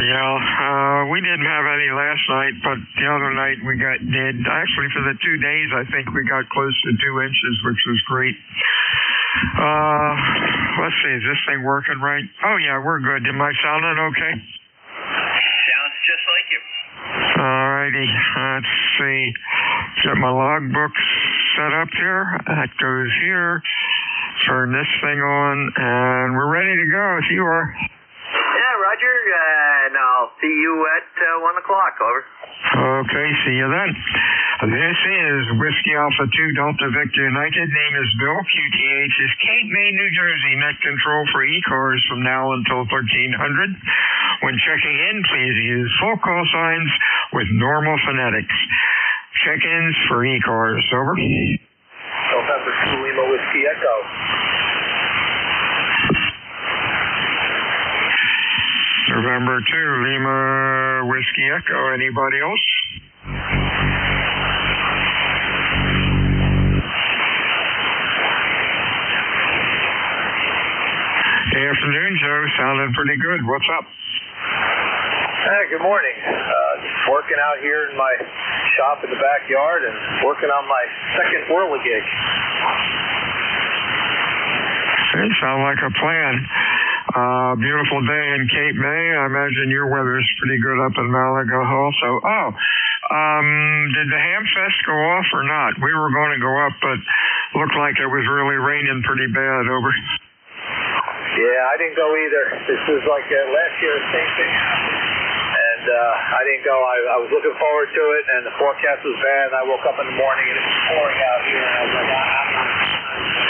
Yeah, we didn't have any last night, but the other night we did. Actually, for the 2 days, I think we got close to 2 inches, which was great. Let's see, is this thing working right? Oh, yeah, we're good. Am I sounding okay? Sounds just like you. Alrighty, let's see. Get my logbook set up here. That goes here. Turn this thing on, and we're ready to go if you are. Yeah, and I'll see you at 1 o'clock, over. Okay, see you then. This is Whiskey Alpha 2 Delta Victor United. Name is Bill. QTH is Cape May, New Jersey. Net control for ECARS from now until 1300. When checking in, please use full call signs with normal phonetics. Check-ins for ECARS, over. November 2 Lima Whiskey Echo. November 2 Lima Whiskey Echo. Anybody else? Good afternoon, Joe. Sounding pretty good. What's up? Hey, good morning. Just working out here in my shop in the backyard and working on my second whirly gig. It sounds like a plan. Beautiful day in Cape May. I imagine your weather is pretty good up in Malaga also. Did the Ham Fest go off or not? We were going to go up, but looked like it was really raining pretty bad, over. Yeah, I didn't go either. This was like last year, the same thing happened. And I didn't go. I was looking forward to it, and the forecast was bad. And I woke up in the morning, and it was pouring out here, and I was like, I'm not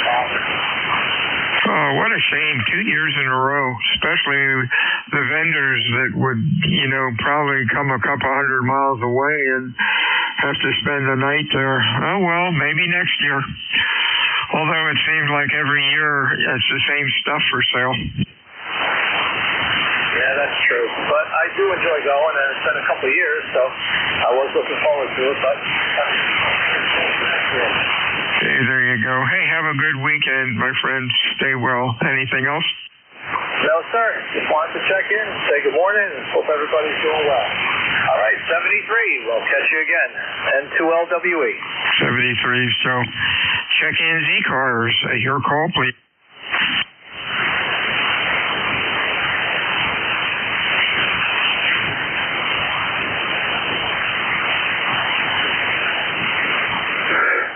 bothered. Oh, what a shame. 2 years in a row, especially the vendors that would, probably come a couple hundred miles away and have to spend the night there. Oh, well, maybe next year. Although it seems like every year it's the same stuff for sale. Yeah, that's true. But I do enjoy going, and it's been a couple of years, so I was looking forward to it. But okay, there you go. Hey, have a good weekend, my friends. Stay well. Anything else? No, sir. Just wanted to check in, say good morning, and hope everybody's doing well. All right, 73. We'll catch you again. N2LWE. 73's Joe. Check-ins, ECARS. Your call, please.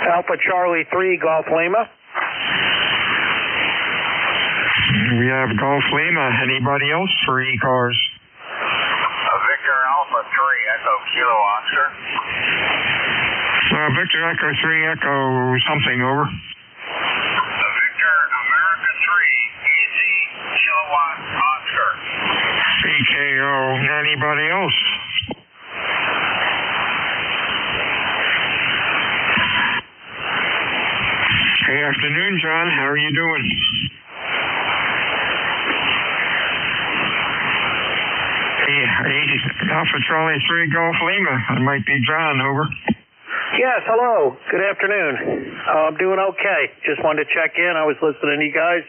Alpha Charlie 3, Golf Lima. We have Golf Lima. Anybody else for ECARS? Victor Alpha 3 Echo Kilo Oscar. Victor Echo 3 Echo something, over. Victor America 3 Easy Kilowatt Oscar. EKO. Anybody else? Good afternoon, John. How are you doing? Hey, Alpha Charlie 3 Golf Lima. It might be John, over. Yes, hello. Good afternoon. I'm doing okay. Just wanted to check in. I was listening to you guys.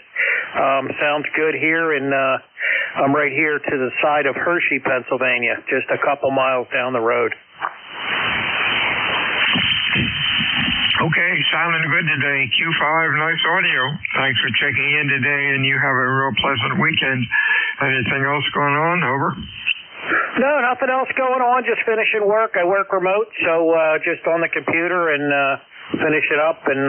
Sounds good here, and I'm right here to the side of Hershey, Pennsylvania, just a couple miles down the road. Okay, sounding good today. Q5, nice audio. Thanks for checking in today, and you have a real pleasant weekend. Anything else going on, over? No, nothing else going on. Just finishing work. I work remote, so just on the computer and finish it up and